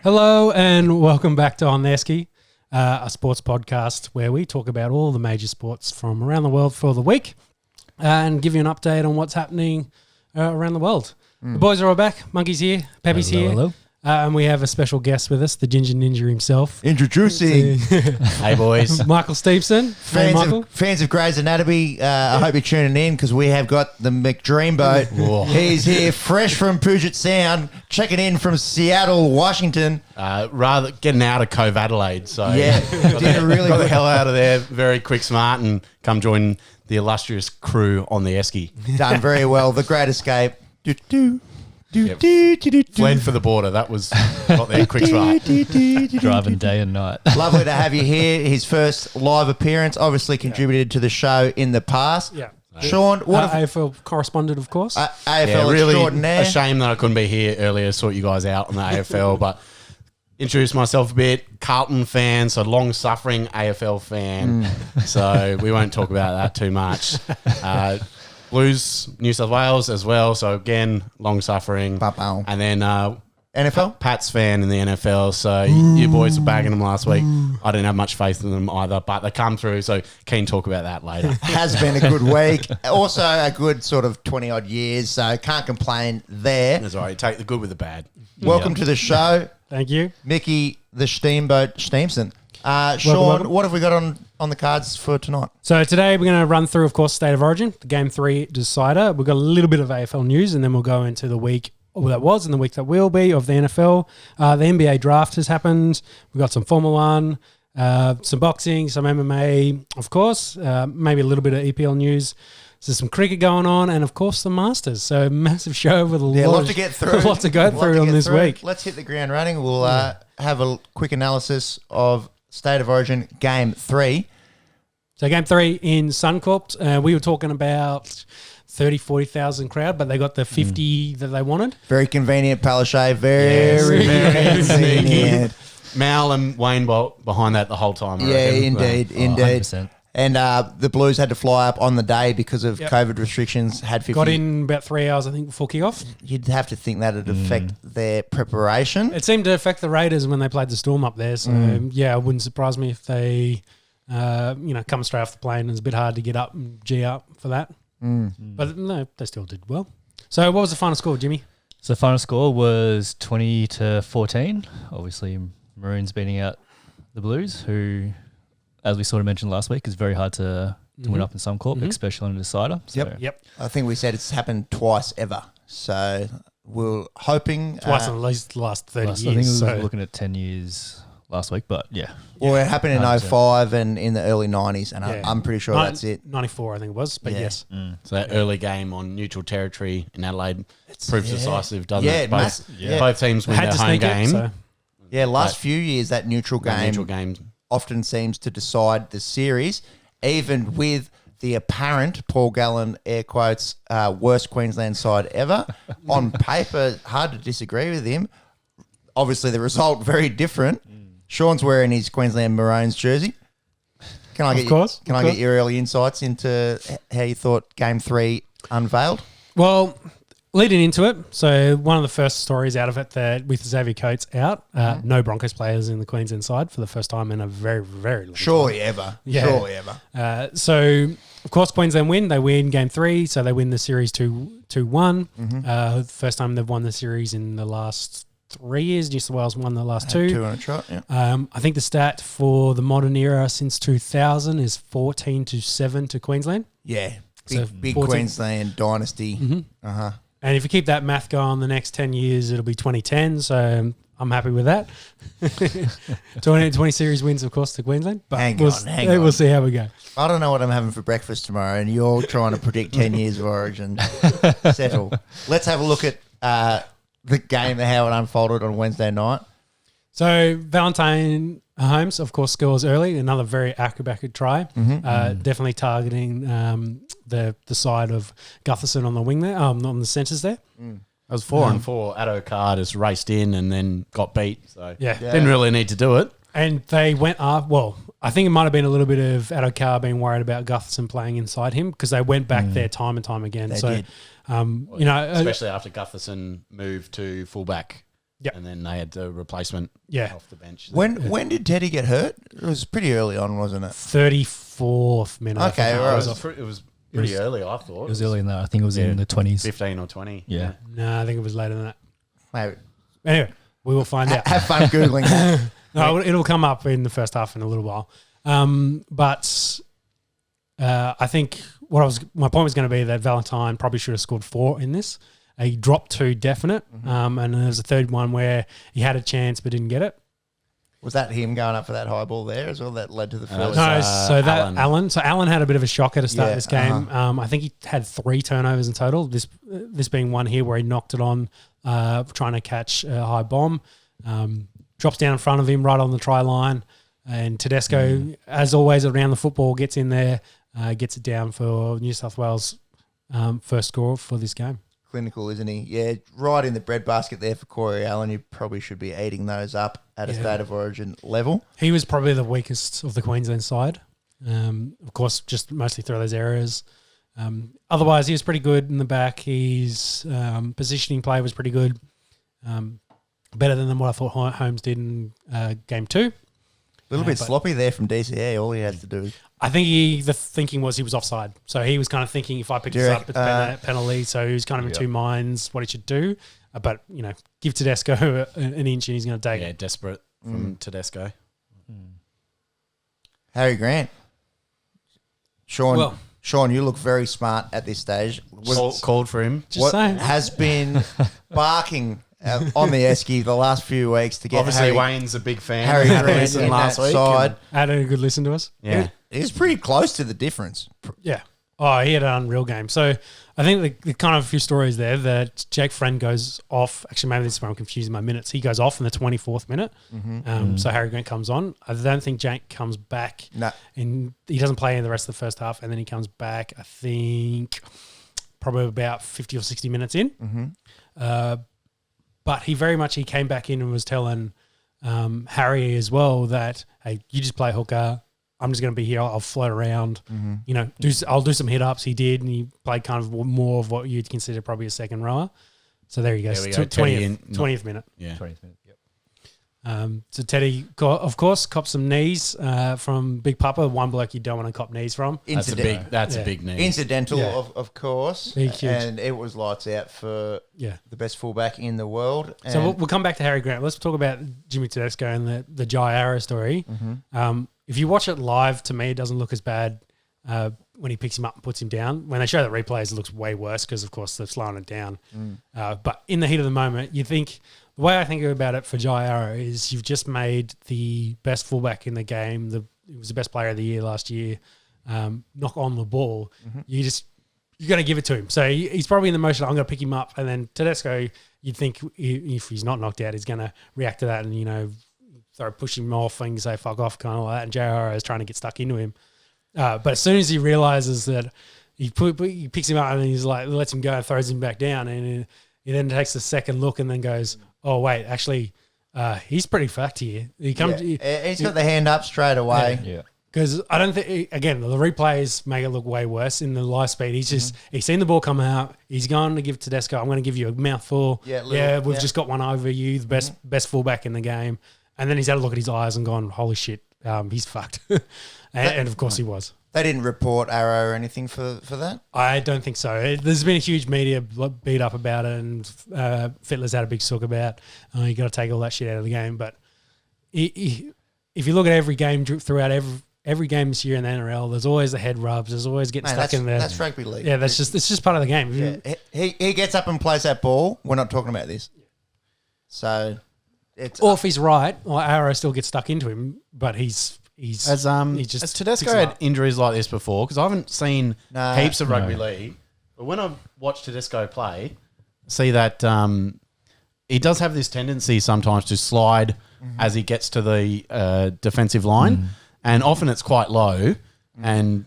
Hello and welcome back to On the Esky, a sports podcast where we talk about all the major sports from around the world for the week and give you an update on what's happening around the world. The boys are all back. Monkey's here. Peppy's here. Hello. And we have a special guest with us, the Ginger Ninja himself. Introducing. Hey, boys. Michael Stevenson. Hey, Michael. Fans of Grey's Anatomy, I hope you're tuning in because we have got the McDreamboat. He's here fresh from Puget Sound, checking in from Seattle, Washington. Rather getting out of Cove Adelaide. So Yeah, did a really got the good. hell out of there very quick, smart, and come join the illustrious crew on the Esky. Done very well. The Great Escape. Fled for the border. That was got there quick, smart. Driving day and night. Lovely to have you here. His first live appearance, obviously contributed to the show in the past. Yeah. Sean, what AFL correspondent, of course. AFL really extraordinaire. a shame that I couldn't be here earlier to sort you guys out on the AFL, but introduce myself a bit. Carlton fan, so long-suffering AFL fan. So we won't talk about that too much. Blues, New South Wales as well. So again, long-suffering. Ba-bow. And then NFL? Pat's fan in the NFL. So you boys were bagging them last week. I didn't have much faith in them either, but they come through. So keen to talk about that later. Has been a good week. Also a good sort of 20-odd years, so can't complain there. That's all right. Take the good with the bad. Welcome to the show, Thank you. Mickey the Steamboat Steamson. Sean, welcome. what have we got on the cards for tonight? So today we're going to run through, of course, State of Origin, the Game 3 decider. We've got a little bit of AFL news, and then we'll go into the week that was and the week that will be of the NFL. The NBA draft has happened. We've got some Formula 1, some boxing, some MMA, of course, maybe a little bit of EPL news. There's some cricket going on, and of course the Masters. So massive show with a lot to get through. A lot to go through on this week. Let's hit the ground running. We'll have a quick analysis of State of Origin Game 3. So Game 3 in Suncorp, we were talking about 30, 40,000 crowd, but they got the 50 that they wanted. Very convenient, Palaszczuk. Very convenient. Mal and Wayne behind that the whole time. I reckon. Indeed. 100%. And the Blues had to fly up on the day because of COVID restrictions. Had 50. Got in about 3 hours, I think, before kickoff. You'd have to think that would affect their preparation. It seemed to affect the Raiders when they played the Storm up there. So, it wouldn't surprise me if they, come straight off the plane. It's a bit hard to get up and G up for that. But no, they still did well. So what was the final score, Jimmy? So the final score was 20-14. Obviously, Maroons beating out the Blues, who, as we sort of mentioned last week, is very hard to win up in Suncorp, especially on a decider. So Yep. I think we said it's happened twice ever. So we're hoping... Twice in at least the last 30 years. I think we so. were looking at 10 years last week, but yeah. Well, it happened in 100%. 05 and in the early 90s, and I'm pretty sure that's it. 94, I think it was, but yes. So that early game on neutral territory in Adelaide proves decisive, doesn't Yeah, it? it Both teams win Had their to home sneak game. it, so. Yeah, last few years, that neutral Neutral game game. often seems to decide the series, even with the apparent, Paul Gallen, air quotes, worst Queensland side ever. On paper, hard to disagree with him. Obviously, the result, very different. Sean's wearing his Queensland Maroons jersey. Can I get your early insights into how you thought Game 3 unveiled? Well, leading into it, so one of the first stories out of it that with Xavier Coates out, no Broncos players in the Queensland side for the first time in a very, very long time. Surely ever. So, of course, Queensland win. They win Game 3, so they win the series 2-1. First time they've won the series in the last 3 years. New South Wales won the last two. 2 on a trot, yeah. I think the stat for the modern era since 2000 is 14-7 to Queensland. Yeah, So big 14. Queensland dynasty. And if you keep that math going the next 10 years, it'll be 2010. So I'm happy with that. 20 series wins, of course, to Queensland. But Hang we'll on. see how we go. I don't know what I'm having for breakfast tomorrow, and you're trying to predict 10 years of Origin. Settle. Let's have a look at the game, how it unfolded on Wednesday night. So Valentine Holmes, of course, scores early. Another very acrobatic try. Definitely targeting the side of Gutherson on the wing there, on the centres there. It was 4-4. Addo Carr just raced in and then got beat. So Yeah. didn't really need to do it. And they went up. Well, I think it might have been a little bit of Addo Carr being worried about Gutherson playing inside him because they went back there time and time again. They so, did. you know, Especially after Gutherson moved to fullback Yep. And then they had the replacement Yeah. off the bench. When did Teddy get hurt? It was pretty early on, wasn't it? 34th minute. I Okay, think. right. It was pretty early, I thought. It was early in that. I think it was in the 20s. 15 or 20. Yeah. No, I think it was later than that. Maybe. Anyway, we will find out. Have fun Googling that. No, it'll come up in the first half in a little while. But I think my point was going to be that Valentine probably should have scored 4 in this. He dropped 2 definite, and there was a third one where he had a chance but didn't get it. Was that him going up for that high ball there as well that led to the first? No, so that Allen. Allen. So Allen had a bit of a shocker to start Yeah, this game. I think he had 3 turnovers in total. This being one here where he knocked it on, trying to catch a high bomb. Drops down in front of him right on the try line, and Tedesco, as always, around the football, gets in there, gets it down for New South Wales' first score for this game. Clinical, isn't he? Yeah, right in the breadbasket there for Corey Allen. You probably should be eating those up at a state of origin level. He was probably the weakest of the Queensland side. Of course, just mostly through those areas. Otherwise, he was pretty good in the back. His positioning play was pretty good. Better than what I thought Holmes did in game 2. A little bit sloppy there from DCE. All he had to do. I think the thinking was he was offside. So he was kind of thinking if I pick this up, it's a penalty. So he was kind of in two minds what he should do. But, give Tedesco an inch and he's going to take it. Yeah, desperate from Tedesco. Harry Grant. Sean, you look very smart at this stage. Called for him. Just saying. Has been barking on the Esky the last few weeks to get Obviously, Wayne's a big fan. Harry Grant Listened in last that week. side. Had a good listen to us. Yeah. He's pretty close to the difference. Yeah. Oh, he had an unreal game. So I think the kind of a few stories there that Jake Friend goes off. Actually, maybe this is where I'm confusing my minutes. He goes off in the 24th minute. So Harry Grant comes on. I don't think Jake comes back. No. And he doesn't play in the rest of the first half. And then he comes back, I think, probably about 50 or 60 minutes in. But he came back in and was telling Harry as well that, hey, you just play hooker. I'm just going to be here. I'll float around. I'll do some hit ups. He did, and he played kind of more of what you'd consider probably a second rower. So there he goes. There we go. 20th minute. Yeah. 20th minute. Yep. So Teddy, of course, copped some knees from Big Papa. One bloke you don't want to cop knees from. That's a big need. Incidental, of course. Big, huge. And it was lights out for the best fullback in the world. And So we'll come back to Harry Grant. Let's talk about Jimmy Tedesco and the Jai Arrow story. If you watch it live, to me, it doesn't look as bad when he picks him up and puts him down. When they show the replays, it looks way worse because, of course, they're slowing it down. But in the heat of the moment, you think – the way I think about it for Jai Arrow is you've just made the best fullback in the game. He was the best player of the year last year. Knock on the ball. You got to give it to him. So he's probably in the motion. I'm going to pick him up, and then Tedesco. You'd think if he's not knocked out, he's going to react to that and push him off and say fuck off, kind of like that. And Jai Arrow is trying to get stuck into him. But as soon as he realizes that he picks him up and he's like lets him go and throws him back down, and he then takes a second look and then goes, oh wait, actually, he's pretty fucked here. He's got the hand up straight away. Yeah. Because I don't think, again, the replays make it look way worse in the live speed. He's seen the ball come out. He's going to give Tedesco, I'm going to give you a mouthful. We've just got one over you, the best fullback in the game. And then he's had a look at his eyes and gone, holy shit, he's fucked. and of course he was. They didn't report Arrow or anything for that? I don't think so. There's been a huge media beat up about it, and Fittler's had a big sook about you got to take all that shit out of the game. But if you look at every game throughout every game this year in the NRL, there's always the head rubs. There's always getting stuck in there. That's rugby league. Yeah, it's just part of the game. Yeah. He gets up and plays that ball. We're not talking about this. So, or if he's right, Arrow still gets stuck into him, but has Tedesco had injuries like this before? Because I haven't seen heaps of rugby league. But when I watch Tedesco play, I see that he does have this tendency sometimes to slide as he gets to the defensive line. And often it's quite low. And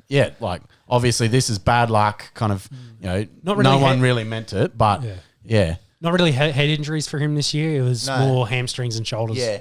obviously this is bad luck, kind of, Not really no one really meant it, but yeah. Not really head injuries for him this year. It was more hamstrings and shoulders. Yeah.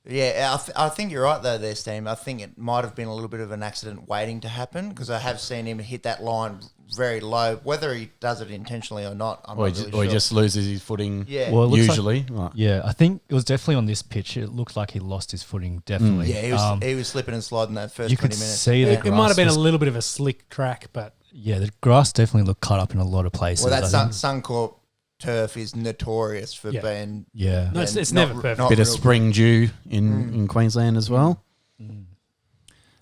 Yeah, I think you're right though there, Steve. I think it might have been a little bit of an accident waiting to happen because I have seen him hit that line very low. Whether he does it intentionally or not, I'm Or not he, really or he sure. just loses his footing. Yeah. Well, it looks usually. Yeah, I think it was definitely on this pitch. It looked like he lost his footing, definitely. Yeah, he was slipping and sliding that first you 20 could minutes. see yeah. the It might have been a grass was- little bit of a slick track, but Yeah, the grass definitely looked cut up in a lot of places. Well, I that think. Suncorp turf is notorious for Yeah. being. Yeah. no, it's not- never perfect. not Bit of real spring dew in Queensland as well.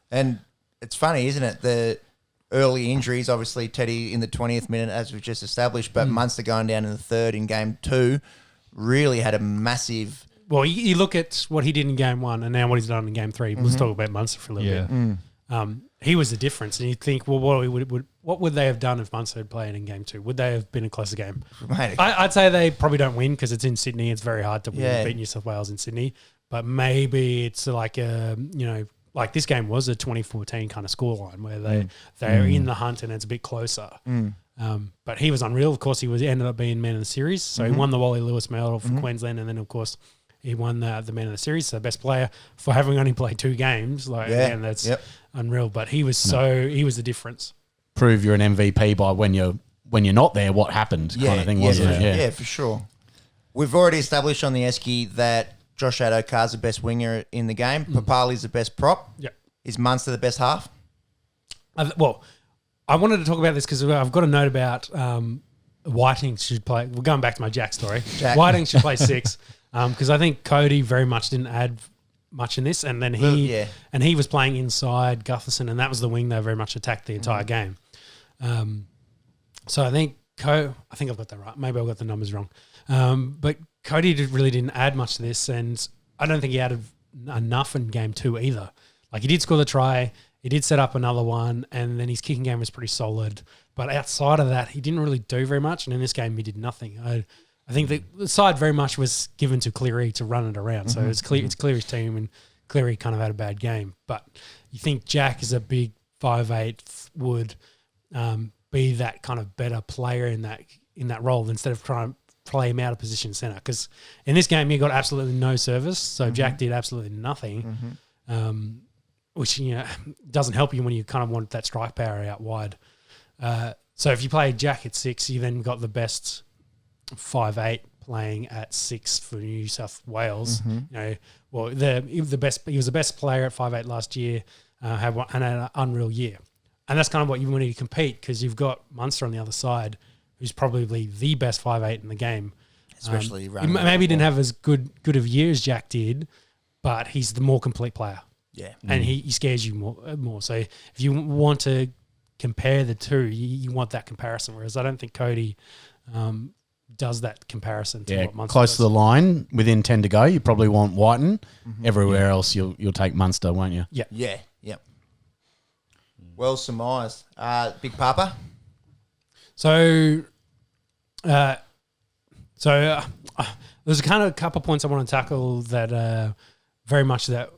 And it's funny, isn't it? The early injuries, obviously, Teddy in the 20th minute, as we've just established, but Munster going down in the third in game 2 really had a massive. Well, you look at what he did in game 1 and now what he's done in game 3. Let's talk about Munster for a little Yeah. bit. He was the difference, and you think, well, what would they have done if Munster had played in game 2? Would they have been a closer game? Mate, I'd say they probably don't win because it's in Sydney. It's very hard to win Yeah. beat New South Wales in Sydney. But maybe it's like like this game was a 2014 kind of scoreline where they're in the hunt and it's a bit closer. But he was unreal. Of course, ended up being man of the series. So he won the Wally Lewis medal for Queensland, and then of course he won the man of the series, so best player for having only played 2 games. And that's unreal. But he was he was the difference. Prove you're an MVP by when you're not there. What happened? Kind of thing, wasn't it? Yeah, for sure. We've already established on the Esky that Josh Addo-Carr's the best winger in the game. Papali's the best prop. Yeah. Is Munster the best half? I wanted to talk about this because I've got a note about Whiting should play. We're going back to my Jack story. Jack. Whiting should play 6 because I think Cody very much didn't add much in this, and then he was playing inside Gutherson, and that was the wing they very much attacked the entire game. So I think I think I've got that right. Maybe I've got the numbers wrong, but Cody really didn't add much to this, and I don't think he added enough in game 2 either. Like he did score the try. He did set up another one, and then his kicking game was pretty solid. But outside of that, he didn't really do very much. And in this game, he did nothing. I think the side very much was given to Cleary to run it around. So it's Cleary's team, and Cleary kind of had a bad game. But you think Jack is a big 5'8", would be that kind of better player in that role instead of trying to play him out of position centre. Because in this game, he got absolutely no service. So Jack did absolutely nothing. Which doesn't help you when you kind of want that strike power out wide. So if you play Jack at 6, you then got the best 5'8" playing at 6 for New South Wales. He was the best player at 5'8" last year, had an unreal year, and that's kind of what you want to compete because you've got Munster on the other side, who's probably the best 5'8" in the game. Especially maybe he didn't have as good of a year as Jack did, but he's the more complete player. Yeah. And he scares you more. So if you want to compare the two, you want that comparison. Whereas I don't think Cody does that comparison to what Munster close does. to the line, within 10 to go, you probably want Whiten. Everywhere else, you'll take Munster, won't you? Yeah. Yeah. Yep. Well surmised. Big Papa. So there's kind of a couple of points I want to tackle that very much that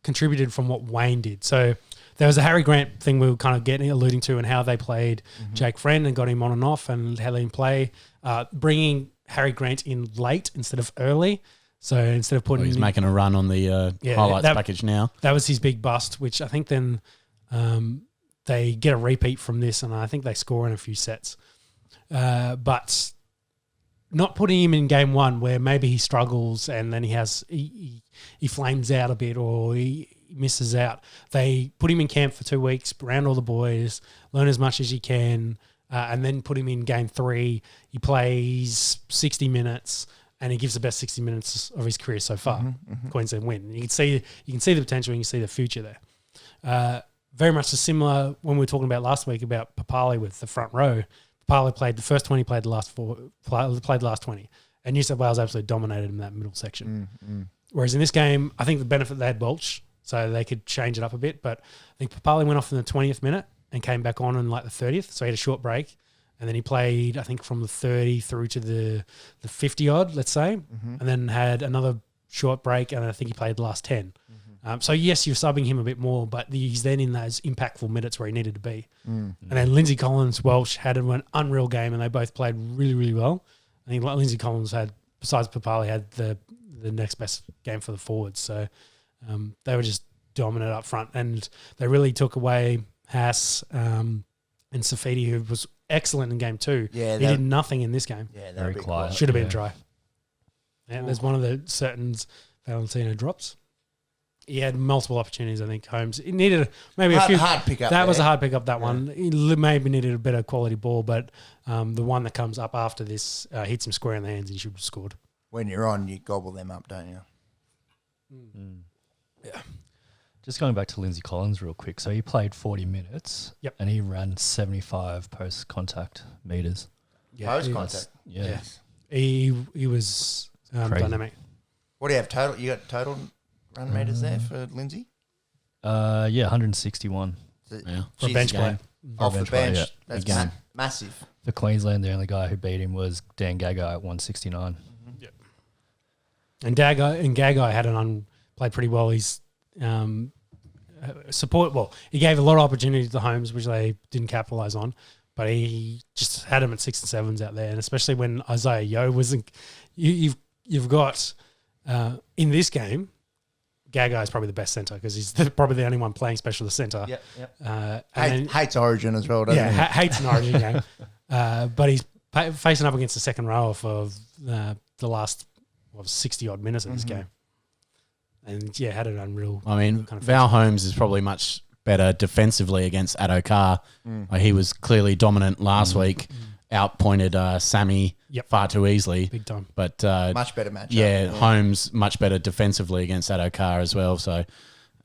contributed from what Wayne did. So there was a Harry Grant thing we were kind of alluding to and how they played Jake Friend and got him on and off and how they play. Bringing Harry Grant in late instead of early. So instead of putting... He's making a run on the highlights package now. That was his big bust, which I think then they get a repeat from this and I think they score in a few sets. But not putting him in game 1 where maybe he struggles and then he flames out a bit or he misses out. They put him in camp for 2 weeks, around all the boys, learn as much as you can, and then put him in game 3. He plays 60 minutes and he gives the best 60 minutes of his career so far. Queensland win. You can see the potential and you can see the future there. Very much similar when we were talking about last week about Papali with the front row. Papali played the first 20, played the last 20. And New South Wales absolutely dominated in that middle section. Whereas in this game, I think the benefit they had Welch, so they could change it up a bit. But I think Papali went off in the 20th minute and came back on in like the 30th. So he had a short break. And then he played, I think, from the 30 through to the 50-odd, let's say. And then had another short break, and I think he played the last 10. So, yes, you're subbing him a bit more, but he's then in those impactful minutes where he needed to be. And then Lindsay Collins, Welsh had an unreal game, and they both played really, really well. I think Lindsay Collins had, besides Papali, had the next best game for the forwards. So, They were just dominant up front, and they really took away Haas and Safidi, who was excellent in game 2. Yeah, he did nothing in this game. Yeah, Very quiet. Should have been dry. Yeah, there's one of the certain Valentino drops. He had multiple opportunities, I think, Holmes. He needed maybe a few. Hard pick up. That was a hard pick up, that one. He maybe needed a better quality ball, but the one that comes up after this hits him square in the hands and he should have scored. When you're on, you gobble them up, don't you? Yeah. Just going back to Lindsay Collins real quick. So he played 40 minutes and he ran 75 post-contact meters. Yeah, Post contact. Yeah. He was dynamic. What do you have total? You got total run meters there for Lindsay? 161. Yeah. For a bench play. Off the bench. Yeah. That's massive. For Queensland, the only guy who beat him was Dan Gagai at 169. And Gagai had played pretty well. He's he gave a lot of opportunity to Holmes, which they didn't capitalise on. But he just had him at 6 and 7s out there, and especially when Isaiah Yeo wasn't. You've got in this game, Gagai is probably the best centre because he's probably the only one playing specialist centre. Hates Origin as well, doesn't he? Hates an Origin game. But he's facing up against the second row for the last 60 odd minutes of this game, and had an unreal. I mean, kind of Val Holmes is probably much better defensively against Addo-Carr. He was clearly dominant last week. Outpointed Sammy far too easily. Big time. But much better matchup. Yeah, Holmes much better defensively against Addo-Carr as well. So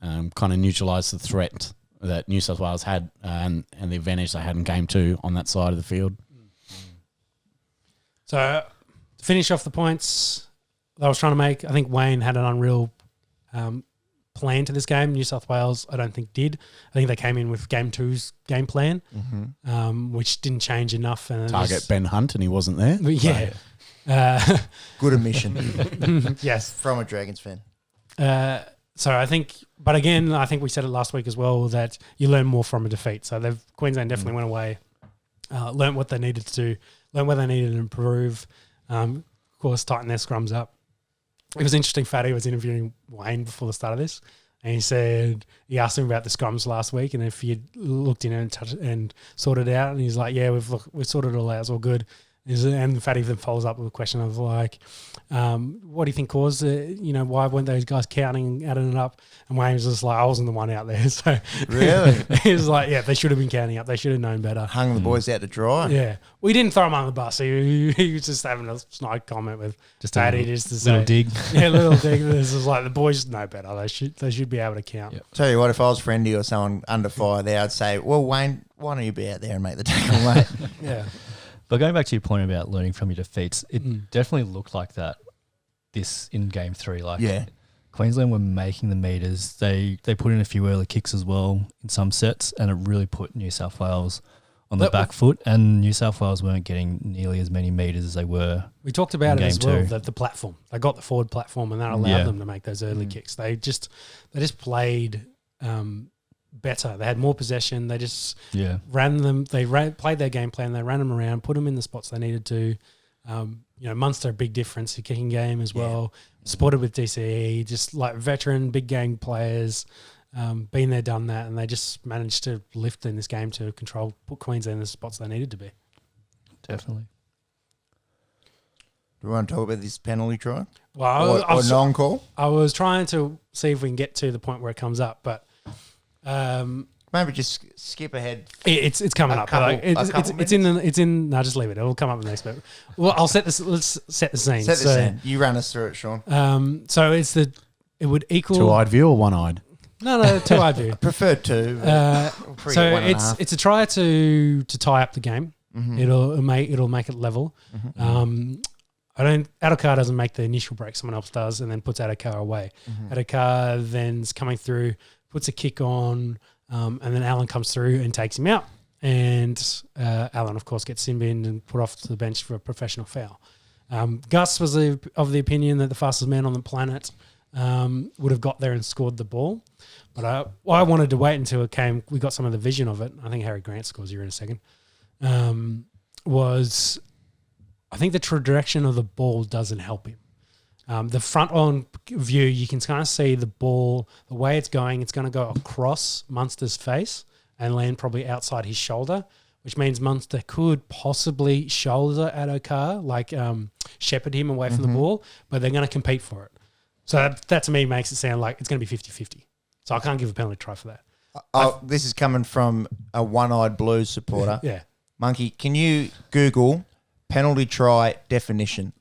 kind of neutralised the threat that New South Wales had and the advantage they had in game 2 on that side of the field. So to finish off the points that I was trying to make, I think Wayne had an unreal plan to this game. New South Wales, I don't think did. I think they came in with game 2's game plan, which didn't change enough. And Target Ben Hunt, and he wasn't there. Yeah. Good omission. Yes. From a Dragons fan. So I think, but again, I think we said it last week as well that you learn more from a defeat. So Queensland definitely went away, learned what they needed to do, learned where they needed to improve. Of course, tighten their scrums up. It was interesting. Fatty was interviewing Wayne before the start of this, and he asked him about the scrums last week and if he had looked in and sorted it out, and he's like, "Yeah, we've sorted it all out. It's all good." And Fatty then follows up with a question of like, what do you think caused it? Why weren't those guys counting, adding it up? And Wayne was just like, I wasn't the one out there. So really? He was like, yeah, they should have been counting up. They should have known better. Hung the boys out to dry. Yeah. We didn't throw him on the bus. He was just having a snide comment with Just Fatty. a just little dig. Yeah, little dig. This is like, the boys know better. They should be able to count. Yep. Tell you what, if I was Friendy or someone under fire there, I'd say, well, Wayne, why don't you be out there and make the tackle, mate? Yeah. But going back to your point about learning from your defeats, it definitely looked like that in game 3. Like Queensland were making the meters. They put in a few early kicks as well in some sets, and it really put New South Wales on the back foot, and New South Wales weren't getting nearly as many meters as they were. We talked about it as game well, 2. that the platform. They got the forward platform and that allowed them to make those early kicks. They just played better. They had more possession. They just ran them. They played their game plan. They ran them around, put them in the spots they needed to. Munster, a big difference, a kicking game as well. Supported with DCE, just like veteran, big game players, been there, done that, and they just managed to lift in this game to put Queensland in the spots they needed to be. Definitely. Do we want to talk about this penalty try? Well, Or non-call? I was trying to see if we can get to the point where it comes up, but Maybe just skip ahead. it's coming up. It's in. No, just leave it. It'll come up in the next bit. Well, I'll set this. Let's set the scene. Set the scene. You run us through it, Sean. So it would equal 2-eyed view or 1-eyed? No, 2-eyed view. Prefer two. So it's a try to tie up the game. It'll make it level. Addo-Carr doesn't make the initial break. Someone else does, and then puts Addo-Carr away. Addo-Carr then's coming through, puts a kick on, and then Allen comes through and takes him out. And Allen, of course, gets sin-binned and put off to the bench for a professional foul. Gus was of the opinion that the fastest man on the planet would have got there and scored the ball. But I wanted to wait until we got some of the vision of it. I think Harry Grant scores here in a second. I think the direction of the ball doesn't help him. The front on view, you can kind of see the ball, the way it's going to go across Munster's face and land probably outside his shoulder, which means Munster could possibly shoulder Addo-Carr, like shepherd him away from the ball, but they're going to compete for it. So that to me makes it sound like it's going to be 50-50. So I can't give a penalty try for that. This is coming from a one-eyed Blues supporter. Yeah. Monkey, can you Google penalty try definition?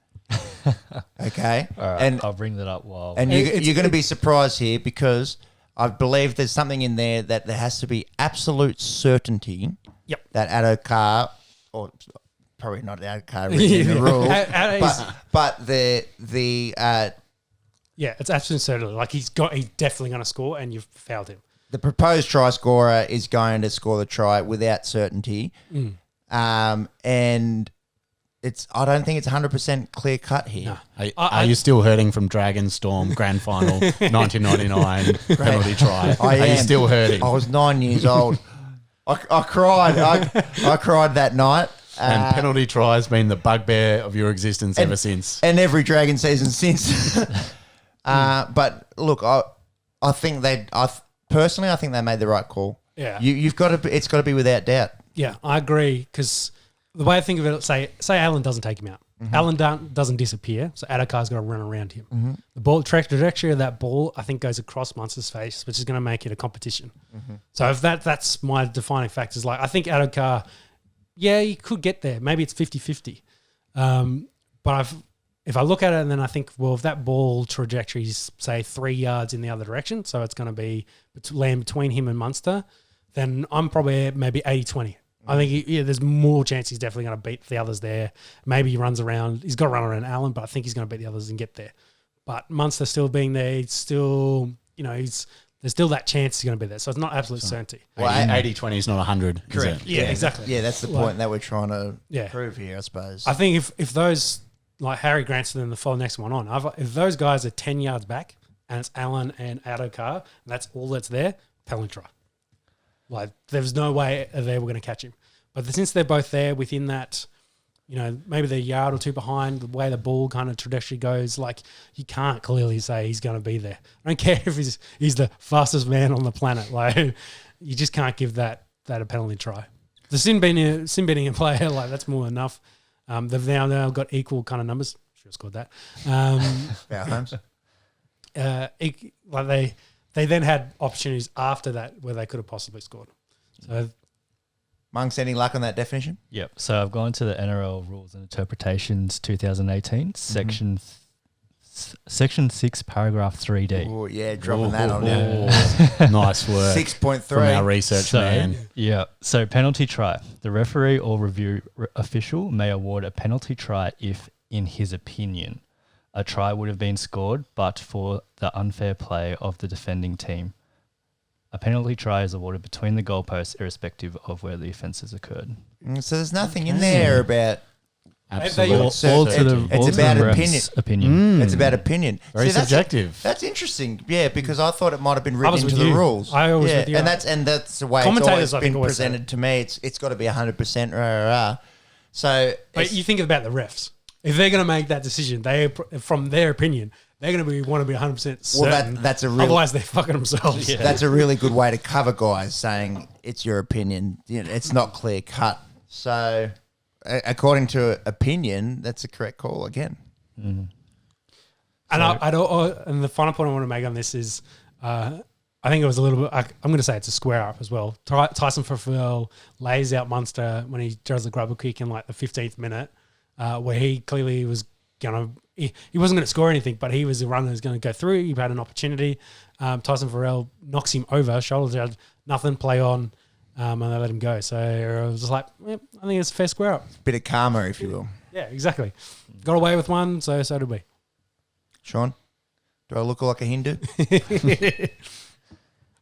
Okay. All right, And I'll bring that up while. And you're going to be surprised here because I believe there's something in there that there has to be absolute certainty that Addo-Carr, or probably not Addo-Carr written in the rule, but yeah, it's absolute certainty. Like he's definitely going to score, and you've fouled him. the proposed try scorer is going to score the try without certainty. And I don't think it's 100% clear cut here. No. Are you still hurting from Dragon Storm Grand Final 1999 penalty try? Are you still hurting? I was 9 years old. I cried. I cried that night. And penalty try has been the bugbear of your existence ever since. And every Dragon season since. But look, I think personally, I think they made the right call. Yeah. You've got to. It's got to be without doubt. Yeah, I agree, because the way I think of it, say Allen doesn't take him out. Allen doesn't disappear, so Addo-Carr's got to run around him. The ball trajectory of that ball, I think, goes across Munster's face, which is going to make it a competition. So if that's my defining factors. Like, I think Addo-Carr, yeah, he could get there. Maybe it's 50-50. But if I look at it and then I think, well, if that ball trajectory is, say, 3 yards in the other direction, so it's going to be land between him and Munster, then I'm probably maybe 80-20. I think there's more chance he's definitely going to beat the others there. Maybe he runs around. He's got to run around Allen, but I think he's going to beat the others and get there. But Munster still being there, it's still, there's still that chance he's going to be there. So it's not absolute certainty. Well, 80-20 is not 100. Correct. Yeah, exactly. Yeah, that's the point that we're trying to prove here, I suppose. I think if those, like Harry Granson and the next one on, if those guys are 10 yards back and it's Allen and Addo-Carr, and that's all that's there, penalty try. Like, there's no way they were going to catch him. But since they're both there within that, maybe they're a yard or two behind, the way the ball kind of trajectory goes, like, you can't clearly say he's going to be there. I don't care if he's the fastest man on the planet. Like, you just can't give that a penalty try. The sin beating a player, like, that's more than enough. They've now got equal kind of numbers. Should have scored that. Holmes. They then had opportunities after that where they could have possibly scored. So, Monks, any luck on that definition? Yep. So I've gone to the NRL Rules and Interpretations 2018, Section 6, Paragraph 3D. Oh, yeah, dropping that on you. Nice work. 6.3. From our research man. Yeah. So penalty try. The referee or review official may award a penalty try if, in his opinion, a try would have been scored, but for the unfair play of the defending team. A penalty try is awarded between the goalposts, irrespective of where the offences occurred. So there's nothing in there about Absolutely. it's about opinion. It's about opinion. Very subjective. That's interesting. Yeah, because I thought it might have been written into the rules. I always with you. And that's the way it's always been presented to me. It's got to be 100%. So, but you think about the refs. If they're going to make that decision, from their opinion, they're going to want to be 100% certain. Well, that's otherwise they're fucking themselves. Yeah. That's a really good way to cover guys saying it's your opinion. It's not clear cut. So, according to opinion, that's a correct call again. Mm-hmm. And the final point I want to make on this is, I think it was a little bit. I'm going to say it's a square up as well. Tyson Fafel lays out Munster when he does the grubber kick in like the 15th minute. Where he clearly was going to, he wasn't going to score anything, but he was the runner who's going to go through. He had an opportunity. Tyson Farrell knocks him over, shoulder judge, nothing, play on, and they let him go. So I was just like, I think it's a fair square up. Bit of karma, if you will. Yeah, exactly. Got away with one, so did we. Sean, do I look like a Hindu? I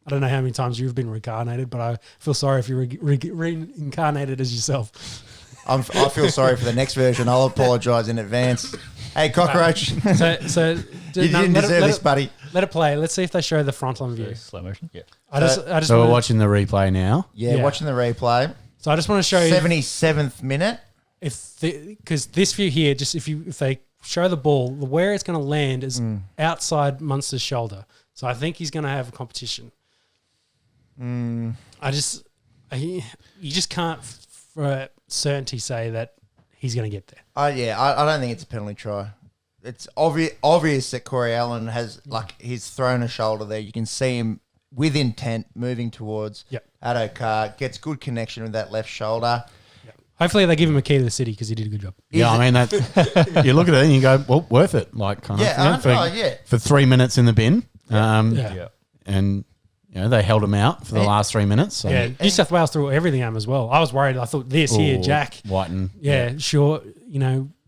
don't know how many times you've been reincarnated, but I feel sorry if you're reincarnated as yourself. I feel sorry for the next version. I'll apologise in advance. Hey, cockroach. So you didn't deserve this, buddy. Let it play. Let's see if they show the front on view. Slow motion. Yeah. So we're watching the replay now. Yeah, watching the replay. So I just want to show you 77th minute. Because this view here, just if they show the ball, where it's going to land is outside Munster's shoulder. So I think he's going to have a competition. You just can't for certainty say that he's going to get there. I don't think it's a penalty try. It's obvious that Corey Allen has, he's thrown a shoulder there. You can see him with intent moving towards Addo-Carr, gets good connection with that left shoulder. Hopefully they give him a key to the city because he did a good job. Yeah, I mean, that you look at it and you go, well, worth it. Like, kind of, for 3 minutes in the bin. And, they held him out for the last 3 minutes. So. Yeah, New South Wales threw everything at him as well. I was worried. I thought here, Jack. Whiten. Yeah, sure.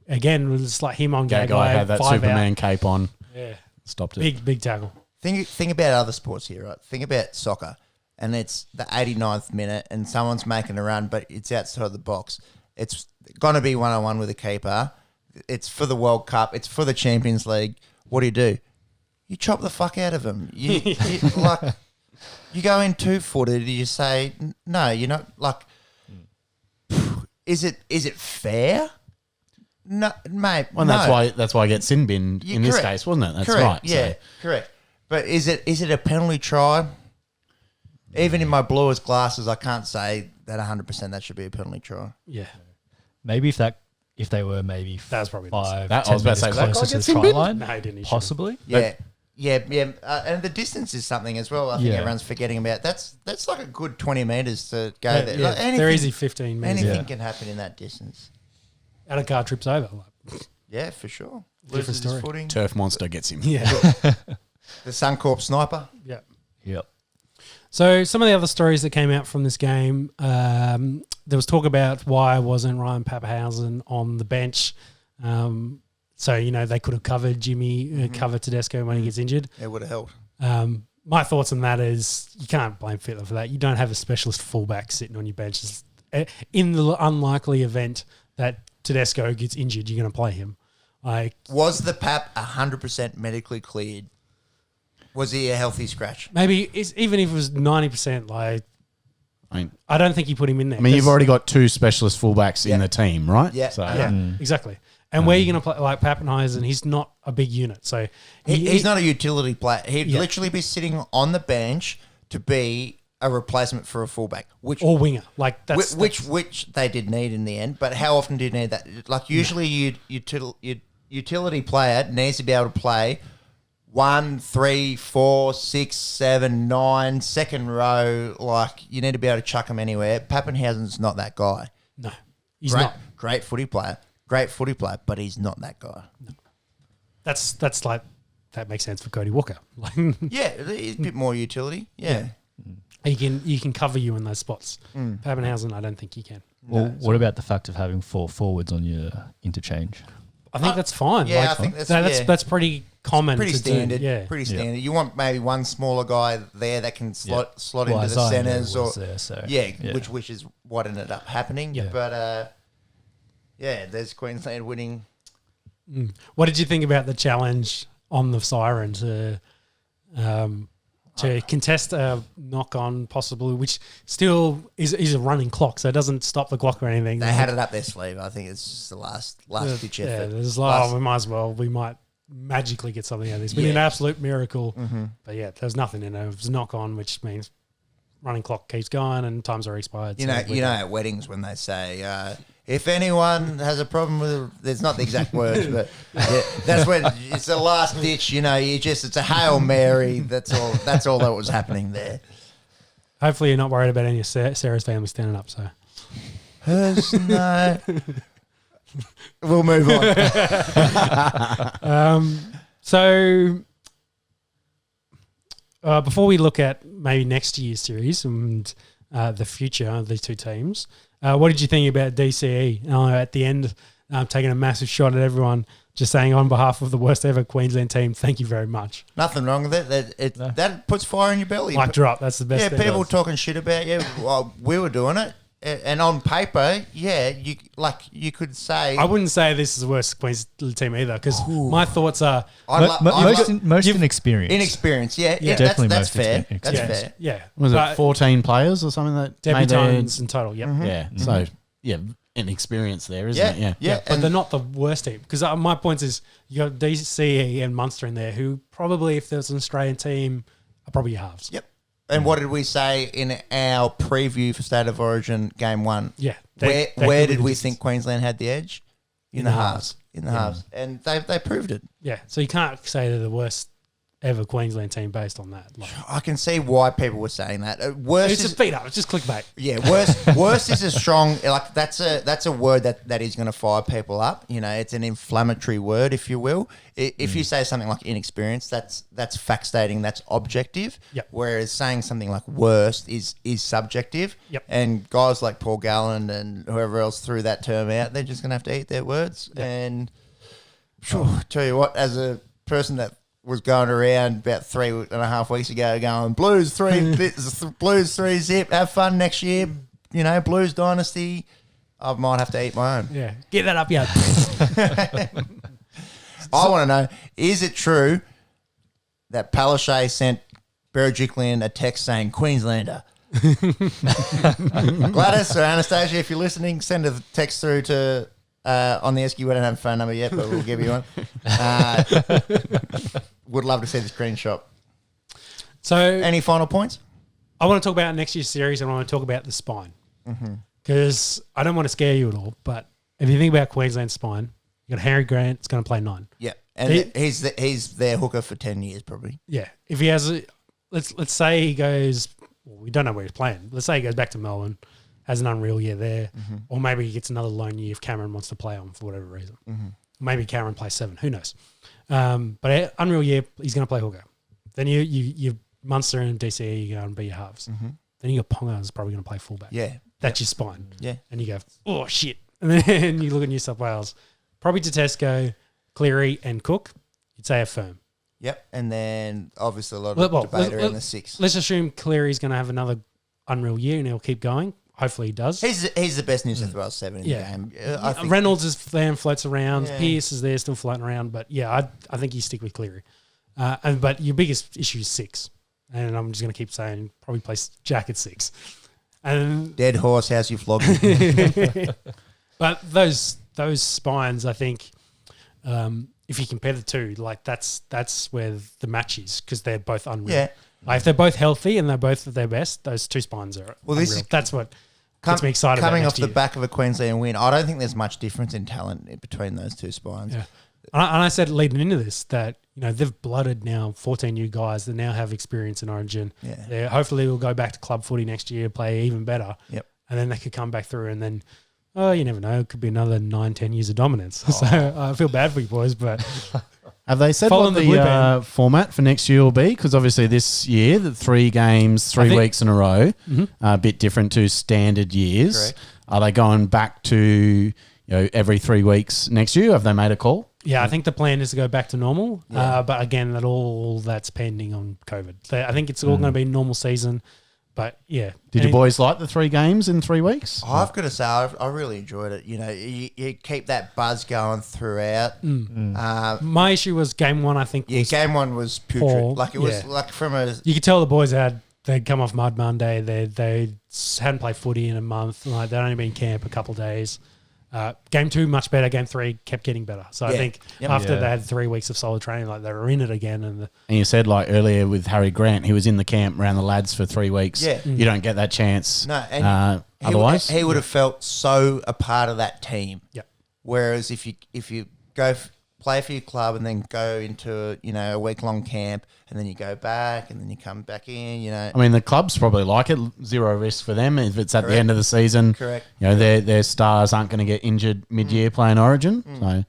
Again, it was like him on That guy had that Superman cape on. Yeah. Stopped it. Big tackle. Think about other sports here, right? Think about soccer. And it's the 89th minute and someone's making a run, but it's outside the box. It's going to be 1-on-1 with a keeper. It's for the World Cup. It's for the Champions League. What do? You chop the fuck out of him. You go in 2-footed. You say, no, you're not is it fair? No, mate. Well, no. that's why I get sin binned in this case, wasn't it? That's right. Yeah, correct. But is it a penalty try? Even in my bluest glasses, I can't say that 100% that should be a penalty try. Yeah. Maybe if they were maybe that's probably 5, that, 10 I was about to say, closer to the try line, no, he didn't. possibly. Yeah. And the distance is something as well. I think everyone's forgetting about. That's like a good 20 metres to go there. Yeah, they're easy 15 metres. Anything can happen in that distance. Addo-Carr trips over. Yeah, for sure. Different Loses his story. footing. Turf monster gets him. Yeah. The Suncorp sniper. Yeah. Yep. So some of the other stories that came out from this game, there was talk about why wasn't Ryan Pappenhausen on the bench. So, they could have covered Jimmy, covered Tedesco when he gets injured. It would have helped. My thoughts on that is you can't blame Fittler for that. You don't have a specialist fullback sitting on your bench. In the unlikely event that Tedesco gets injured, you're going to play him. Was the Pap 100% medically cleared? Was he a healthy scratch? Maybe even if it was 90%, I don't think he put him in there. I mean, you've already got 2 specialist fullbacks in the team, right? Yeah. So, Exactly. And where are you going to play like Pappenhausen? He's not a big unit, so he's not a utility player. He'd literally be sitting on the bench to be a replacement for a fullback, or winger, which they did need in the end. But how often do you need that? Like usually, your utility player needs to be able to play 1, 3, 4, 6, 7, 9, second row. Like you need to be able to chuck him anywhere. Pappenhausen's not that guy. No, he's not. Great footy player. Great footy player, but he's not that guy. No. That's like that makes sense for Cody Walker. Yeah, a bit more utility. Yeah. He can cover you in those spots. Pappenhausen, I don't think he can. Well, what about the fact of having 4 forwards on your interchange? I think that's fine. Yeah, I think that's pretty common. Pretty standard. Yeah, pretty standard. You want maybe one smaller guy there that can slot into the centres, which is what ended up happening. Yeah. But there's Queensland winning. What did you think about the challenge on the siren to contest a knock-on possibly, which still is a running clock, so it doesn't stop the clock or anything. They had it up their sleeve. I think it's just the last ditch effort. Yeah, there's we might magically get something out of this. But an absolute miracle. But there's nothing in it. It was knock-on, which means running clock keeps going and times are expired. You know, at weddings when they say, if anyone has a problem with there's not the exact words, but that's when it's the last ditch, it's a Hail Mary. That's all that was happening there. Hopefully you're not worried about any of Sarah's family standing up, so. Hers, no. We'll move on. Before we look at maybe next year's series and the future of these two teams, what did you think about DCE at the end, taking a massive shot at everyone, just saying on behalf of the worst ever Queensland team, thank you very much? Nothing wrong with it. That puts fire in your belly. Mic drop, that's the best. Yeah, people talking shit about you. Well, we were doing it. And on paper, you could say... I wouldn't say this is the worst Queensland team either, because my thoughts are... Most inexperienced. Inexperienced, yeah. Definitely that's fair. That's fair. Yeah. Was it 14 players or something that debutants in total, yep. Yeah. So, inexperience there, isn't it? Yeah. But they're not the worst team. Because my point is, you got DCE and Munster in there, who probably, if there's an Australian team, are probably your halves. Yep. And what did we say in our preview for State of Origin Game 1? Yeah. Where did we think Queensland had the edge? In the halves. In the halves. And they proved it. Yeah. So you can't say they're the worst ever Queensland team based on that. Like, I can see why people were saying that. Worst it's is a beat up. It's just clickbait. Yeah, worst is a strong, like that's a word that is going to fire people up. You know, it's an inflammatory word, if you will. If you say something like inexperienced, that's fact stating, that's objective. Yep. Whereas saying something like worst is subjective. Yep. And guys like Paul Gallen and whoever else threw that term out, they're just going to have to eat their words. Yep. And tell you what, as a person that was going around about 3.5 weeks ago going, Blues 3 zip, have fun next year, you know, Blues dynasty, I might have to eat my own. Yeah. Get that up, yeah. I want to know, is it true that Palaszczuk sent Berejiklian a text saying, Queenslander? Gladys or Anastasia, if you're listening, send a text through to on the Esky. We don't have a phone number yet, but we'll give you one. Would love to see the screenshot. So, Any final points? I want to talk about next year's series and I want to talk about the spine. Because I don't want to scare you at all, but if you think about Queensland's spine, you got Harry Grant, it's going to play 9. Yeah, and he's their hooker for 10 years probably. Yeah. If he has let's say he goes, well, we don't know where he's playing. Let's say he goes back to Melbourne, has an unreal year there, or maybe he gets another loan year if Cameron wants to play on for whatever reason. Maybe Cameron plays 7, who knows? But unreal year, he's going to play hooker. Then you Munster and DCE, you go and be your halves. Then you got Ponga is probably going to play fullback. Yeah. That's your spine. Yeah. And you go, oh, shit. And then you look at New South Wales. Probably Tedesco, Cleary and Cook. You'd say a firm. Yep. And then obviously a lot of debate around the 6. Let's assume Cleary's going to have another unreal year and he'll keep going. Hopefully he does. He's the best New South Wales 7 in the game. I think Reynolds is there and floats around. Yeah. Pierce is there still floating around. But yeah, I think you stick with Cleary. But your biggest issue is 6. And I'm just going to keep saying probably place Jack at 6. And dead horse, how's you flogging? but those spines, I think, if you compare the two, like that's where the match is because they're both unreal. Yeah. Like if they're both healthy and they're both at their best, those 2 spines are unreal. That's what gets me excited about coming next off year. the back of a Queensland win. I don't think there's much difference in talent between those 2 spines. Yeah. And I said leading into this that, you know, they've blooded now 14 new guys that now have experience in Origin. Yeah. Hopefully we'll go back to club footy next year, play even better. Yep. And then they could come back through and then, you never know, it could be another 9-10 years of dominance. So I feel bad for you boys, but Have they said Following what the blue band. format for next year will be? Because obviously this year, the 3 games, 3 weeks in a row, are a bit different to standard years. Correct. Are they going back to every 3 weeks next year? Have they made a call? yeah, I think the plan is to go back to normal. But again, that's pending on COVID. So I think it's all going to be normal season. But yeah. Did you boys like the 3 games in 3 weeks? I've got to say, I really enjoyed it. You know, you keep that buzz going throughout. My issue was game 1, I think. Yeah, was game 1 was putrid. poor. Like it was like from a You could tell the boys they'd come off Mud Monday. They hadn't played footy in a month. Like they'd only been in camp a couple of days. Game 2 much better. Game 3 kept getting better. So I think after they had 3 weeks of solid training, like they were in it again. And you said like earlier with Harry Grant, he was in the camp around the lads for 3 weeks. Yeah. You don't get that chance. no, and Otherwise, he would have felt so a part of that team. Yep. Whereas if you go play for your club and then go into a week-long camp and then you go back and then you come back in, I mean, the clubs probably like it. 0 risk for them if it's at the end of the season. Correct. Their stars aren't going to get injured mid-year playing Origin. So,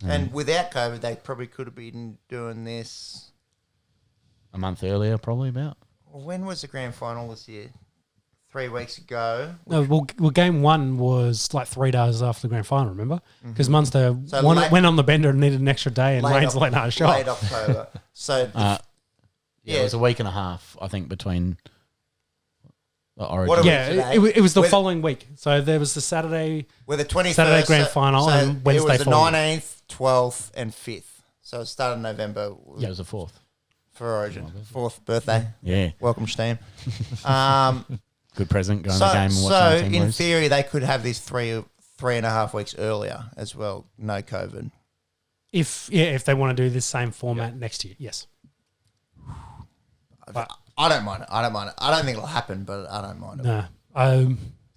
And without COVID, they probably could have been doing this. a month earlier, probably about. When was the grand final this year? 3 weeks ago. no, well, game 1 was like 3 days after the grand final. Remember, because Munster So went on the bender and needed an extra day, and Wayne's like, "No, shot." Late October. So It was a week and a half, I think, between the Origin. What are we Yeah, today? it was the With- following week. So there was the Saturday. We're the 21st. Saturday grand final and Wednesday It was the following. 19th, 12th, and 5th. So it started November Yeah, it was the 4th. for Origin. 4th birthday. Yeah, Welcome, Steam. good present going to the game and watching So the team in lose. theory, they could have these 3.5 weeks earlier as well. No COVID. If they want to do this same format next year, yes. But I don't mind it. I don't think it'll happen, but I don't mind it. no,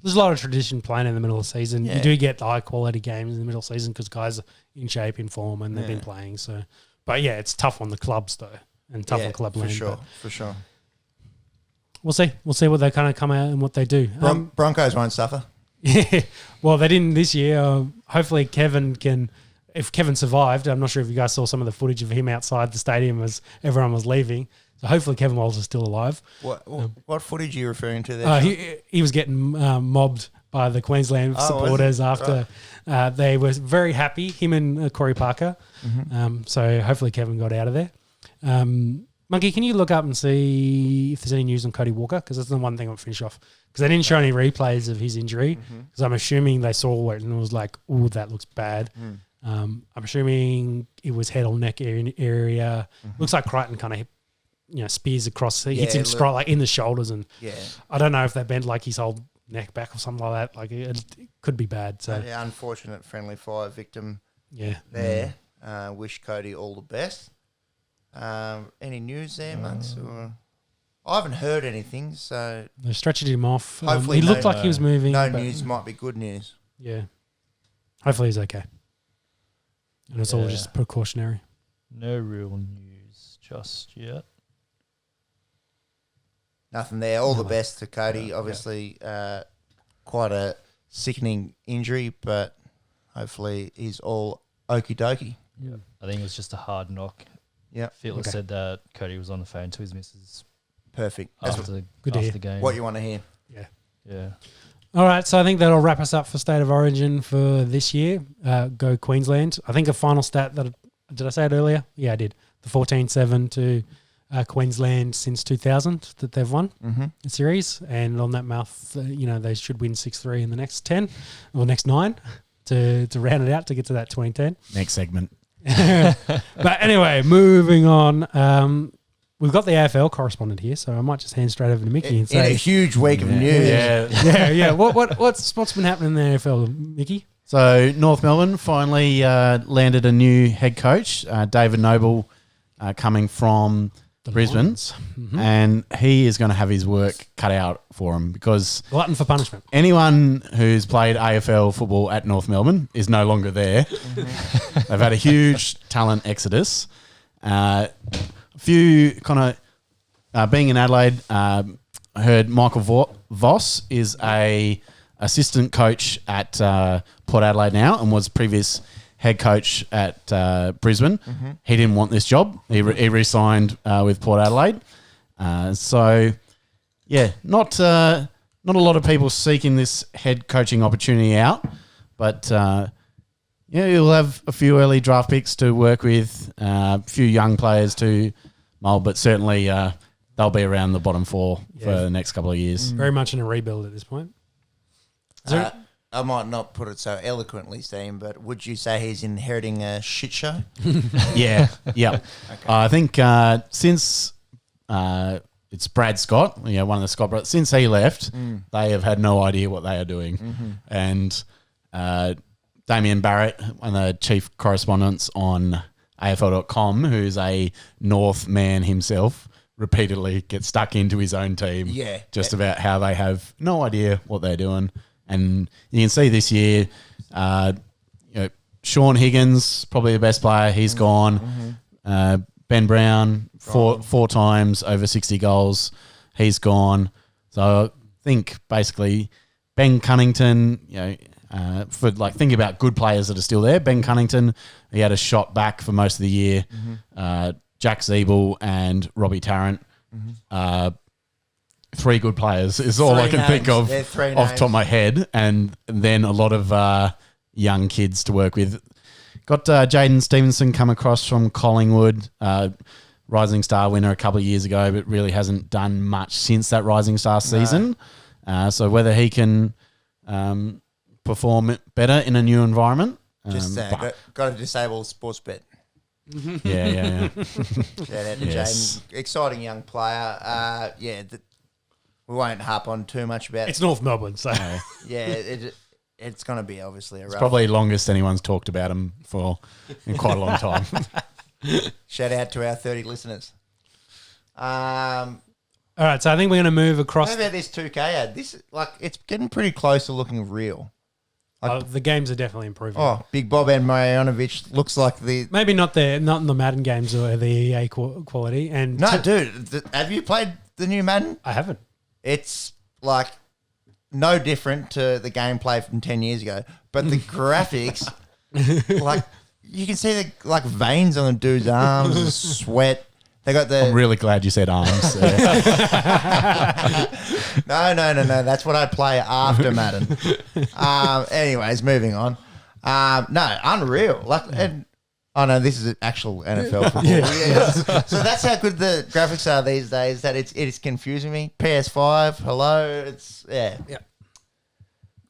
there's a lot of tradition playing in the middle of the season. Yeah. You do get the high quality games in the middle of the season because guys are in shape, in form, and they've been playing. So, but yeah, it's tough on the clubs though, and tough on club for land. sure, but for sure. We'll see. We'll see what they kind of come out and what they do. Broncos won't suffer. Yeah, well, they didn't this year. Hopefully, Kevin can. If Kevin survived, I'm not sure if you guys saw some of the footage of him outside the stadium as everyone was leaving. So hopefully, Kevin Walls is still alive. What footage are you referring to there? He was getting mobbed by the Queensland supporters after they were very happy, him and Corey Parker. So hopefully Kevin got out of there. Monkey, can you look up and see if there's any news on Cody Walker? Because that's the one thing I'll finish off. Because they didn't show any replays of his injury. Because I'm assuming they saw it and was like, "Ooh, that looks bad." I'm assuming it was head or neck area. Looks like Crichton kind of, spears across. He hits him straight like in the shoulders, and I don't know if they bent like his whole neck back or something like that. Like it could be bad. So unfortunate friendly fire victim. Yeah, there. Wish Cody all the best. Any news there, Monks? I haven't heard anything, so they stretched him off. Hopefully he looked like he was moving. No news might be good news. Yeah, hopefully he's okay. And it's all just precautionary. No real news just yet. Nothing there. All the best to Cody. Obviously, quite a sickening injury, but hopefully he's all okie dokie. Yeah. I think it was just a hard knock. Yeah. Fielder said that Cody was on the phone to his missus. Perfect. After the game. What you want to hear. Yeah. All right, so I think that'll wrap us up for State of Origin for this year. Go Queensland. I think a final stat did I say it earlier? Yeah, I did. The 14-7 to Queensland since 2000 that they've won the series. And on that mouth, they should win 6-3 in the next 10 or next 9 to round it out to get to that 2010. Next segment. But anyway, moving on. We've got the AFL correspondent here, so I might just hand straight over to Mickey and say, in a huge week of news. Yeah. What's been happening in the AFL, Mickey? So North Melbourne finally landed a new head coach, David Noble, coming from Brisbane, and he is going to have his work cut out for him because glutton for punishment. Anyone who's played AFL football at North Melbourne is no longer there. They've had a huge talent exodus. A few kind of being in Adelaide, I heard Michael Voss is a assistant coach at Port Adelaide now and was previous head coach at Brisbane. He didn't want this job. He re-signed with Port Adelaide. So, not a lot of people seeking this head coaching opportunity out, but you'll have a few early draft picks to work with, a few young players to mould, but certainly they'll be around the bottom 4 for the next couple of years. Very much in a rebuild at this point. I might not put it so eloquently, Steve, but would you say he's inheriting a shit show? Yeah. Okay. I think since it's Brad Scott, one of the Scott brothers, since he left, they have had no idea what they are doing. And Damien Barrett, one of the chief correspondents on AFL.com, who's a North man himself, repeatedly gets stuck into his own team just about how they have no idea what they're doing. And you can see this year, Sean Higgins, probably the best player, he's gone. Ben Brown, four times over 60 goals, he's gone. So I think basically Ben Cunnington, think about good players that are still there. Ben Cunnington, he had a shot back for most of the year. Jack Zeeble and Robbie Tarrant. 3 good players is all I can think of off the top of my head. And then a lot of young kids to work with. Got Jaden Stevenson come across from Collingwood, Rising Star winner a couple of years ago, but really hasn't done much since that Rising Star season. So whether he can perform better in a new environment. Got to disable sports bet. Yeah. Shout out to Jaden. Exciting young player. We won't harp on too much about It's North Melbourne, so it's going to be obviously a It's rough. probably longest anyone's talked about him for in quite a long time. Shout out to our 30 listeners. All right, so I think we're going to move across. How about this 2K ad? This it's getting pretty close to looking real. The games are definitely improving. Oh, Big Bob and Marjanovic looks like the. Maybe not in the Madden games or the EA quality. And No, dude, have you played the new Madden? I haven't. It's like no different to the gameplay from 10 years ago, but the graphics, like you can see the veins on the dude's arms, the sweat. They got the. I'm really glad you said arms. No. That's what I play after Madden. Anyways, moving on. No, unreal. Oh no, this is an actual NFL football. Yeah. So that's how good the graphics are these days. That it is confusing me. PS5, hello. It's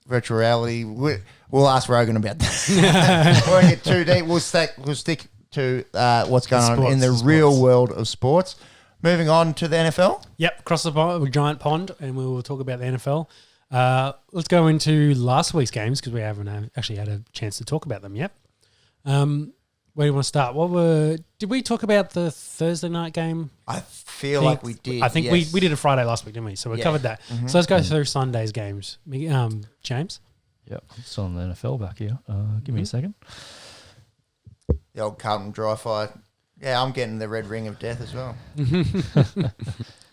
virtual reality. We'll ask Rogan about that. We won't get too deep. We'll stick to what's going on in the real world of sports. Moving on to the NFL. Yep, across the giant pond, and we will talk about the NFL. Let's go into last week's games because we haven't actually had a chance to talk about them yet. Where do you want to start? Did we talk about the Thursday night game? I feel like we did. I think yes. we did it Friday last week, didn't we? So we covered that. Mm-hmm. So let's go through Sunday's games. James? Yep, I'm still on the NFL back here. Give me a second. The old Carlton dry fire. Yeah, I'm getting the red ring of death as well.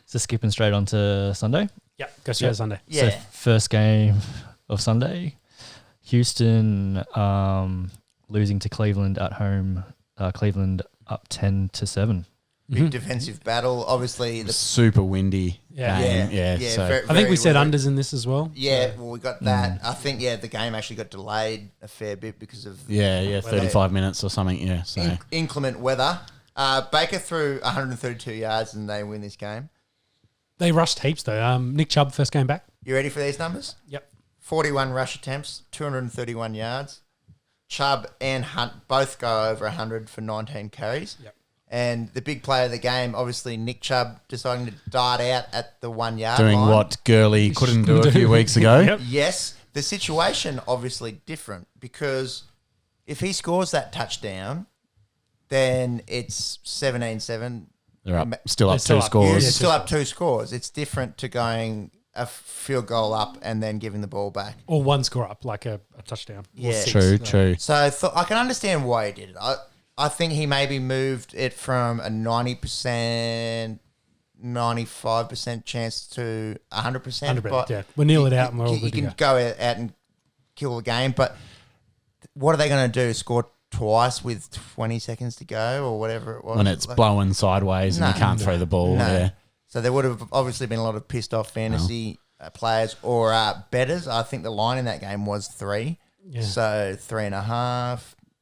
So skipping straight on to Sunday. Yep, go straight to Sunday. Yeah. So first game of Sunday, Houston losing to Cleveland at home. Cleveland up 10-7. Big defensive battle. Obviously, the Super windy. Yeah. game. So I think we said unders in this as well. Yeah, well, we got that. I think, the game actually got delayed a fair bit because of 35 minutes or something. Yeah, so inclement weather. Baker threw 132 yards and they win this game. They rushed heaps though. Nick Chubb first game back. You ready for these numbers? Yep. 41 rush attempts, 231 yards. Chubb and Hunt both go over 100 for 19 carries. Yep. And the big player of the game, obviously Nick Chubb deciding to dart out at the 1 yard doing line. what Gurley couldn't do a few weeks ago. Yep. Yes, the situation obviously different because if he scores that touchdown, then it's 17-7. They're still up still two up. scores. You're still up 2 scores. It's different to going a field goal up and then giving the ball back. Or one score up, like a touchdown. Or Yeah. six. True. So I can understand why he did it. I think he maybe moved it from a 90%, 95% chance to 100%. 100%, but yeah. We'll kneel it out and we're all you good to can go. go out and kill the game, but what are they going to do? Score twice with 20 seconds to go or whatever it was? When it's blowing sideways and you can't throw the ball. No. Yeah. So there would have obviously been a lot of pissed off fantasy players or bettors. I think the line in that game was 3. Yeah. So 3.5.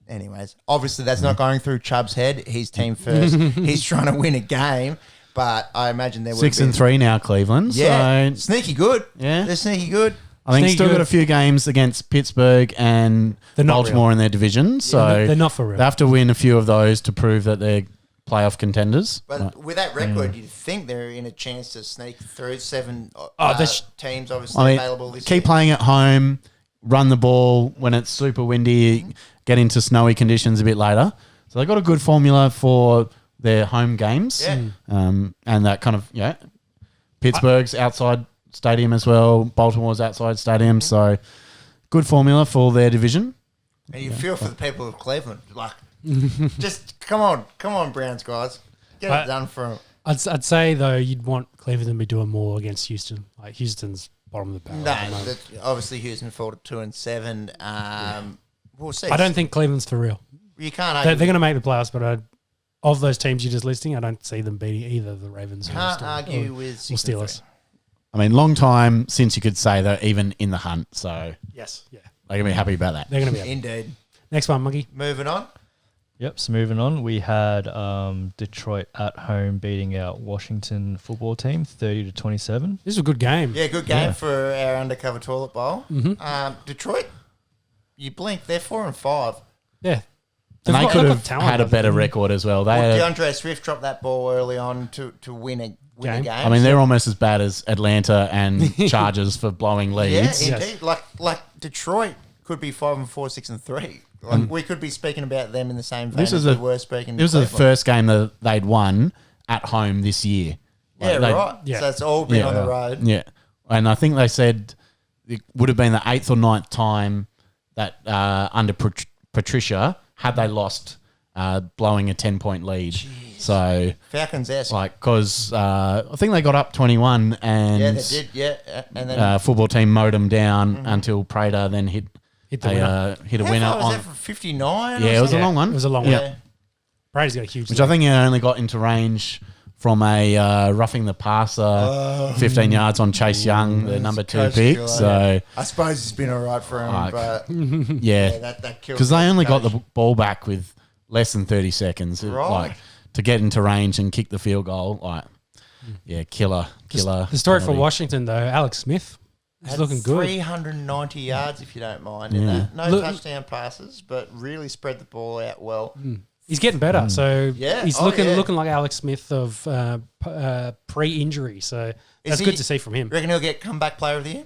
Anyways, obviously that's not going through Chubb's head. He's team first. He's trying to win a game, but I imagine there would 6-3 now, Cleveland. Yeah, So sneaky good. Yeah. They're sneaky good. I think Sneaky still good. got a few games against Pittsburgh and They're not Baltimore in their division. So they're not for real. they have to win a few of those to prove that they're playoff contenders. But with that record, you'd think they're in a chance to sneak through 7 teams obviously I mean, available this keep year. playing at home, run the ball when it's super windy, get into snowy conditions a bit later. So they've got a good formula for their home games. Yeah. And that kind of, Pittsburgh's outside stadium as well. Baltimore's outside stadium. So good formula for their division. And you feel for the people of Cleveland. Like, just come on, Browns guys. Get it done for them. I'd say, though, you'd want Cleveland to be doing more against Houston. Like, Houston's bottom of the barrel. at the No, moment. obviously Houston fell to 2-7. We'll see. I don't think Cleveland's for real. You can't They're argue. going to make the playoffs, but of those teams you're just listing, I don't see them beating either the Ravens Can't argue with or Steelers. I mean, long time since you could say they're even in the hunt. So Yes, yeah. they're going to be happy about that. They're going to be up. Indeed. Next one, Monkey. Moving on. Yep, so moving on, we had Detroit at home beating our Washington football team 30-27. This is a good game. Yeah, good game Yeah. for our undercover toilet bowl. Detroit, you blink, they're 4-5. Yeah. And they They've could got have talent, had a haven't better they? record as well. They Well, had, DeAndre Swift dropped that ball early on to win a game. I mean, they're almost as bad as Atlanta and Chargers for blowing Yeah, leads. indeed. Like Detroit could be 5-4, 6-3. Like we could be speaking about them in the same vein This as is we were speaking. This was the first game that they'd won at home this year. Yeah, Like, right. Yeah. So it's all been on the road. Yeah, and I think they said it would have been the 8th or 9th time that under Patricia had they lost, blowing a 10-point lead. Jeez. So Falcons-esque. because I think they got up 21 and Yeah, they did. Yeah, and then football team mowed them down until Prater then hit the winner. hit a how winner far was on. that from 59? Yeah, it was a long one. It was a long Yeah. one. Brady's got a huge Which I think he only got into range from a roughing the passer, 15 yards on Chase Young, the number 2 Coach pick. killer. So I suppose it's been all right for him, Like, but yeah, that killed because they only got Coach. the ball back with less than 30 seconds, Right. like to get into range and kick the field goal. Like, yeah, killer. The story for penalty. Washington, though, Alex Smith is Had looking good. 390 yards, if you don't mind. In Yeah. that. No Look- touchdown passes, but really spread the ball out well. He's getting better. So Yeah. he's Oh, looking yeah. looking like Alex Smith of pre-injury. So that's he- good to see from him. Reckon he'll get comeback player of the year?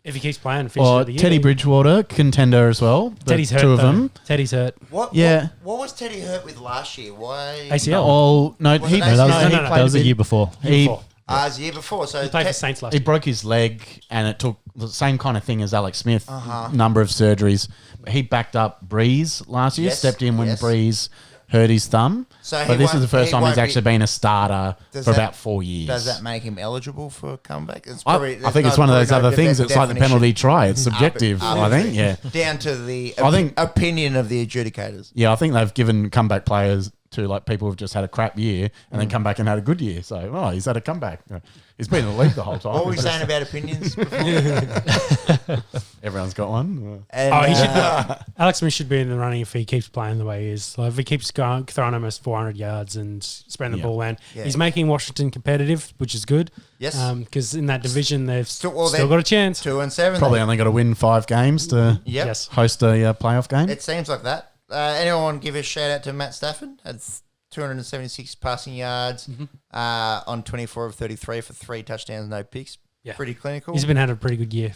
If he keeps playing and finishes Or the year. Teddy Bridgewater, contender as well. The Teddy's hurt, two of though. them. Teddy's hurt. What? Yeah. What was Teddy hurt with last year? Why? ACL. Oh, no, Was he, it No, that was, No, no, no. that was a played- year before. He, Before. It was the year before. So He played for Saints last he year. broke his leg, and it took the same kind of thing as Alex Smith, Uh-huh. number of surgeries. He backed up Breeze last year, Yes, stepped in when yes. Breeze hurt his thumb. So he but this is won't- the first he time he's won't be- actually been a starter Does for that- about 4 years. Does that make him eligible for a comeback? It's I think it's one of those other things. It's like the penalty try. It's subjective, I think. Yeah. Down to the I think- opinion of the adjudicators. Yeah, I think they've given comeback players to like people who've just had a crap year and then come back and had a good year. So, he's had a comeback. He's been in the league the whole time. What were we saying about opinions before? Everyone's got one. And, Oh, he should. Alex Smith should be in the running if he keeps playing the way he is. Like if he keeps throwing almost 400 yards and spreading the Yeah. ball around, Yeah. he's making Washington competitive, which is good. Yes. Because in that division they've Still- still got a chance. 2-7. Probably only got to win 5 games to Yep. Yes. host a playoff game. It seems like that. Anyone want to give a shout out to Matt Stafford? Had 276 passing yards on 24 of 33 for 3 touchdowns, no picks. Yeah. Pretty clinical. He's been having a pretty good year.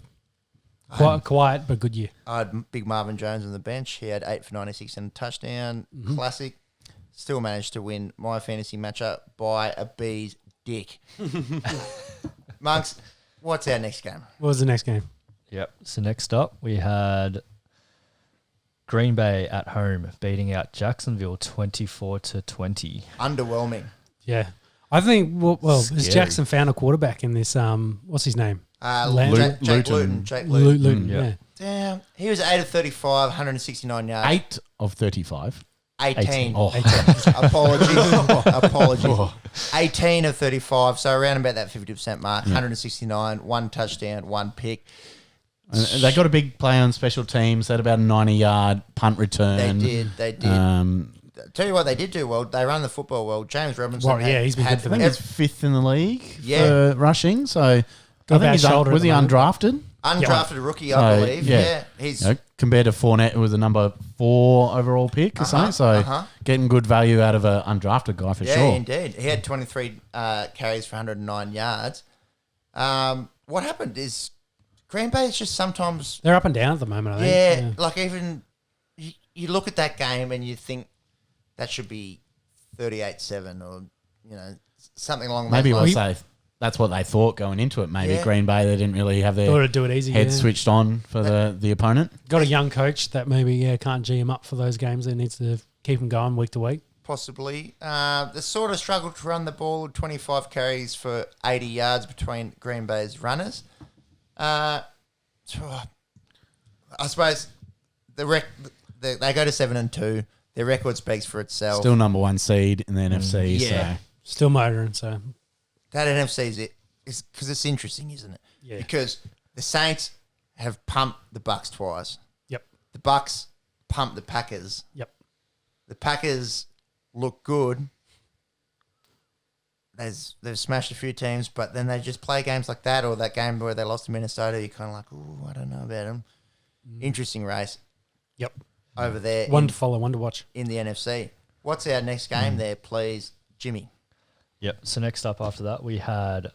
Quiet but good year. I had big Marvin Jones on the bench. He had 8 for 96 and a touchdown. Classic. Still managed to win my fantasy matchup by a bee's dick. Monks, what's our next game? What was the next game? Yep. So next up, we had Green Bay at home beating out Jacksonville 24-20. Underwhelming. Yeah. I think, well has Scary. Jackson found a quarterback in this, what's his name? Jake Luton. Luton. Jake Luton. Luton, yeah. yeah. Damn. He was 8 of 35, 169 yards. 8 of 30. 18. Oh, Apologies. 18 of 35, so around about that 50% mark. 169, 1 touchdown, 1 pick. and they got a big play on special teams. They had about a 90-yard punt return. They did. Tell you what, they did do well. They run the football well. James Robinson. Well, yeah, he's been good for I them. think he's 5th in the league Yeah. for rushing. So I Got a think bad he's shoulder at was the he moment. undrafted? Undrafted rookie, I So, believe. yeah. Yeah. He's You know, compared to Fournette, who was a number 4 overall pick or something. So getting good value out of an undrafted guy for yeah, sure. indeed. He had 23 carries for 109 yards. What happened is Green Bay is just sometimes They're up and down at the moment, I think. like even you look at that game and you think that should be 38-7 or something along Maybe those lines. that's what they thought going into it. Maybe Yeah. Green Bay, they didn't really have Thought their it'd do it easy. head yeah. switched on for the opponent. Got a young coach that maybe can't G him up for those games. They needs to keep him going week to week. Possibly. They sort of struggled to run the ball, 25 carries for 80 yards between Green Bay's runners. I suppose they go to 7-2. Their record speaks for itself. Still number 1 seed in the NFC. Yeah. So Still motoring, so That NFC is it. It's because it's interesting, isn't it? Yeah. Because the Saints have pumped the Bucks twice. yep. The Bucks pumped the Packers. Yep. The Packers look good. They've smashed a few teams, but then they just play games like that, or that game where they lost to Minnesota. You're kind of like, ooh, I don't know about them. Interesting race Yep. over there One to follow, one to watch. in the NFC. What's our next game there, please, Jimmy? Yep. So next up after that, we had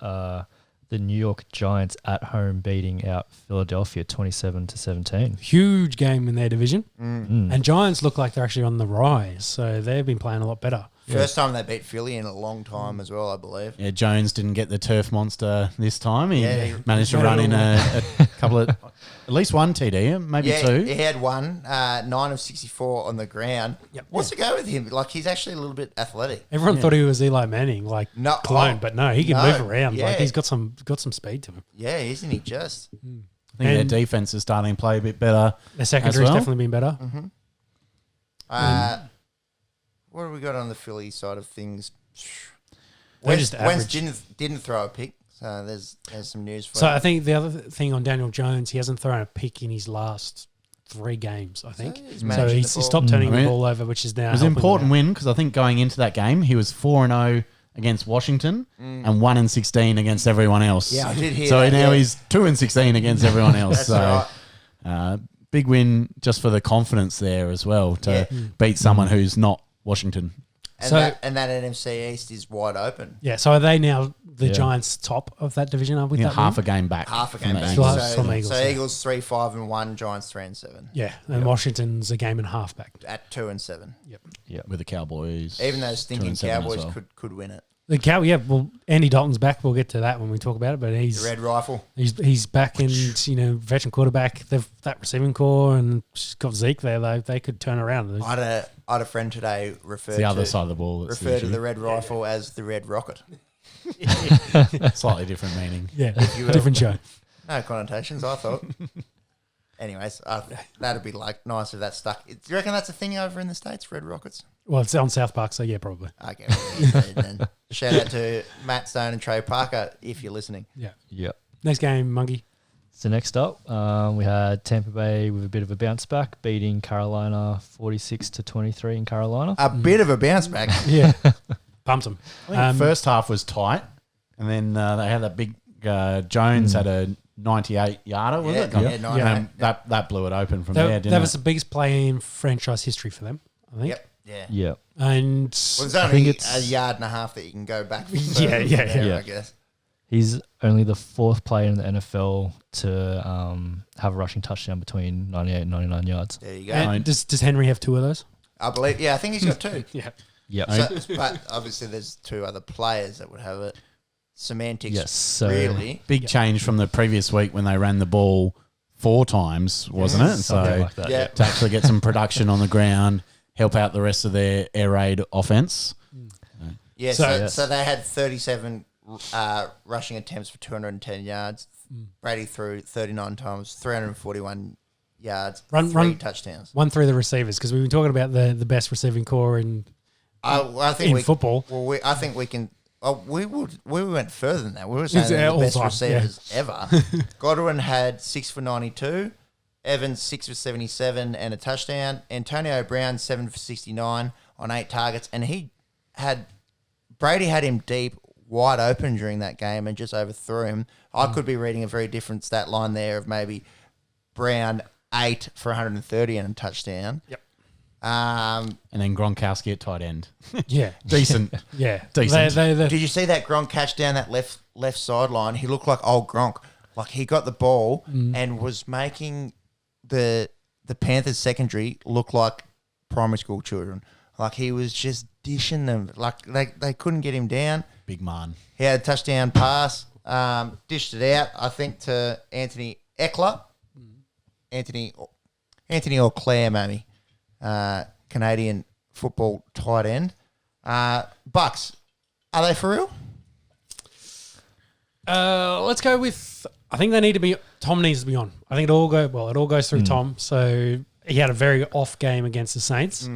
the New York Giants at home beating out Philadelphia 27-17. Huge game in their division. Mm. And Giants look like they're actually on the rise. So they've been playing a lot better. First time they beat Philly in a long time as well, I believe. Yeah, Jones didn't get the turf monster this time. He Yeah. managed to run in a couple of, at least one TD, maybe Yeah, two. he had one, 9 of 64 on the ground. Yep. What's to go with him? Like, he's actually a little bit athletic. Everyone thought he was Eli Manning, like No, clone, oh, but no, he can no, move around. yeah. Like he's got some speed to him. Yeah, isn't he just? I think And- their defense is starting to play a bit better. Their secondary's well? definitely been better. What have we got on the Philly side of things? They're Wentz just average. didn't throw a pick, so there's some news for So him. I think the other thing on Daniel Jones, he hasn't thrown a pick in his last 3 games, I think. he's So managing he's the ball. stopped turning I mean, the ball over, which is now It was an helping them important out. win because I think going into that game, he was 4-0 against Washington and 1-16 against everyone else. Yeah, I did hear So that, now yeah. he's 2-16 against everyone else. That's so right. big win just for the confidence there as well to Yeah. beat someone who's not Washington. And, So- that NFC East is wide open. Yeah, so are they now the Yeah. Giants top of that division? Are we Yeah, that half win? a game back. Half a from game the back. Still Eagles. have some Eagles, So yeah. Eagles 3-5-1, Giants 3-7 Yeah, and Washington's a game and a half back. at 2-7. With the Cowboys. Even those stinking 2-7 as Cowboys well. could win it. The cow, yeah. Well, Andy Dalton's back. We'll get to that when we talk about it. But The he's Red Rifle. he's back, and veteran quarterback. They've that receiving core, and just got Zeke there. They could turn around. I had a friend today It's the other side of the ball. That's refer to issue. the Red Rifle as the Red Rocket. Slightly different meaning. Yeah, different show. No connotations, I thought. Anyways, that'd be like nice if that stuck. Do you reckon that's a thing over in the States, Red Rockets? Well, it's on South Park, so yeah, probably. Okay. Well, then shout out to Matt Stone and Trey Parker if you're listening. Yeah. Yep. Next game, Monkey. So next up, we had Tampa Bay with a bit of a bounce back, beating Carolina 46-23 in Carolina. A bit of a bounce back. Yeah, pumped them. I think the first half was tight, and then they had that big Jones had a 98-yarder, was it? Yeah, And 98, that blew it open from there, didn't That it? was the biggest play in franchise history for them, I think. Yep. Yeah. Yeah. And Well, there's think only it's- a yard and a half that you can go back. Yeah, yeah, there, yeah. I guess. He's only the 4th player in the NFL to have a rushing touchdown between 98 and 99 yards. There you go. and does Henry have 2 of those? I believe. Yeah, I think he's got 2. Yeah. Yep. So, but obviously, there's 2 other players that would have it. Semantics. Yes. So Really. Big change from the previous week when they ran the ball 4 times, wasn't it? something So like that. Yeah. to actually get some production on the ground, help out the rest of their air raid offense. Yeah. So- So they had 37 rushing attempts for 210 yards. Brady threw 39 times, 341 yards, Run- 3 run- touchdowns. One through the receivers, because we've been talking about the best receiving core in I think in football. Well, I think we can. Oh, we went further than that. We were saying It's they're the all best time, receivers ever. Godwin had 6 for 92. Evans 6 for 77 and a touchdown. Antonio Brown 7 for 69 on 8 targets, and Brady had him deep, wide open during that game, and just overthrew him. I could be reading a very different stat line there of maybe Brown 8 for 130 and a touchdown. Yep. And then Gronkowski at tight end. Yeah. Decent. Yeah. Decent. Did you see that Gronk catch down that left sideline? He looked like old Gronk. Like he got the ball and was making the Panthers secondary look like primary school children. Like he was just dishing them. Like they couldn't get him down. Big man. He had a touchdown pass, dished it out, I think, to Anthony Eckler. Anthony Auclair, maybe. Canadian football tight end. Bucks, are they for real? Let's go with. I think they need to be. Tom needs to be on. I think it all goes through Tom. So he had a very off game against the Saints.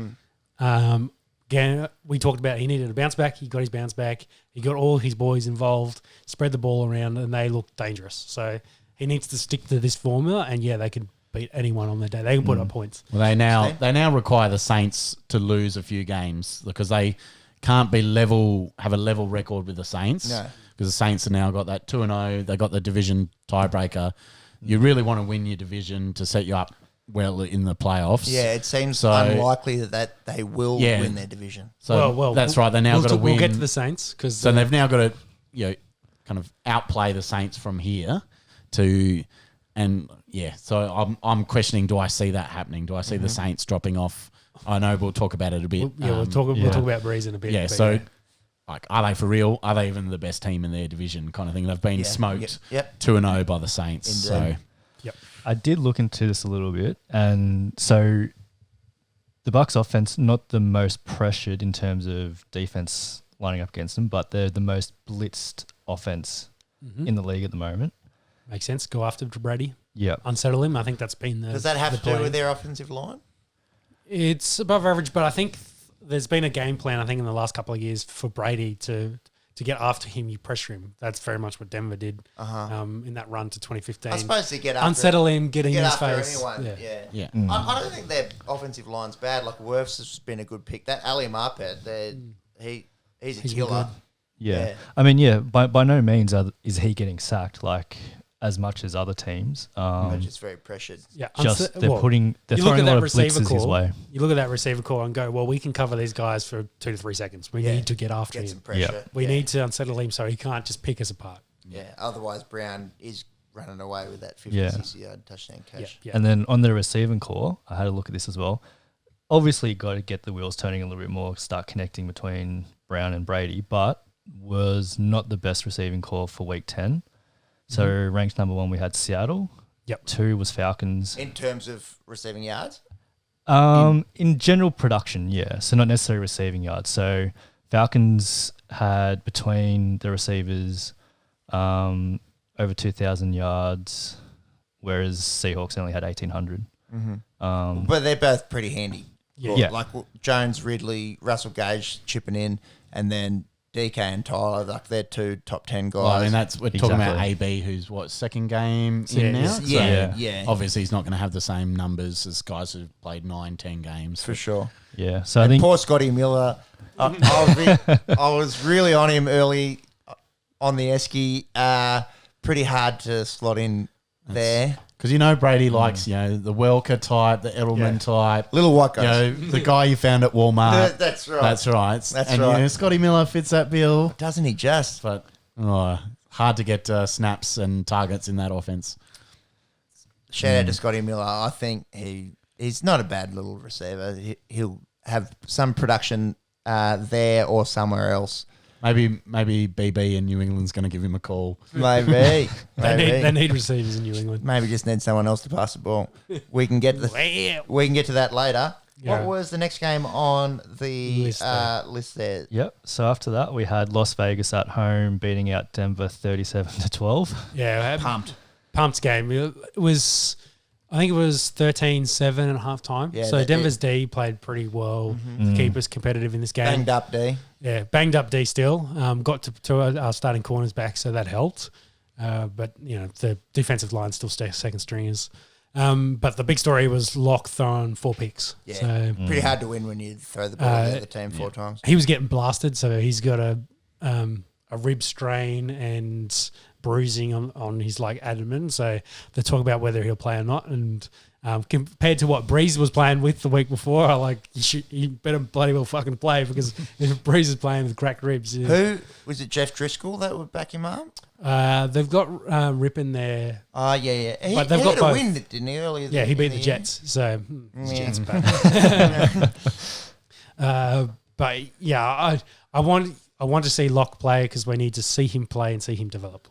Again, we talked about he needed a bounce back. He got his bounce back. He got all his boys involved, spread the ball around, and they looked dangerous. So he needs to stick to this formula. And yeah, they could beat anyone on the day. They can put up points. Well, they now require the Saints to lose a few games because they can't have a level record with the Saints. No. Because the Saints have now got that 2-0. They got the division tiebreaker. You really want to win your division to set you up well in the playoffs. Yeah, it seems So- unlikely that they will win their division. So that's right. They now got to win. We'll get to the Saints because So they've now got to, kind of outplay the Saints from here to, and yeah, so I'm questioning, do I see that happening? Do I see the Saints dropping off? I know we'll talk about it a bit. We'll talk about Breeze in a bit. Yeah, but so like, are they for real? Are they even the best team in their division kind of thing? They've been smoked 2-0 by the Saints. Indeed. So I did look into this a little bit, and so the Bucks offense, not the most pressured in terms of defense lining up against them, but they're the most blitzed offense in the league at the moment. makes sense. Go after Brady. Yeah. Unsettle him. I think that's been the. Does that have the to do plan. with their offensive line? It's above average, but I think there's been a game plan, I think, in the last couple of years for Brady to get after him, you pressure him. That's very much what Denver did in that run to 2015. I suppose to get after unsettle him, get in his after face. anyone. Yeah. Yeah. yeah. I don't think their offensive line's bad. Like Wirfs has been a good pick. That Ali Marpet, he's a He's killer. Yeah. I mean, by no means is he getting sacked like as much as other teams. They're just very pressured. Yeah, Just they're you throwing look a at lot that of receiver blitzes his call. way. You look at that receiver call and go, well, we can cover these guys for 2 to 3 seconds. We need to get after Get some him. pressure. We need to unsettle him so he can't just pick us apart. Yeah. Otherwise, Brown is running away with that 50, Yeah. 60-yard touchdown catch. Yeah. And then on the receiving core, I had a look at this as well. Obviously, you got to get the wheels turning a little bit more, start connecting between Brown and Brady, but was not the best receiving core for week 10. So ranked number 1, we had Seattle. Yep. 2 was Falcons. In terms of receiving yards? In general production, yeah. So not necessarily receiving yards. So Falcons had between the receivers over 2,000 yards, whereas Seahawks only had 1,800. But they're both pretty handy. Yeah. Yeah. Like Jones, Ridley, Russell Gage chipping in, and then DK and Tyler, like they're 2 top 10 guys. Well, I mean, we're talking about Exactly. AB, who's second game Yeah, in now. yeah. Obviously, he's not going to have the same numbers as guys who've played 9-10 games. For sure. Yeah. So I And think poor Scotty Miller. I was really on him early on the Esky. Pretty hard to slot in there. Because Brady likes the Welker type, the Edelman type. Little white guys. The guy you found at Walmart. That's right. That's right. That's right. Scotty Miller fits that bill. Doesn't he just? But hard to get snaps and targets in that offense. Shout out to Scotty Miller. I think he's not a bad little receiver. He'll have some production there or somewhere else. Maybe BB in New England's going to give him a call. Maybe. They need receivers in New England. Maybe just need someone else to pass the ball. We can get to that later. Yeah. What was the next game on the list there? Yep. So after that, we had Las Vegas at home beating out Denver 37-12. Yeah. Pumped game. It was, I think it was 13-7 at half time. Yeah, so Denver's D played pretty well to keep us competitive in this game. Banged up D. Yeah, banged up D still. Got to our starting corners back, so that helped. But, the defensive line still stays second stringers. But the big story was Locke throwing 4 picks. Yeah, So pretty hard to win when you throw the ball to the other team 4 times. he was getting blasted, so he's got a rib strain and bruising on his abdomen. So they talk about whether he'll play or not. And compared to what Breeze was playing with the week before, you better bloody well fucking play, because if Breeze is playing with cracked ribs. Who was it? Jeff Driscoll that would back him up. They've got Rip in there. Oh yeah. He But they've had got a both. win, didn't he? Earlier. Yeah, he beat the year? Jets. So Yeah. Jets back. But yeah, I want to see Locke play, because we need to see him play and see him develop.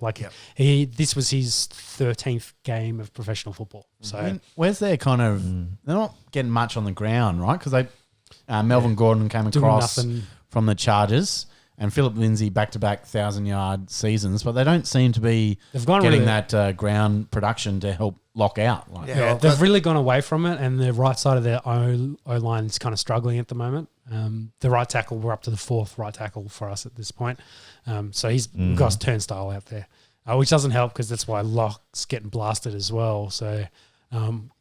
This was his 13th game of professional football. So Where's their kind of... They're not getting much on the ground, right? Because Melvin Gordon came doing across nothing. from the Chargers, and Philip Lindsay back-to-back 1,000-yard seasons, but they don't seem to be They've gone getting really- that ground production to help Lock out. Yeah. they've really gone away from it, and the right side of their O-line is kind of struggling at the moment. The right tackle, we're up to the 4th right tackle for us at this point. So we've got turnstile out there, which doesn't help, because that's why Locke's getting blasted as well. So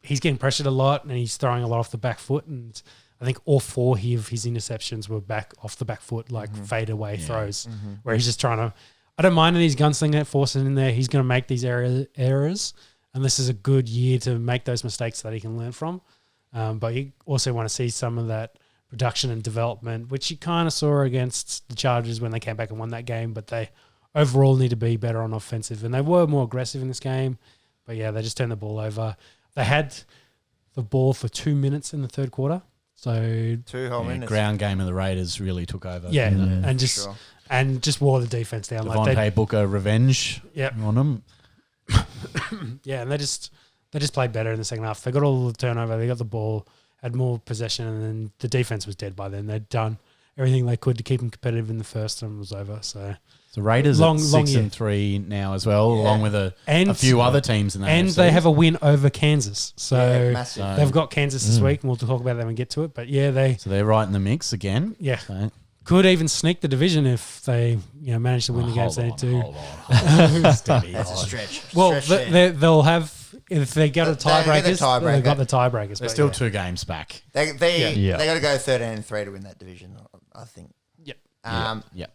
he's getting pressured a lot, and he's throwing a lot off the back foot. And I think all 4 of his interceptions were back off the back foot, fade away throws, where he's just trying to... I don't mind his gunslinger forcing in there. He's going to make these errors, and this is a good year to make those mistakes that he can learn from. But you also want to see some of that production and development, which you kind of saw against the Chargers when they came back and won that game, but they overall need to be better on offensive. And they were more aggressive in this game. But, yeah, they just turned the ball over. They had the ball for 2 minutes in the third quarter. So 2 whole minutes. Ground game of the Raiders really took over. yeah, didn't it? and just wore the defense down. Devontae Booker revenge on them. Yeah, and they just played better in the second half. They got all the turnover. They got the ball, had more possession, and then the defense was dead by then. They'd done everything they could to keep them competitive in the first, and it was over. So Raiders long at 6 year. and 3 now as well, along with a few other teams in that. And AFC. they have a win over Kansas. So massive. they've got Kansas this week, and we'll talk about them and get to it. But yeah, So they're right in the mix again. Yeah. So. Could even sneak the division if they manage to win the games they need to. Hold on. That's a stretch. Well, they'll have, if they go to They get the tiebreakers, tiebreaker. they've got the tiebreakers. They're but still yeah. 2 games back. They Yeah. got to go 13-3 to win that division, I think. Yep. Yep.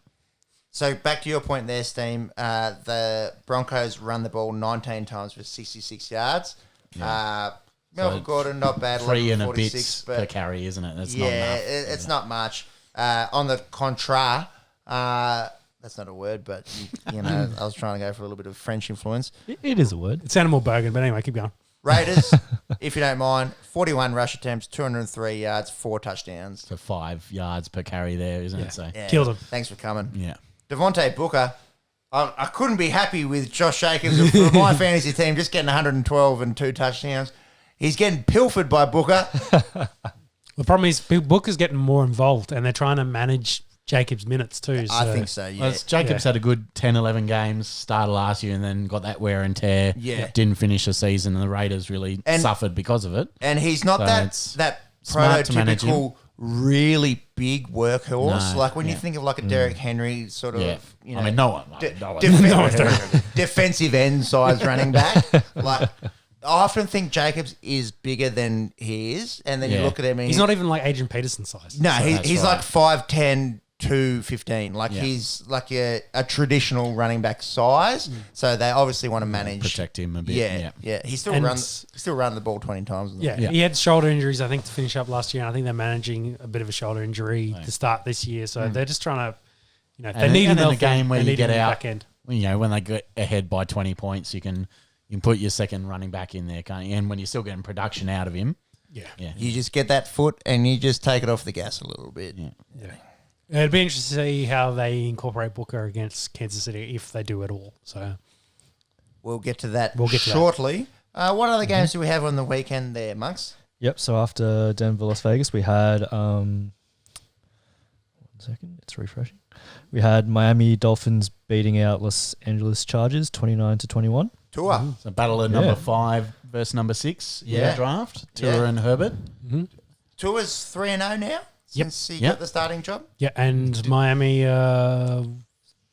So back to your point there, Steam. The Broncos run the ball 19 times for 66 yards. Melvin Gordon, not bad. 3 and a 46, bit per carry, isn't it? That's not yeah, enough. it's not much. On the contra, that's not a word, but you know, I was trying to go for a little bit of French influence. It is a word. It sounded more Bergen, but anyway, keep going. Raiders, if you don't mind, 41 rush attempts, 203 yards, 4 touchdowns. So 5 yards per carry there, isn't it? So Yeah. Killed him. Thanks for coming. yeah. Devontae Booker, I couldn't be happy with Josh Jacobs for my fantasy team just getting 112 and 2 touchdowns. He's getting pilfered by Booker. The problem is Booker's getting more involved, and they're trying to manage Jacobs' minutes too. I think so, yeah. Well, Jacobs had a good 10, 11 games, started last year and then got that wear and tear. Yeah. Didn't finish the season and the Raiders really suffered because of it. And he's not So it's that smart to manage him. prototypical really big workhorse. No, Like when you think of like a Derrick Henry sort of, Yeah. you know, I mean, no one. defensive end size running back. Like I often think Jacobs is bigger than he is, and then you Yeah. look at him and he's not even like Adrian Peterson size. No, So that's he's right. like 5'10", 215. Like Yeah. he's like a traditional running back size. So they obviously want to manage Protect him a bit. Yeah. He still And- runs the ball 20 times. Yeah, Yeah. he had shoulder injuries, I think, to finish up last year. And I think they're managing a bit of a shoulder injury to start this year. So they're just trying to, they And need him in a healthy, game where they you need get him in the out, back end. when they get ahead by 20 points, you can put your second running back in there, can't you? And when you're still getting production out of him, Yeah. You just get that foot and you just take it off the gas a little bit. Yeah. It'd be interesting to see how they incorporate Booker against Kansas City, if they do at all. So We'll get to that We'll get to that. shortly. What other games do we have on the weekend there, Monks? Yep. So after Denver, Las Vegas, we had 1 second, it's refreshing. We had Miami Dolphins beating out Los Angeles Chargers 29-21. Tua. so battle of number 5 versus number 6 in Yeah. the draft, Tua Yeah. and Herbert. Tua's 3-0 now since he Yep. got the starting job. yeah, and Miami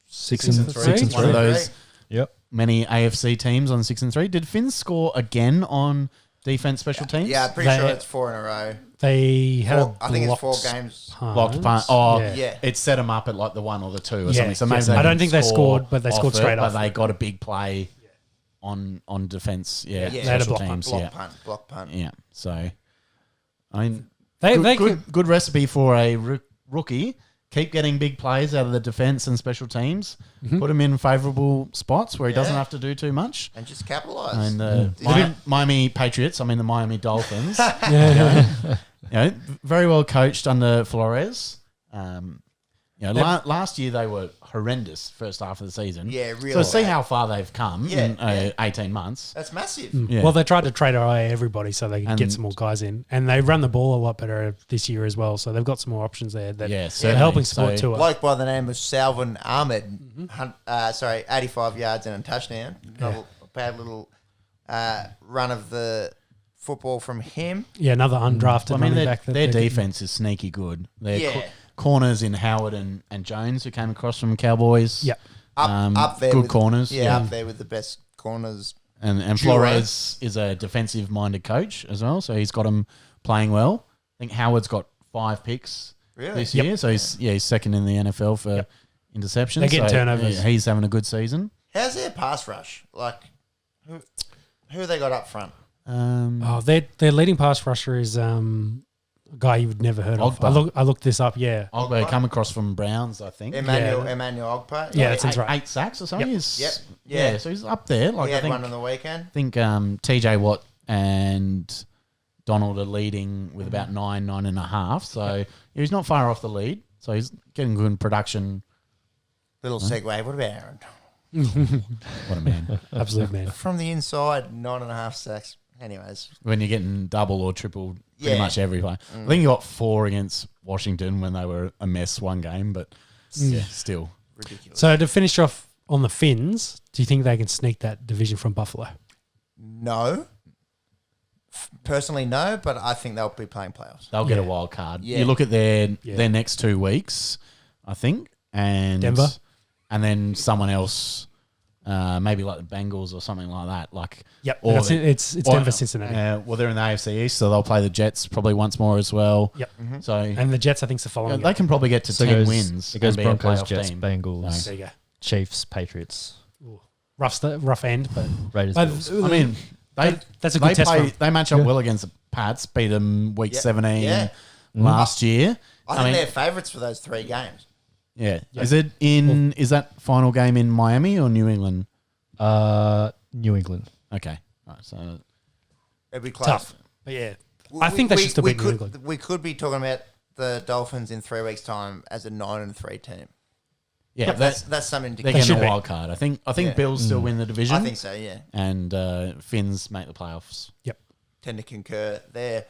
6 and and 3. 6 and One of 3. those Yep. many AFC teams on 6 and 3. Did Finns score again on defense special teams? Yeah, I'm pretty They- sure it's 4 in a row. They had I think it's 4 blocked games. punt. Blocked punt. Oh, Yeah. it set them up at like the 1 or the 2 or Yeah, something. So maybe yes. they I don't didn't think they score scored, but they scored off straight it, off But they it. got a big play on defense. Yeah, Yeah. They had a special block punt. teams. Block punt. Yeah. So, I mean, They good recipe for a rookie. Keep getting big plays out of the defense and special teams. Put him in favourable spots where he doesn't Yeah. have to do too much. And just capitalise. And Yeah. Miami Patriots, I mean the Miami Dolphins, yeah. very well coached under Flores. Last year they were horrendous first half of the season. Yeah, really So see bad. how far they've come in Yeah. 18 months. That's massive. Yeah. Well, they tried to trade away everybody so they could get And- some more guys in, and they run the ball a lot better this year as well. So they've got some more options there that Yeah, are certainly. helping support So- Tua. Bloke by the name of Salvin Ahmed, 85 yards and a touchdown. Not a bad little run of the football from him. Yeah, another undrafted I mean, running back. their defense is sneaky good. Their Yeah. corners in Howard and Jones, who came across from Cowboys. Yep. Up there. Good with, corners. Yeah, up there with the best corners. And Duo. Flores is a defensive-minded coach as well, so he's got them playing well. I think Howard's got 5 picks Really? this year, so he's second in the NFL for interceptions. They get so turnovers. yeah, he's having a good season. How's their pass rush? Like, who they got up front? Their leading pass rusher is A guy you would never heard of. Ogba. I looked this up. Yeah, Ogba come across from Browns, I think. Emmanuel Ogba. Yeah, that sounds right. 8 sacks or something. Yep. He's- Yep. Yeah, so he's up there. Like He I had think, one on the weekend. I think TJ Watt and Donald are leading with about 9.5. So he's not far off the lead. So he's getting good production. Little segue. What about Aaron? What a man. absolute man. From the inside, 9.5 sacks. Anyways. When you're getting double or triple pretty Yeah. much every play. I think he got 4 against Washington when they were a mess one game, but yeah, still. Ridiculous. So to finish off on the Finns, do you think they can sneak that division from Buffalo? No. Personally, no, but I think they'll be playing playoffs. They'll get a Yeah. wild card. Yeah. You look at their Yeah. next 2 weeks, I think, and Denver? and then someone else, maybe like the Bengals or something like that. Like, Yep, or that's the- it. It's or- Denver, Cincinnati. Well, they're in the AFC East, so they'll play the Jets probably once more as well. Yep, So and the Jets I think's the following. they can probably get to So 10 it goes, wins. It goes and be a Broncos, playoff Jets, team. Bengals, There you go. Chiefs, Patriots, Rough end, but Raiders, but Bills. I mean, that's a good test. They match up well against the Pats. Beat them week 17 Yeah. last year. I think mean, they're favourites for those 3 games. yeah. Is it in? Is that final game in Miami or New England? New England. Okay. All right, so It'd be close. tough. But yeah, I think they should still beat New England. We could be talking about the Dolphins in 3 weeks' time as a 9-3 team. yeah, That's something to they're They getting should a be. wild card. I think Yeah. Bills still win the division. I think so, yeah. And Finns make the playoffs. Yep. Tend to concur there.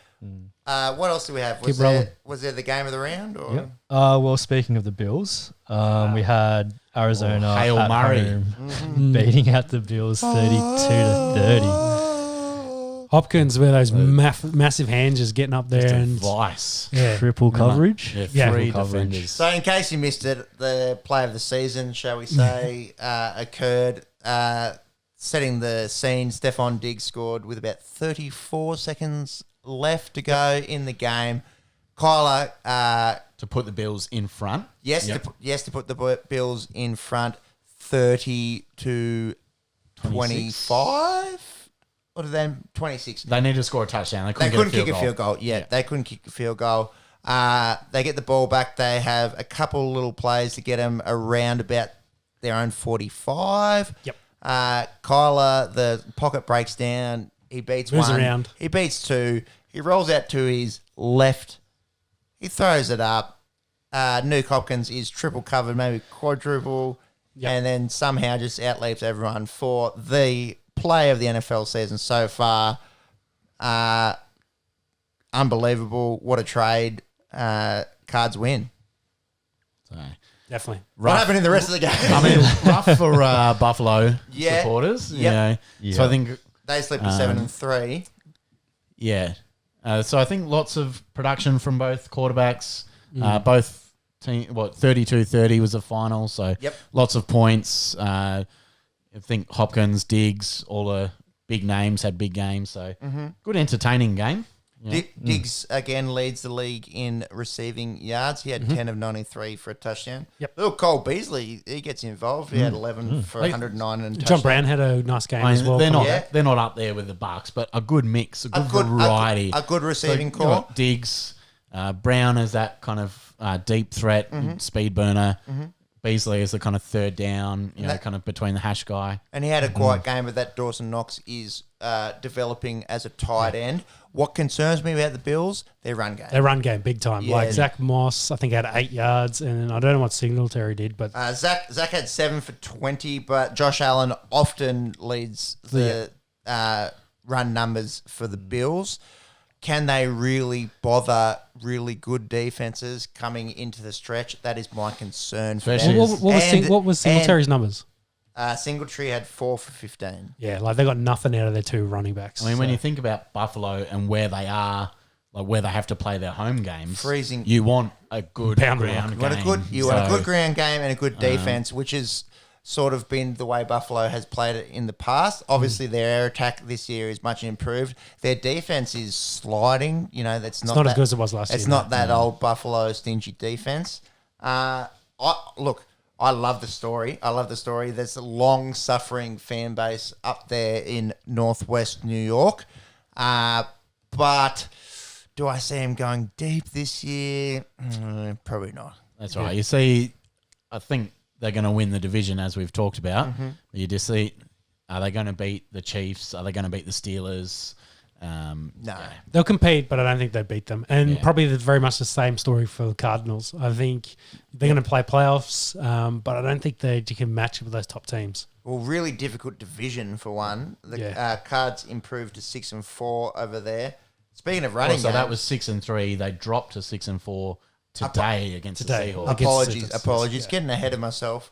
What else do we have? Keep rolling. Was there the game of the round? Or? Yep. Well, speaking of the Bills, we had Arizona Hail at Murray. home beating out the Bills 32-30. Hopkins with those massive hands just getting up there and Vice. yeah, Triple coverage. Yeah, Yeah. 3 Coverage. defenders. So, in case you missed it, the play of the season, shall we say, occurred. Setting the scene, Stephon Diggs scored with about 34 seconds left to go in the game. Kyler, To put the Bills in front. yes, Yep. to put the Bills in front, 30-25. Or then 26. They need to score a touchdown. They They couldn't, couldn't kick a field goal. Yeah, they couldn't kick a field goal. They get the ball back. They have a couple little plays to get them around about their own 45. Yep. Kyler, the pocket breaks down. He beats Moves one. around. He beats 2. He rolls out to his left. He throws it up. Nuke Hopkins is triple covered, maybe quadruple, Yep. and then somehow just outleaps everyone for the play of the NFL season so far. Unbelievable. What a trade. Cards win. So, definitely. What happened in the rest of the game? I mean, rough for Buffalo Yeah. supporters. You Yep. know. Yeah. So I think, They slipped to 7-3. yeah. So I think lots of production from both quarterbacks. Both team. 32-30 was the final. So Yep. lots of points. I think Hopkins, Diggs, all the big names had big games. So good entertaining game. Yeah. Diggs again leads the league in receiving yards. He had 10 of 93 for a touchdown. Yep. Little Cole Beasley, he gets involved. He had 11 for 109 and a John touchdown. Brown had a nice game I as mean, well. they're not Yeah. they're not up there with the Bucks, but a good mix, a good, good- variety, a good receiving you got core. Diggs, Brown as that kind of deep threat, speed burner. Beasley is the kind of third down, you know, kind of between the hash guy. And he had a quiet game, but that Dawson Knox is developing as a tight end. What concerns me about the Bills, their run game. Their run game, big time. Yeah. Like Zach Moss, I think had 8 yards, and I don't know what Singletary did, but Zach had 7 for 20, but Josh Allen often leads the run numbers for the Bills. Can they really bother really good defenses coming into the stretch? That is my concern for Especially- them. what was Singletary's numbers? Singletary had 4 for 15. Yeah, like they got nothing out of their 2 running backs. I mean, when so. you think about Buffalo and where they are, like where they have to play their home games, Freezing. you want a good Pound the ground rock. game. You want a good ground game and a good defense, which is sort of been the way Buffalo has played it in the past. Obviously, their air attack this year is much improved. Their defense is sliding. You know, that's not as good as it was last year, It's no. not that old Buffalo stingy defense. I love the story. There's a long-suffering fan base up there in northwest New York. But Do I see them going deep this year? Probably not. That's right. You see, I think they're going to win the division, as we've talked about. Mm-hmm. You just see, are they going to beat the Chiefs? Are they going to beat the Steelers? No. They'll compete, but I don't think they beat them. And probably very much the same story for the Cardinals. I think they're going to play playoffs, but I don't think they can match with those top teams. Well, really difficult division for one. The Cards improved to 6-4 over there. Speaking of running, so that was 6-3. They dropped to 6-4 today against the Seahawks. Apologies. Getting ahead of myself.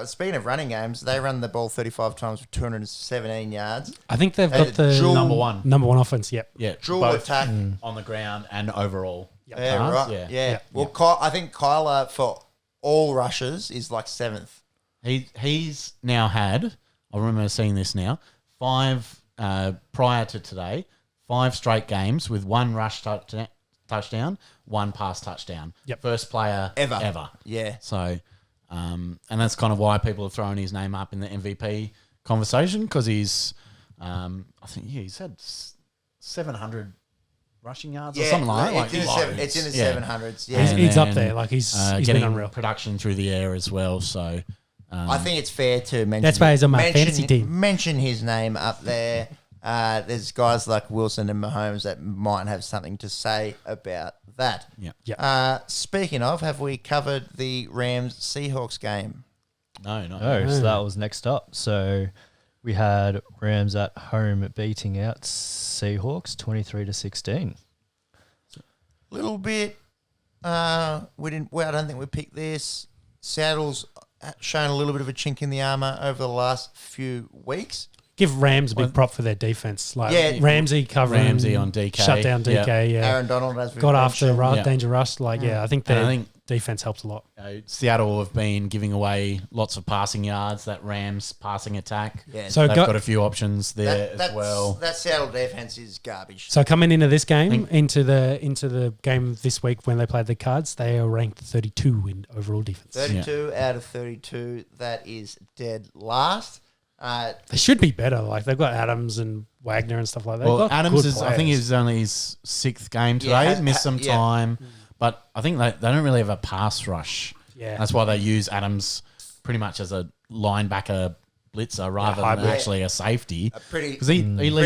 Speaking of running games, they run the ball 35 times for 217 yards. I think they've got the dual, number one offense. Yep. Yeah, dual both attack on the ground and overall. Yep. Yeah, right. Yeah. Well, I think Kyler for all rushes is like 7th. He's now had, I remember seeing this now, 5 prior to today, 5 straight games with 1 rush touchdown, 1 pass touchdown. Yep. First player ever. Yeah. So, and that's kind of why people are throwing his name up in the MVP conversation, because he's, I think, he's had 700 rushing yards or something like that. It's in the 700s. Yeah. He's up there. Like he's getting been unreal. production through the air as well. So, I think it's fair to mention. That's why he's on my fantasy team. Mention his name up there. There's guys like Wilson and Mahomes that might have something to say about that. Yeah. Speaking of, have we covered the Rams-Seahawks game? No. So that was next up. So we had Rams at home beating out Seahawks 23-16. Little bit. We didn't. Well, I don't think we picked this. Seattle's shown a little bit of a chink in the armor over the last few weeks. Give Rams a big prop for their defense. Ramsey covering. Ramsey on DK. Shut down DK, yeah. Aaron Donald has got after Danger Rush. I think their defense helps a lot. Seattle have been giving away lots of passing yards, that Rams passing attack. Yeah. So they've got a few options there as well. That Seattle defense is garbage. So coming into this game, into the game this week when they played the Cards, they are ranked 32 in overall defense. 32 out of 32. That is dead last. They should be better. Like they've got Adams and Wagner and stuff like that. Well, Adams is, I think, is only his 6th game today. Missed some time, but I think they don't really have a pass rush. Yeah, that's why they use Adams pretty much as a linebacker blitzer rather than actually a safety. Pretty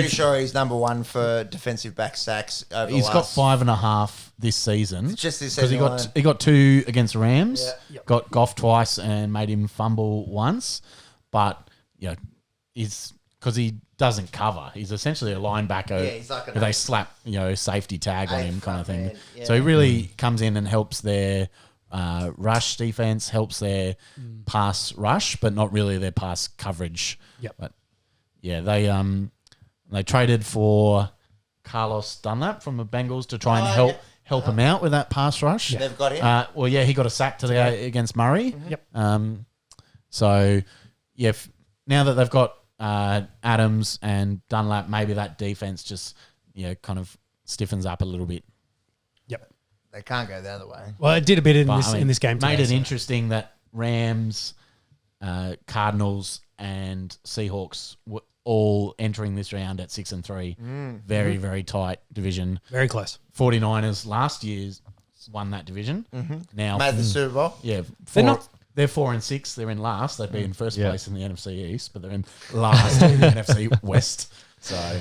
sure he's number 1 for defensive back sacks. He's got 5.5 this season. Just this season, because he got 2 against Rams. Yeah. Got Goff twice and made him fumble once, but. Is because he doesn't cover. He's essentially a linebacker. He's like they slap, safety tag on him kind of thing. Yeah. So he really comes in and helps their rush defense, helps their pass rush, but not really their pass coverage. Yep. But they traded for Carlos Dunlap from the Bengals to try and help him out with that pass rush. Yeah. They've got him. He got a sack today against Murray. Yep. Now that they've got Adams and Dunlap, maybe that defense just kind of stiffens up a little bit. Yep. They can't go the other way. Well, it did a bit in this game today. Made it interesting that Rams, Cardinals, and Seahawks were all entering this round at 6-3. Very, very tight division. Very close. 49ers last year won that division. Now made the Super Bowl. Yeah. They're 4-6. They're in last. They'd be in first place in the NFC East, but they're in last in the NFC West. So,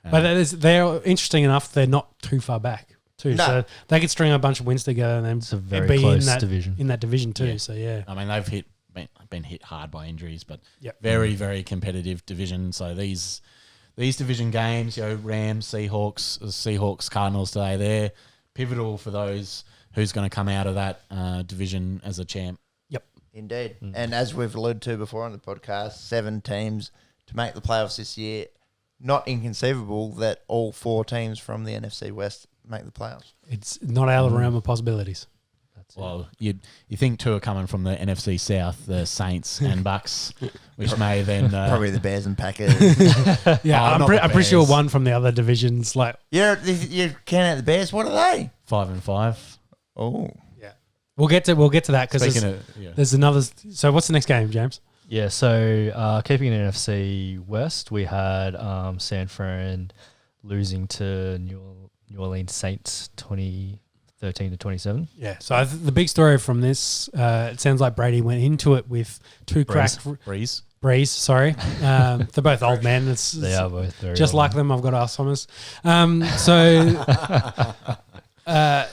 but they're interesting enough. They're not too far back too, No. so they could string a bunch of wins together and then It's a very be close in division. that division too. Yeah. So yeah, I mean they've been hit hard by injuries, but Yep. very, very competitive division. So these division games, Rams, Seahawks, Cardinals today, they're pivotal for those who's going to come out of that division as a champ. Indeed. And as we've alluded to before on the podcast, 7 teams to make the playoffs this year. Not inconceivable that all 4 teams from the NFC West make the playoffs. it's not out of the realm of possibilities. Well, you think 2 are coming from the NFC South, the Saints and Bucks, which may then Probably the Bears and Packers. Yeah, Oh, I'm not the pretty sure Bears. one from the other divisions. Like, you count out the Bears. What are they? 5-5. Oh. yeah, we'll get to that because there's another. So what's the next game, James? Yeah, so keeping in NFC West, we had San Fran losing to New New Orleans Saints 2013 to 27. Yeah. So the big story from this, it sounds like Brady went into it with two cracked Breeze. Sorry, they're both old men. They are both very just old like them. I've got Alzheimer's.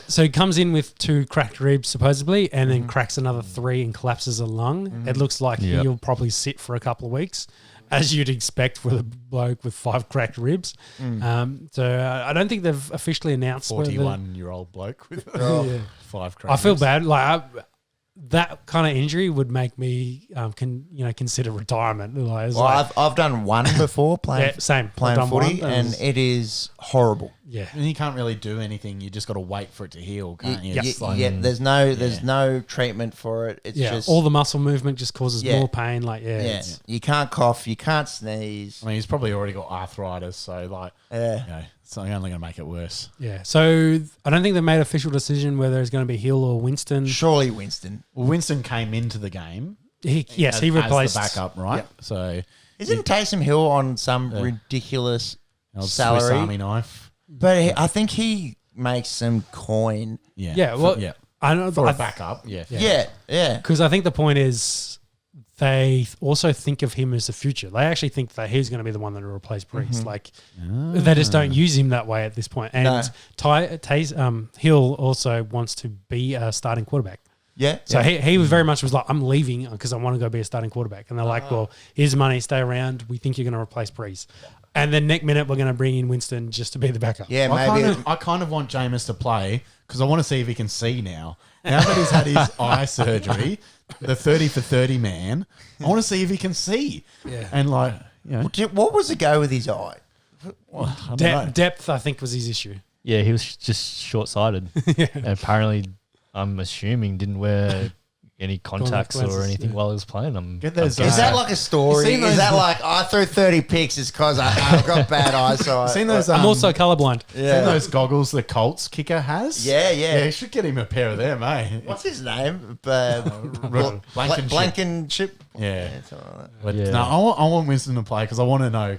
So he comes in with 2 cracked ribs supposedly, and then cracks another 3 and collapses a lung. It looks like he'll probably sit for a couple of weeks, as you'd expect with a bloke with 5 cracked ribs. So I don't think they've officially announced 41-year-old bloke with 5 cracked I feel ribs. bad. Like that kind of injury would make me, consider retirement. Like, I've done one before playing same. playing I've done footy, one. and it is horrible. Yeah. And you can't really do anything. You just got to wait for it to heal, can't you? Yep. It's like- There's no treatment for it. It's just all the muscle movement just causes Yeah. more pain. Like, you can't cough, you can't sneeze. I mean, he's probably already got arthritis, so like, it's only going to make it worse. Yeah. So I don't think they made official decision whether it's going to be Hill or Winston. Surely Winston. Well, Winston came into the game. He as replaced the backup, right? Yep. So Isn't Taysom Hill on some ridiculous Swiss salary? Army knife. But I think he makes some coin. Yeah. Yeah. Well, yeah. I don't For know. a backup. Yeah. Yeah. Because I think the point is they also think of him as the future. They actually think that he's going to be the one that will replace Breeze. Like they just don't use him that way at this point. And Hill also wants to be a starting quarterback. Yeah. So he was very much was like, I'm leaving because I want to go be a starting quarterback. And they're like, well, here's money, stay around. We think you're going to replace Breeze. And then next minute we're going to bring in Winston just to be the backup. Yeah, I kind of want Jameis to play because I want to see if he can see now. Now that he's had his eye surgery, the 30 for 30 man, I want to see if he can see. Yeah. And like, What was the go with his eye? well, I don't know. Depth, I think, was his issue. Yeah, he was just short-sighted. And apparently, I'm assuming didn't wear any contacts or lenses, anything while he was playing. Get those, Is that like a story? You seen Is those- that like I threw 30 picks is because I've got bad eyesight? Seen those? I'm also colorblind. seen those goggles the Colts kicker has? Yeah. You should get him a pair of them, eh? What's his name? Blankenship. Blankenship. Yeah. Something like that. But Yeah. no, I want Winston to play because I want to know,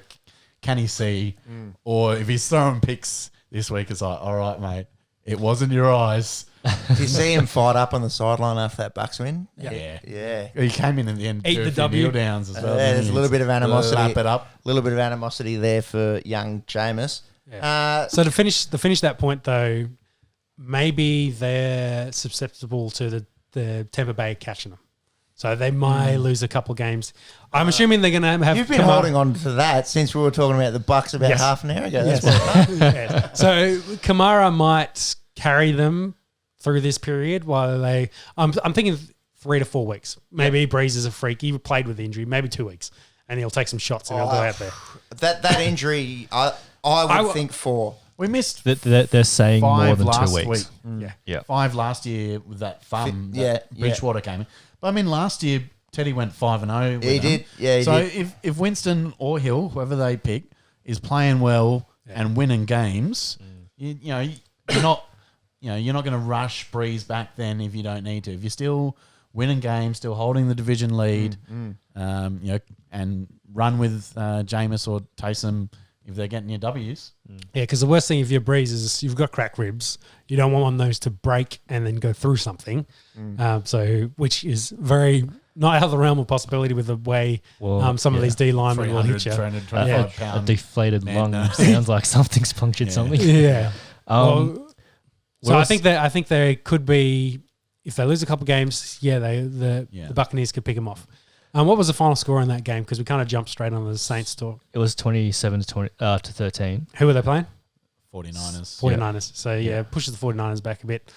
can he see? Or if he's throwing picks this week, it's like, all right, mate, it wasn't your eyes. Did you see him fight up on the sideline after that Bucks win? Yeah. He came in at the end, Eat the doing W. kneel downs as well. Yeah, didn't there's he? a little bit of animosity. Lap it up. A little bit of animosity there for young Jameis. So to finish that point though, maybe they're susceptible to the Tampa Bay catching them. So they might lose a couple games. I'm assuming they're going to have. You've been holding on to that since we were talking about the Bucks about Yes. half an hour ago. Yes. That's what Yeah. So Kamara might carry them through this period while they. I'm thinking 3 to 4 weeks. Maybe Breeze is a freak. He played with the injury. Maybe 2 weeks, and he'll take some shots and he'll go out there. that injury, I would think 4. We missed They're saying more 5 than 2 last weeks. week. Yeah. 5 last year with that thumb. Yeah, that Bridgewater came in. But I mean, last year Teddy went 5-0. He did. Yeah, he so did. if Winston or Hill, whoever they pick, is playing well and winning games, you're not going to rush Breeze back then if you don't need to. If you're still winning games, still holding the division lead, and run with Jameis or Taysom if they're getting your W's. Yeah, because the worst thing if you're Breeze is you've got cracked ribs. You don't want one of those to break and then go through something. Which is very not out of the realm of possibility with the way some of these D linemen will hit you. 325 A pound. deflated Man, lung sounds like something's punctured something. Yeah. Um, So well, I think they could be if they lose a couple games. Yeah, the Buccaneers could pick them off. What was the final score in that game? Because we kind of jumped straight on the Saints talk. It was 27 to 13. Who were they playing? 49ers. 49ers. So, pushes the 49ers back a bit.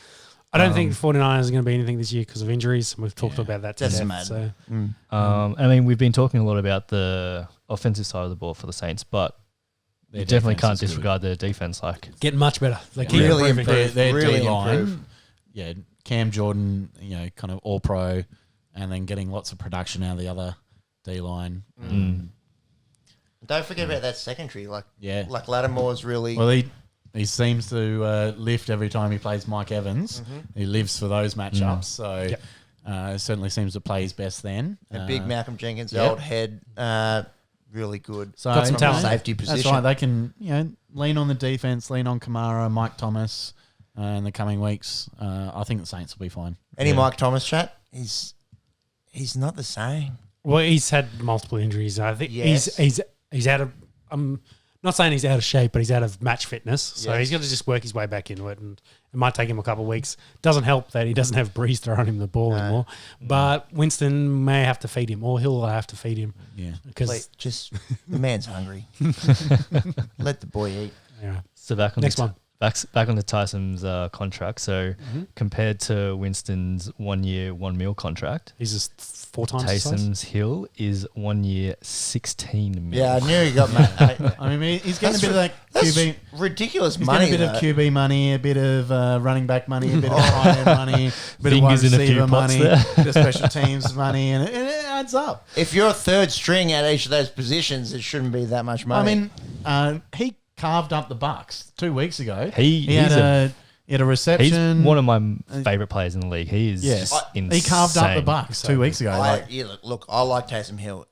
I don't think the 49ers are going to be anything this year because of injuries. We've talked about that today. Doesn't matter. So. I mean, we've been talking a lot about the offensive side of the ball for the Saints, but you Their definitely defense can't is disregard their defense. Like, Getting much better. They keep Really improving. improved. Their Really D-line, improved. Cam Jordan, kind of all pro, and then getting lots of production out of the other D-line. Don't forget about that secondary. Like Yeah. Lattimore's really. Well, he seems to lift every time he plays Mike Evans. He lives for those matchups, so certainly seems to play his best then. a big Malcolm Jenkins, yep. old head. really good. So Got some from a talent. safety position. That's right. They can, lean on the defense, lean on Kamara, Mike Thomas in the coming weeks. I think the Saints will be fine. Any Mike Thomas chat? He's not the same. Well, he's had multiple injuries. I think Yes. he's out of. I'm not saying he's out of shape, but he's out of match fitness. So Yes. he's got to just work his way back into it, and it might take him a couple of weeks. Doesn't help that he doesn't have Breeze throwing him the ball anymore. But Winston may have to feed him, or he'll have to feed him. Yeah. Because Just the man's hungry. Let the boy eat. So back on Next the one. Back on the Tyson's contract. So compared to Winston's 1 year, $1 million contract, he's just 4 times the size. Taysom's Hill is 1 year, $16 million. Yeah, I knew he got mad. I mean, he's getting a bit of that That's QB. ridiculous He's money. getting a bit though. of QB money, a bit of running back money, a bit of tight end money, a bit Fingers of in wide a few receiver pots money, there. a bit of special teams money, and it adds up. If you're third string at each of those positions, it shouldn't be that much money. I mean, he carved up the Bucks 2 weeks ago. He had a reception. He's one of my favorite players in the league. He is Yes. insane. He carved up the Bucks 2 weeks ago. Look, I like Taysom Hill.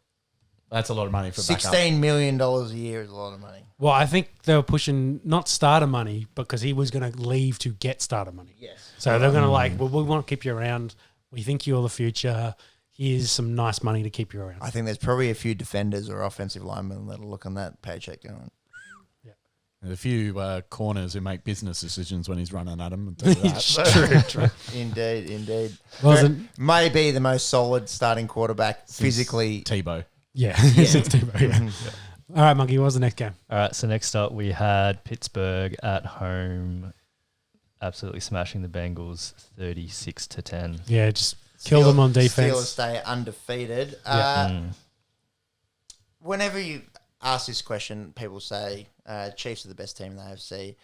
That's a lot of money for a backup. $16 million a year is a lot of money. Well, I think they were pushing not starter money because he was going to leave to get starter money. Yes. So they're going to well, we want to keep you around. We think you're the future. Here's some nice money to keep you around. I think there's probably a few defenders or offensive linemen that'll look on that paycheck going, There's a few corners who make business decisions when he's running at them. And do that. True. Indeed. Well, Maybe the most solid starting quarterback physically. Tebow. Yeah. Since Tebow, yeah. All right, Monkey, what was the next game? All right, so next up we had Pittsburgh at home, absolutely smashing the Bengals, 36-10. Yeah, just kill them on defense. Steelers stay undefeated. Whenever you ask this question, people say Chiefs are the best team in the AFC.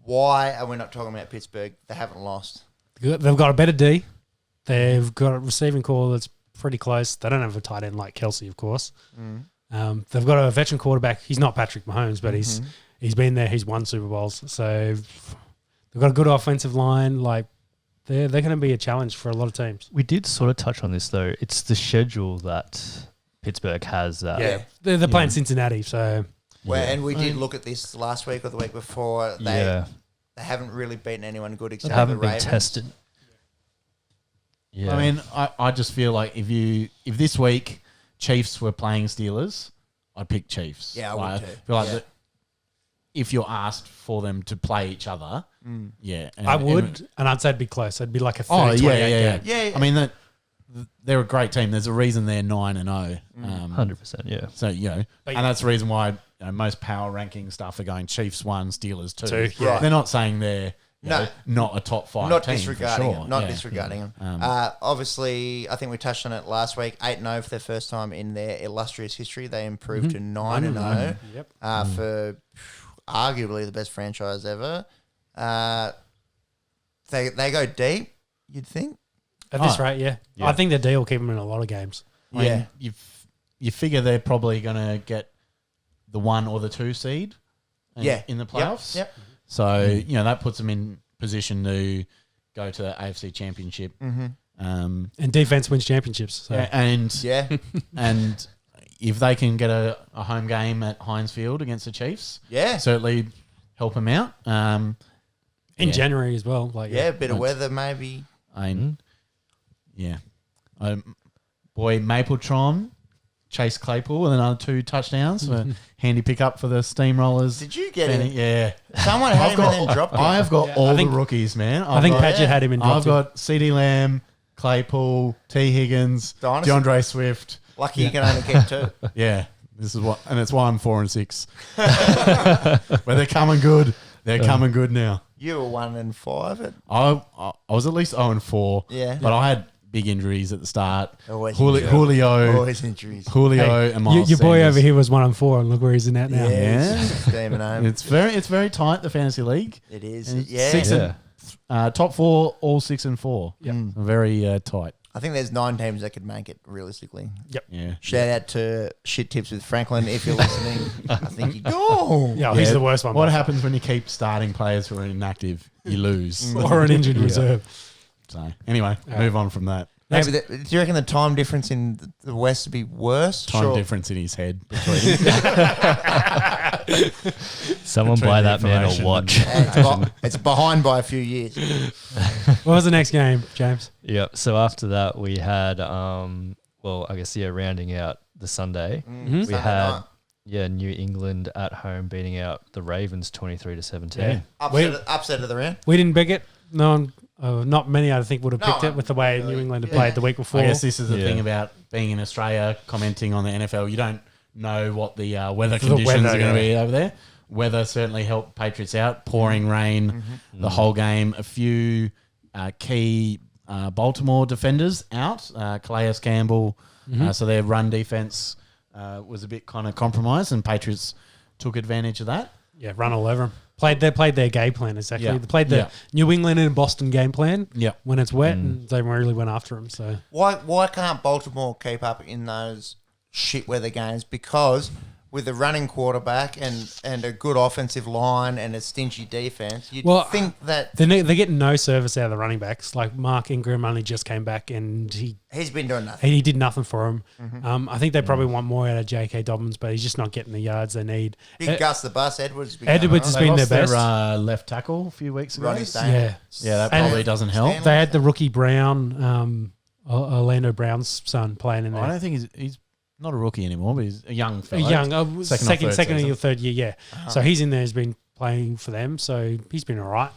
Why are we not talking about Pittsburgh? They haven't lost. They've got a better D. They've got a receiving core that's pretty close. They don't have a tight end like Kelsey, of course. They've got a veteran quarterback. He's not Patrick Mahomes, but he's been there. He's won Super Bowls. So they've got a good offensive line. Like they're going to be a challenge for a lot of teams. We did sort of touch on this though. It's the schedule that Pittsburgh has. They're playing Cincinnati, so And we did look at this last week or the week before. They haven't really beaten anyone good except They haven't the been Ravens. tested. Yeah. I mean, I just feel like if this week Chiefs were playing Steelers, I'd pick Chiefs. Yeah, I would too. feel like that if you're asked for them to play each other, yeah. I would, and I'd say it'd be close. It'd be like a 30-28 Oh, yeah. game. Yeah. I mean, they're a great team. There's a reason they're 9-0. 100%, yeah. So, and that's the reason why most power ranking stuff are going Chiefs 1, Steelers 2. Two, yeah. They're not saying they're No. not a top 5 Not team. disregarding for sure. him. Not Yeah. disregarding him. Obviously, I think we touched on it last week. 8-0 for their first time in their illustrious history. They improved to 9-0 Yep. for arguably the best franchise ever. They go deep, you'd think. At this rate, yeah. I think their D will keep them in a lot of games. I mean, you figure they're probably going to get the 1 or the 2 seed in the playoffs. Yep. So, that puts them in position to go to the AFC Championship. And defense wins championships. So. And Yeah. if they can get a home game at Heinz Field against the Chiefs, Yeah. certainly help them out. In January as well. Like Yeah, a bit of weather maybe. Boy, Mapletron, Chase Claypool with another 2 touchdowns for handy pickup for the Steamrollers. Did you get it? Yeah. Someone had him and then dropped it. I have got Yeah, all I think- the rookies, man. I think Padgett had him in I've dropped got CeeDee Lamb, Claypool, T. Higgins, Dynasty. DeAndre Swift. Lucky you can only keep 2. Yeah. This is and it's why I'm 4-6. But they're coming good. They're coming good now. You were 1-5 at I was at least 0-4. Yeah. But I had big injuries at the start. Always Julio, always injuries. and Miles your boy Sanders. over here was 1-4, and look where he's in at now. Yeah. It's demon home. It's very tight, the fantasy league. It is. And it's Yeah. 6 and top 4, all 6-4. Yep. Very tight. I think there's 9 teams that could make it realistically. Yeah. Shout out to Shit Tips with Franklin if you're listening. I think you go. Yeah, he's the worst one. What by far. happens when you keep starting players who are inactive? You lose. Or an injured reserve. So anyway, move on from that. Maybe do you reckon the time difference in the West would be worse? Time difference in his head between Someone Between buy the that man a information watch. It's behind by a few years. What was the next game, James? Yep. So after that, we had, rounding out the Sunday, we Sunday had night. New England at home beating out the Ravens 23-17. Yeah. Upset of the round. We didn't pick it. No one, not many, I think, would have picked No, it with the way really. New England had Yeah. played the week before. I guess this is the Yeah. thing about being in Australia, commenting on the NFL. You don't know what the weather The conditions weather, are going to yeah. be over there. Weather certainly helped Patriots out. Pouring rain the whole game. A few key Baltimore defenders out. Calais Campbell. So their run defense was a bit kind of compromised, and Patriots took advantage of that. Yeah, run all over them. They played their game plan, exactly. Yeah. They played the Yeah. New England and Boston game plan Yeah. when it's wet, and they really went after them. So Why can't Baltimore keep up in those shit weather games? Because with a running quarterback and a good offensive line and a stingy defense, you'd think that they're getting no service out of the running backs. Like Mark Ingram only just came back, and he's been doing nothing. he did nothing for him. I think they probably want more out of J.K. Dobbins, but he's just not getting the yards they need. Big Gus the Bus, Edwards. Edwards has They been their lost best. their left tackle a few weeks ago. Ronnie Stanley. Yeah. Yeah, that And- probably doesn't help. Stanley. They had the rookie Brown, Orlando Brown's son, playing in there. I don't think he's not a rookie anymore, but he's a young fella. Second season. or third year, yeah. So he's in there, he's been playing for them, so he's been all right.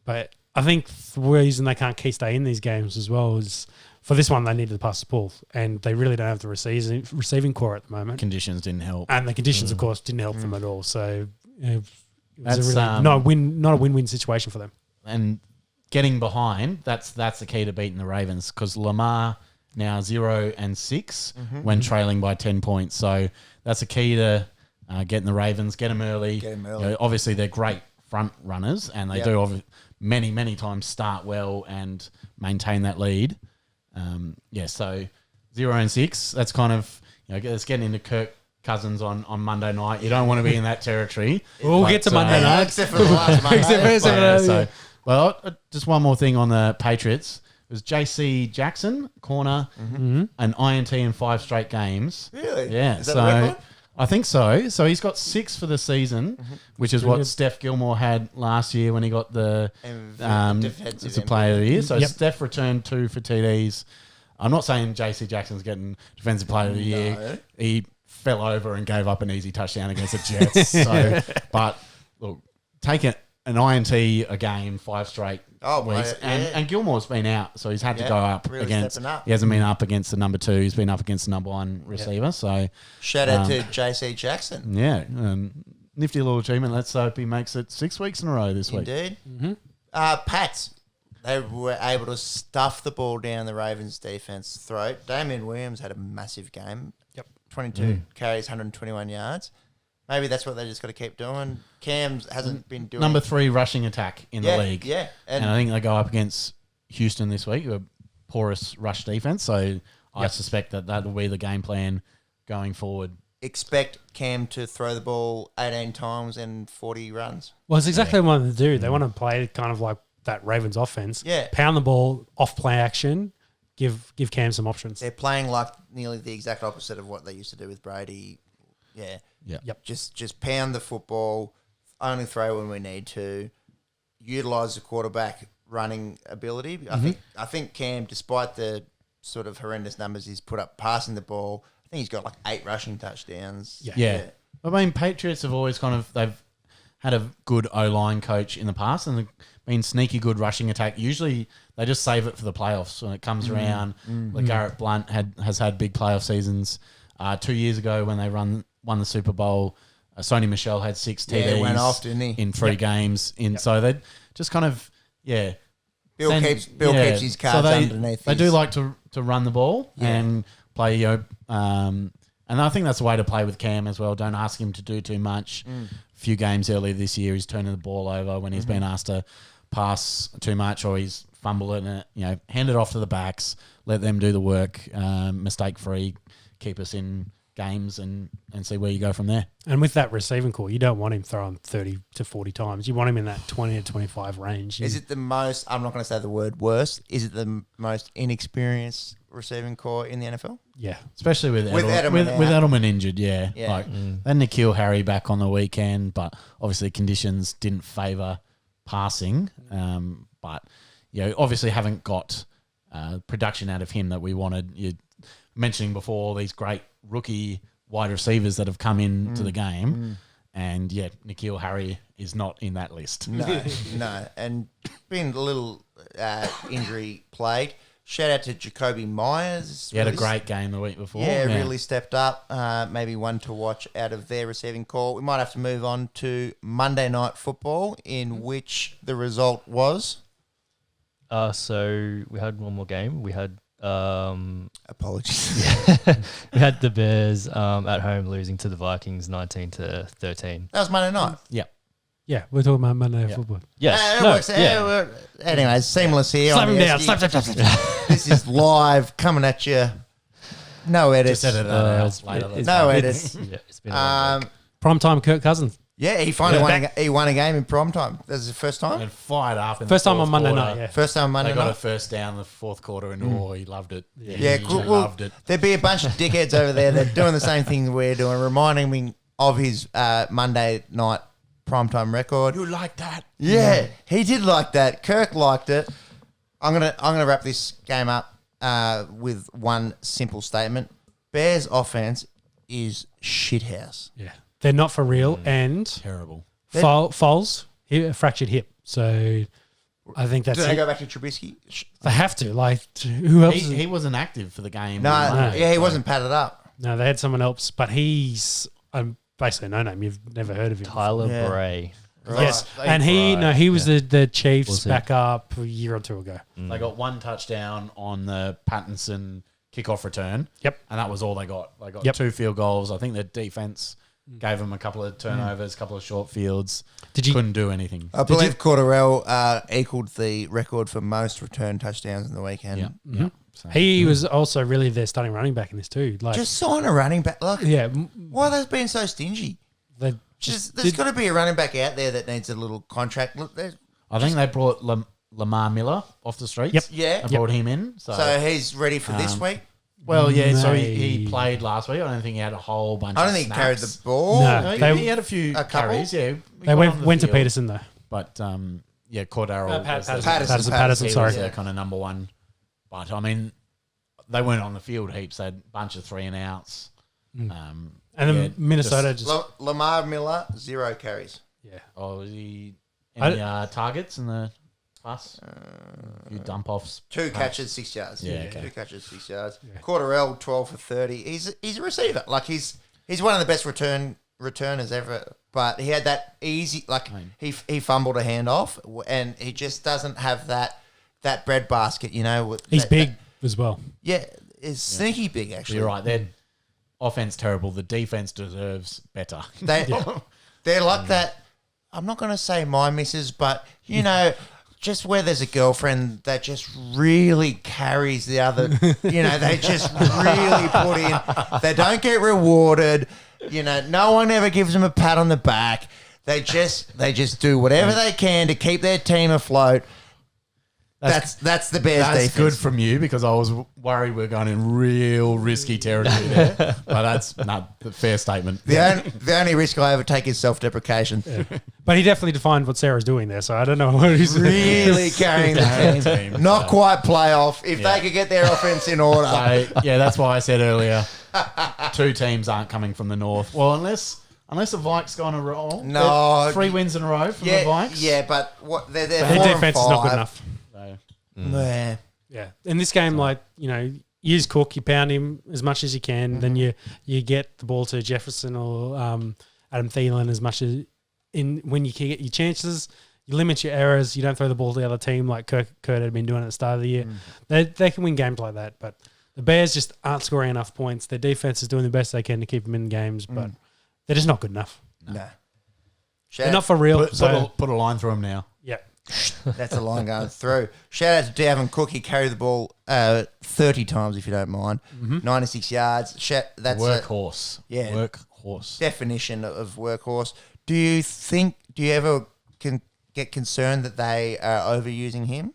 But I think the reason they can't stay in these games as well is for this one they needed to pass the ball, and they really don't have the receiving core at the moment. Conditions didn't help. And the conditions, of course, didn't help them at all. So it was That's, a really not a win-win situation for them. And getting behind, that's the key to beating the Ravens, because Lamar now 0-6 when trailing by 10 points. So that's a key to getting the Ravens, get them early. Get 'em early. You know, obviously, they're great front runners, and they do many, many times start well and maintain that lead. So 0-6, that's kind of, it's getting into Kirk Cousins on Monday night. You don't want to be in that territory. We'll get to Monday night. Except for the last Monday. Just one more thing on the Patriots. It was JC Jackson, corner, an INT in 5 straight games. Really? Yeah. Is that the record? I think so. So he's got 6 for the season, which is what Steph Gilmore had last year when he got the Defensive as a player of the year. So Yep. Steph returned 2 for TDs. I'm not saying JC Jackson's getting defensive player of the year. No. He fell over and gave up an easy touchdown against the Jets. But look, take an INT a game 5 straight weeks, and Gilmore's been out, so he's had to go up really against. stepping up. He hasn't been up against the number 2. He's been up against the number 1 receiver. So Shout out to JC Jackson. yeah, nifty little achievement. Let's hope he makes it 6 weeks in a row this week. Indeed. Pats, they were able to stuff the ball down the Ravens' defense throat. Damian Williams had a massive game. Yep. 22 carries, 121 yards. Maybe that's what they just got to keep doing. Cam hasn't been doing Number 3 rushing attack in the league. Yeah, And I think they go up against Houston this week, a porous rush defense. So I suspect that will be the game plan going forward. expect Cam to throw the ball 18 times and 40 runs. Well, it's exactly what they want to do. They want to play kind of like that Ravens offense. Yeah. Pound the ball, off play action, give Cam some options. They're playing like nearly the exact opposite of what they used to do with Brady. Yeah. Yeah. Yep. Just pound the football, only throw when we need to, utilize the quarterback running ability. I think Cam, despite the sort of horrendous numbers he's put up passing the ball, I think he's got like 8 rushing touchdowns. Yeah. I mean, Patriots have always they've had a good O-line coach in the past and they've been sneaky good rushing attack. Usually they just save it for the playoffs when it comes around. Like Garrett Blunt has had big playoff seasons. 2 years ago when they won the Super Bowl, Sony Michel had 6 TDs went off, didn't he? in 3 games. So they just kind of, Bill keeps his cards underneath. They do like to run the ball and play, and I think that's the way to play with Cam as well. Don't ask him to do too much. A few games earlier this year, he's turning the ball over when he's been asked to pass too much or he's fumbling it. Hand it off to the backs, let them do the work, mistake free, keep us in games and see where you go from there. And with that receiving core, you don't want him throwing 30 to 40 times. You want him in that 20 to 25 range. Is it the most, I'm not going to say the word worst, is it the most inexperienced receiving core in the NFL? Yeah. Especially with Edelman with out. Edelman injured, yeah. Yeah. Like then Nikhil Harry back on the weekend, but obviously conditions didn't favour passing. But obviously haven't got production out of him that we wanted. You're mentioning before all these great rookie wide receivers that have come into the game, and Nikhil Harry is not in that list. No, and been a little injury plagued. Shout out to Jacoby Myers. He had a great game the week before. Yeah, really stepped up. Maybe one to watch out of their receiving core. We might have to move on to Monday Night Football, in which the result was. So we had one more game. We had Apologies. we had the Bears at home losing to the Vikings 19-13. That was Monday night. Yeah. Yeah, we're talking about Monday Night Football. Yes. It works. Anyway, seamless here. Slap on him the down. Esky. Slap. This is live coming at you. No edits. Just edit that out later. No edits. Yeah, it's been a long week. Primetime Kirk Cousins. Yeah, he finally won a game in prime time. That was the first time. And fired up. In First the time on fourth Monday quarter. night, yeah. First time Monday They got night. a first down in the fourth quarter, and he loved it. Yeah, he cool. loved it. There'd be a bunch of dickheads over there that are doing the same thing we're doing, reminding me of his Monday night primetime record. You like that? Yeah, he did like that. Kirk liked it. I'm gonna wrap this game up with one simple statement: Bears offense is shithouse. Yeah. They're not for real. And Terrible. Foles, he a fractured hip. So I think that's Do they it. go back to Trubisky? They have to. Like, who else? He wasn't active for the game. No, Monday, he so- wasn't padded up. No, they had someone else, but he's basically a no-name. You've never heard of him. Tyler Yeah. Bray. Yes, Right. and he was the Chiefs Was he? backup a year or two ago. They got one touchdown on the Pattinson kickoff return. Yep. And that was all they got. They got Yep. 2 field goals. I think their defense gave them a couple of turnovers, a couple of short fields. Couldn't do anything. I believe Cordarrelle equaled the record for most return touchdowns in the weekend. Yeah. Yeah. So, He was also really their starting running back in this too. Like, Just sign a running back. Look, yeah, why are they being so stingy? they There's got to be a running back out there that needs a little contract. Look, I think they brought Lamar Miller off the streets. Yep. Yeah. They brought him in. So, So he's ready for this week. well, yeah. So May- he played last week. I don't think he had a whole bunch. I don't of think he snaps. carried the ball. No. No, They- he had a few A couple? carries. Yeah, they went to Peterson though. But Cordero. Patterson, sorry. Their kind of number one. But I mean, they weren't on the field heaps. They had a bunch of 3 and outs. And then Minnesota just Lamar Miller, 0 carries. yeah. Oh, was he any targets in the pass? You dump offs. 2 catches, 6 yards. Yeah, okay. 2 catches, 6 yards. Cordarrelle, 12 for 30. He's a receiver. Like he's one of the best returners ever. But he had that easy, he fumbled a handoff, and he just doesn't have that breadbasket. He's big as well. It's sneaky big actually. You're right. Their offense terrible. The defense deserves better. They're like that. I'm not going to say my missus, but just where there's a girlfriend that just really carries the other. They just really put in. They don't get rewarded. No one ever gives them a pat on the back. They just do whatever they can to keep their team afloat. That's the Bears' That's defense. good from you because I was worried we're going in real risky territory there. But that's not the fair statement. The only risk I ever take is self-deprecation. But he definitely defined what Sarah's doing there, so I don't know what he's Really carrying the team. Not quite playoff. If they could get their offense in order. So, that's why I said earlier, 2 teams aren't coming from the north. Well, unless the Vikes go on a roll. No. 3 wins in a row from the Vikes. Yeah, but what their their 4 defense is and not good 5. enough. Yeah. Yeah. In this game, you use Cook, you pound him as much as you can, then you get the ball to Jefferson or Adam Thielen as much as when you can get your chances, you limit your errors, you don't throw the ball to the other team like Kurt had been doing at the start of the year. They can win games like that, but the Bears just aren't scoring enough points. Their defense is doing the best they can to keep them in games, but they're just not good enough. No. They're not for real. Put a line through them now. Yeah. That's a line going through. Shout out to Davin Cook. He carried the ball 30 times, if you don't mind. 96 yards. That's Workhorse. Yeah. Workhorse. definition of workhorse. Do you ever get concerned that they are overusing him?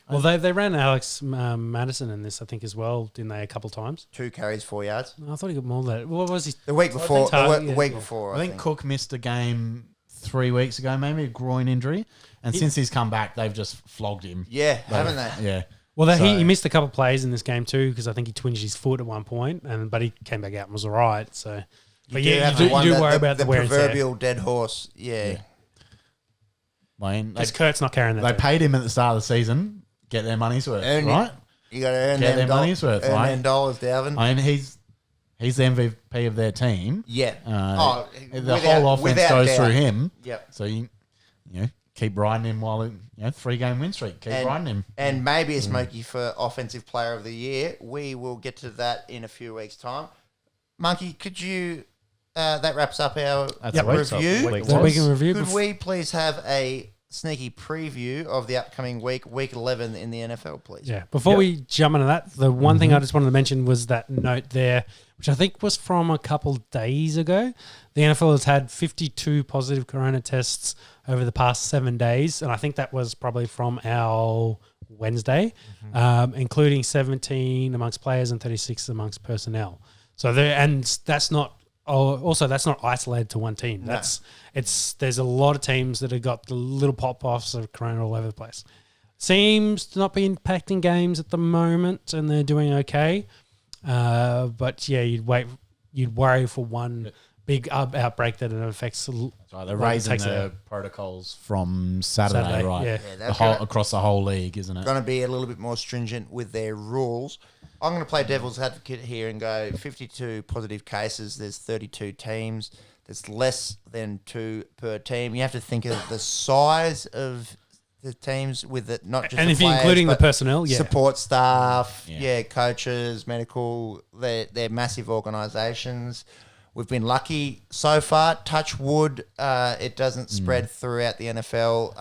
Well, they ran Alex Madison in this, I think, as well, didn't they? A couple times. 2 carries, 4 yards. I thought he got more than that. What was he? The week before. think The week before. I think Cook missed a game 3 weeks ago, maybe a groin injury. And since he's come back, they've just flogged him. Yeah, haven't they? Yeah. Well, he missed a couple of plays in this game too because I think he twinged his foot at one point, but he came back out and was all right. So, but you do worry about the wear and tear. proverbial dead horse. Yeah. Because Kurt's not carrying that. They paid him at the start of the season. Get their money's worth, right? You got to earn Get them their money's worth, earn right? them dollars, Dalvin. I mean, he's the MVP of their team. Yeah. The whole offense goes through him. Yep. So you keep riding him while 3-game win streak. Keep riding him. And maybe a Smokey for Offensive Player of the Year. We will get to that in a few weeks' time. Monkey, could you... that wraps up our review. Week in review. Could we please have a sneaky preview of the upcoming week 11 in the NFL, please? Yeah. Before we jump into that, the one thing I just wanted to mention was that note there, which I think was from a couple days ago. The NFL has had 52 positive corona tests over the past 7 days, and I think that was probably from our Wednesday, including 17 amongst players and 36 amongst personnel. So that's not. Also, that's not isolated to one team. No. There's a lot of teams that have got the little pop-offs of corona all over the place. Seems to not be impacting games at the moment, and they're doing okay. But yeah, you'd worry for one big outbreak that it affects. So they're raising the protocols from Saturday, right? Yeah. Across the whole league, isn't it? Going to be a little bit more stringent with their rules. I'm going to play devil's advocate here and go 52 positive cases. There's 32 teams. There's less than 2 per team. You have to think of the size of the teams with it, not just and the if you're players, including the but personnel, support staff, coaches, medical. They're massive organisations. We've been lucky so far. Touch wood, it doesn't spread throughout the NFL.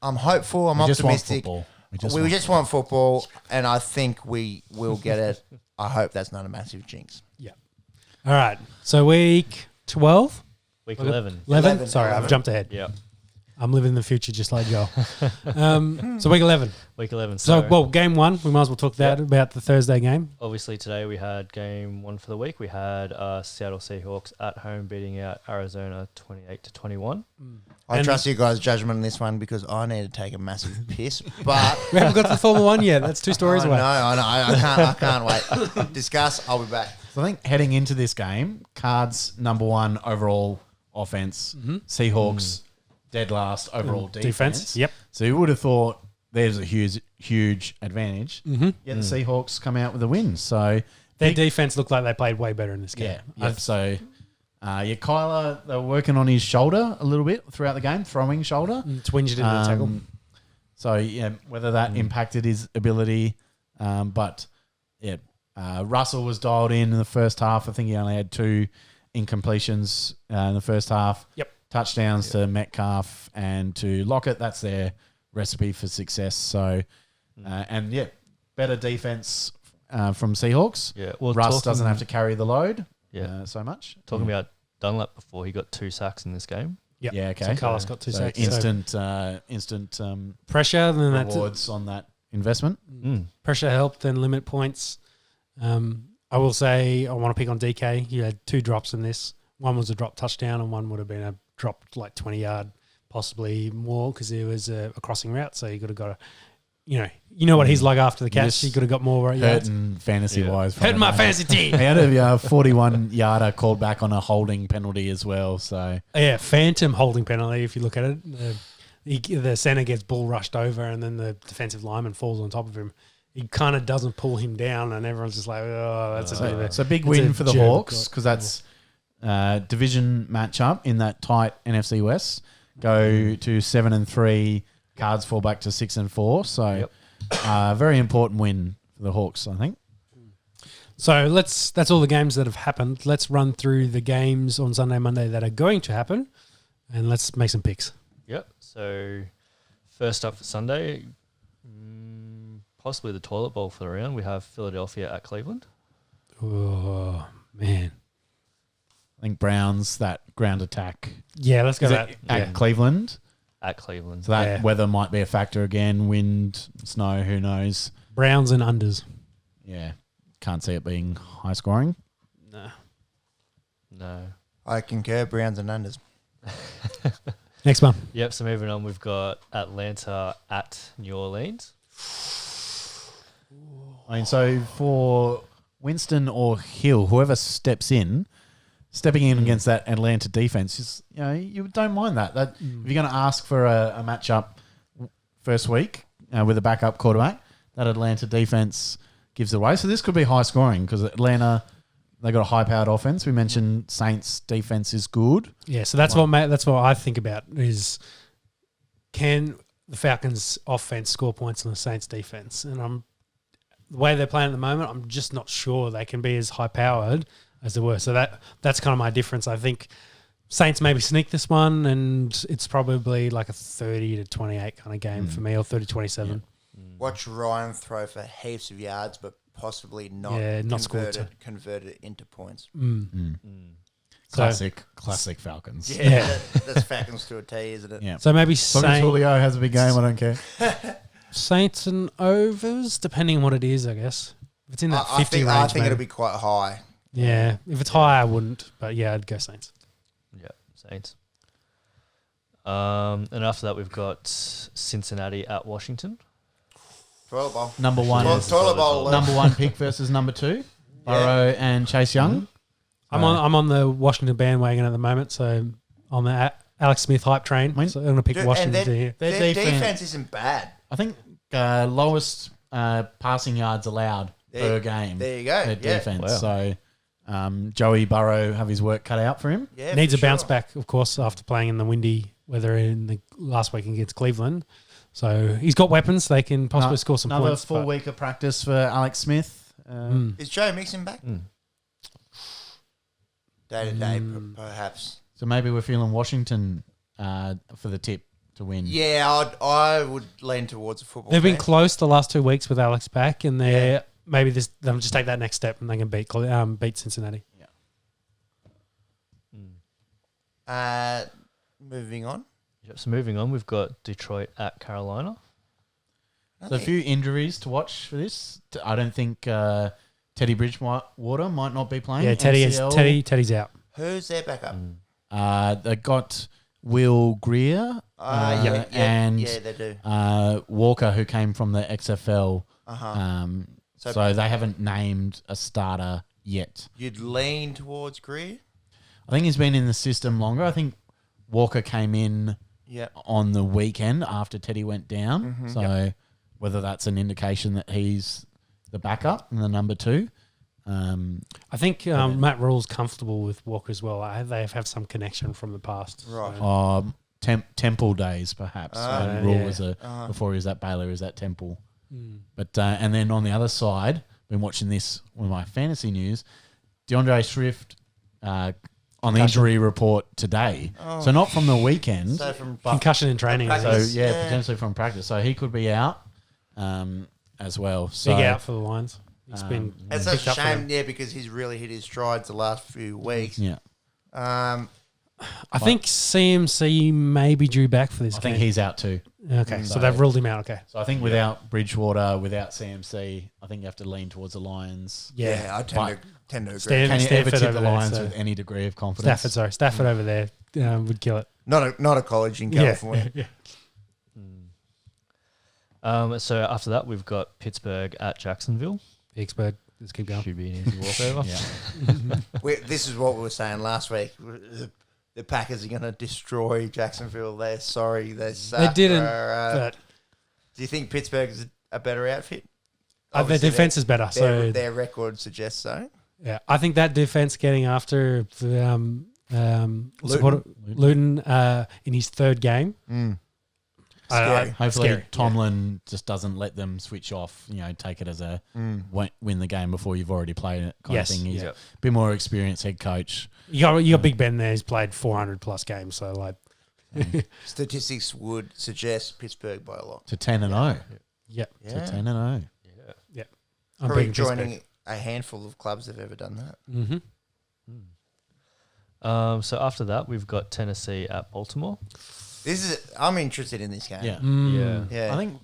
I'm hopeful. I'm optimistic. We just want football, and I think we will get it. I hope that's not a massive jinx. Yeah. All right. So week 12? Week 11. 11? Sorry, I've jumped ahead. Yeah. I'm living in the future just like Joel. So week 11. Week 11. So, game 1, we might as well talk about the Thursday game. Obviously, today we had game 1 for the week. We had Seattle Seahawks at home beating out Arizona 28-21. I trust you guys' judgment on this one because I need to take a massive piss, but We haven't got to the Formula 1 yet. That's 2 stories away. I know. I can't wait. Discuss. I'll be back. So I think heading into this game, Cards number 1 overall offense, Seahawks dead last overall defense. Yep. So you would have thought there's a huge advantage. Yet the Seahawks come out with a win. So their defense looked like they played way better in this game. Yeah. So Kyler, they were working on his shoulder a little bit throughout the game, throwing shoulder. Twinged it in the tackle. So yeah, whether that impacted his ability, but yeah, Russell was dialed in the first half. I think he only had 2 incompletions in the first half. Yep. Touchdowns to Metcalf and to Lockett. That's their recipe for success. So, better defense from Seahawks. Yeah. Well, Russ doesn't have to carry the load so much. Talking about Dunlap before, he got 2 sacks in this game. Yep. Yeah, okay. So Carlos got 2 sacks. Instant pressure, and then rewards on that investment. Pressure helped, then limit points. I will say I want to pick on DK. He had 2 drops in this. One was a drop touchdown, and one would have been a drop like 20-yard, possibly more, because it was a crossing route. So you could have got you know what he's like after the catch. You could have got more yards. Hurting fantasy-wise. Hurting my fantasy team. He had a 41-yarder called back on a holding penalty as well. So yeah, phantom holding penalty if you look at it. The center gets bull rushed over, and then the defensive lineman falls on top of him. He kind of doesn't pull him down, and everyone's just like, oh, that's a bit of a... It's a big win for the Hawks because that's division matchup in that tight NFC West. Go to 7-3, Cards fall back to 6-4. So very important win for the Hawks, I think. So that's all the games that have happened. Let's run through the games on Sunday, Monday that are going to happen, and let's make some picks. Yep. So First up for Sunday, possibly the toilet bowl for the round. We have Philadelphia at Cleveland. Oh, man. I think Browns, that ground attack. Yeah, let's go Is that. it at Yeah. Cleveland. At Cleveland. So that Yeah. weather might be a factor again. Wind, snow, who knows? Browns and unders. Yeah. Can't see it being high scoring. No. I concur. Browns and unders. Next one. Yep, so moving on, we've got Atlanta at New Orleans. I mean, so for Winston or Hill, whoever stepping in against that Atlanta defense, is, you don't mind that. If you're going to ask for a matchup first week with a backup quarterback, that Atlanta defense gives it away. So this could be high scoring because Atlanta, they got a high-powered offense. We mentioned Saints' defense is good. Yeah, so that's what I think about is can the Falcons' offense score points on the Saints' defense? And the way they're playing at the moment, I'm just not sure they can be as high-powered as they were. So that's kind of my difference. I think Saints maybe sneak this one, and it's probably like a 30-28 kind of game for me, or 30-27. Yeah. Watch Ryan throw for heaps of yards, but possibly not convert it into points. Classic Falcons. Yeah, that's Falcons to a T, isn't it? Yeah. So maybe As long as Julio has a big game, I don't care. Saints and overs, depending on what it is, I guess. If it's in that 50 range, I think maybe. it'll be quite high. Yeah, if it's high, I wouldn't. But yeah, I'd go Saints. Yeah, Saints. And after that, we've got Cincinnati at Washington. Toilet bowl. Number one. Toilet bowl. Number one pick versus number two. Burrow and Chase Young. I'm on the Washington bandwagon at the moment, so on the Alex Smith hype train. So I'm going to pick Washington to here. Their defense isn't bad. I think lowest passing yards allowed per game. There you go. Their defense. Wow. So Joey Burrow have his work cut out for him. Yeah, Needs a for bounce sure. back, of course, after playing in the windy weather in the last week against Cleveland. So he's got weapons. They can possibly score some Another points. full week of practice for Alex Smith. Is Joe Mixon back? Day to day, perhaps. So maybe we're feeling Washington for the tip to win. Yeah, I would lean towards a football. They've been team. close the last 2 weeks with Alex back, and maybe they'll just take that next step and they can beat Cincinnati. Moving on. Yep, so moving on, we've got Detroit at Carolina. So a few injuries to watch for this. I don't think Teddy Bridgewater might not be playing. Yeah, Teddy's out. Who's their backup? They got Will Greer and they do. Walker, who came from the XFL. So So they haven't named a starter yet. You'd lean towards Greer? I think he's been in the system longer. I think Walker came in on the weekend after Teddy went down. So whether that's an indication that he's the backup and the number two. I think Matt Rule's comfortable with Walker as well. They have some connection from the past. Right. So. Temple days, perhaps. When Rule was before he was at Baylor, he was at Temple. But and then on the other side, been watching this with my fantasy news. DeAndre Swift on the injury report today. So not from the weekend. So from Concussion in training. practice. So potentially from practice. So he could be out as well. So Big out for the Lions. He's been it's a picked up for shame, them. because he's really hit his strides the last few weeks. yeah, I think CMC may be due back for this I game. think he's out too. Okay, so they've ruled him out. Okay. So I think without Bridgewater, without CMC, I think you have to lean towards the Lions. Yeah, I tend to agree. Stan- Can you ever Stanford tip over the there, Lions so- with any degree of confidence? Stafford over there would kill it. Not a college in California. Yeah. So after that, we've got Pittsburgh at Jacksonville. Pittsburgh. Let's keep going. Should be an easy walkover. This is what we were saying last week. The Packers are going to destroy Jacksonville. They're sorry. They suck. They didn't, but but do you think Pittsburgh is a better outfit? their Obviously, defense is better. So their record suggests so. yeah, I think that defense getting after Luton in his third game. Scary. Hopefully Scary, Tomlin just doesn't let them switch off, take it as a win the game before you've already played it kind Yes. of thing. He's Yep. a bit more experienced head coach. You got Big Ben there. He's played 400 plus games. So Statistics would suggest Pittsburgh by a lot. To 10-0. Yep. Yeah. To 10-0. Yep. I'm Probably picking joining Pittsburgh. a handful of clubs that have ever done that. Mm-hmm. So after that, we've got Tennessee at Baltimore. I'm interested in this game. Yeah. Mm. Yeah. I think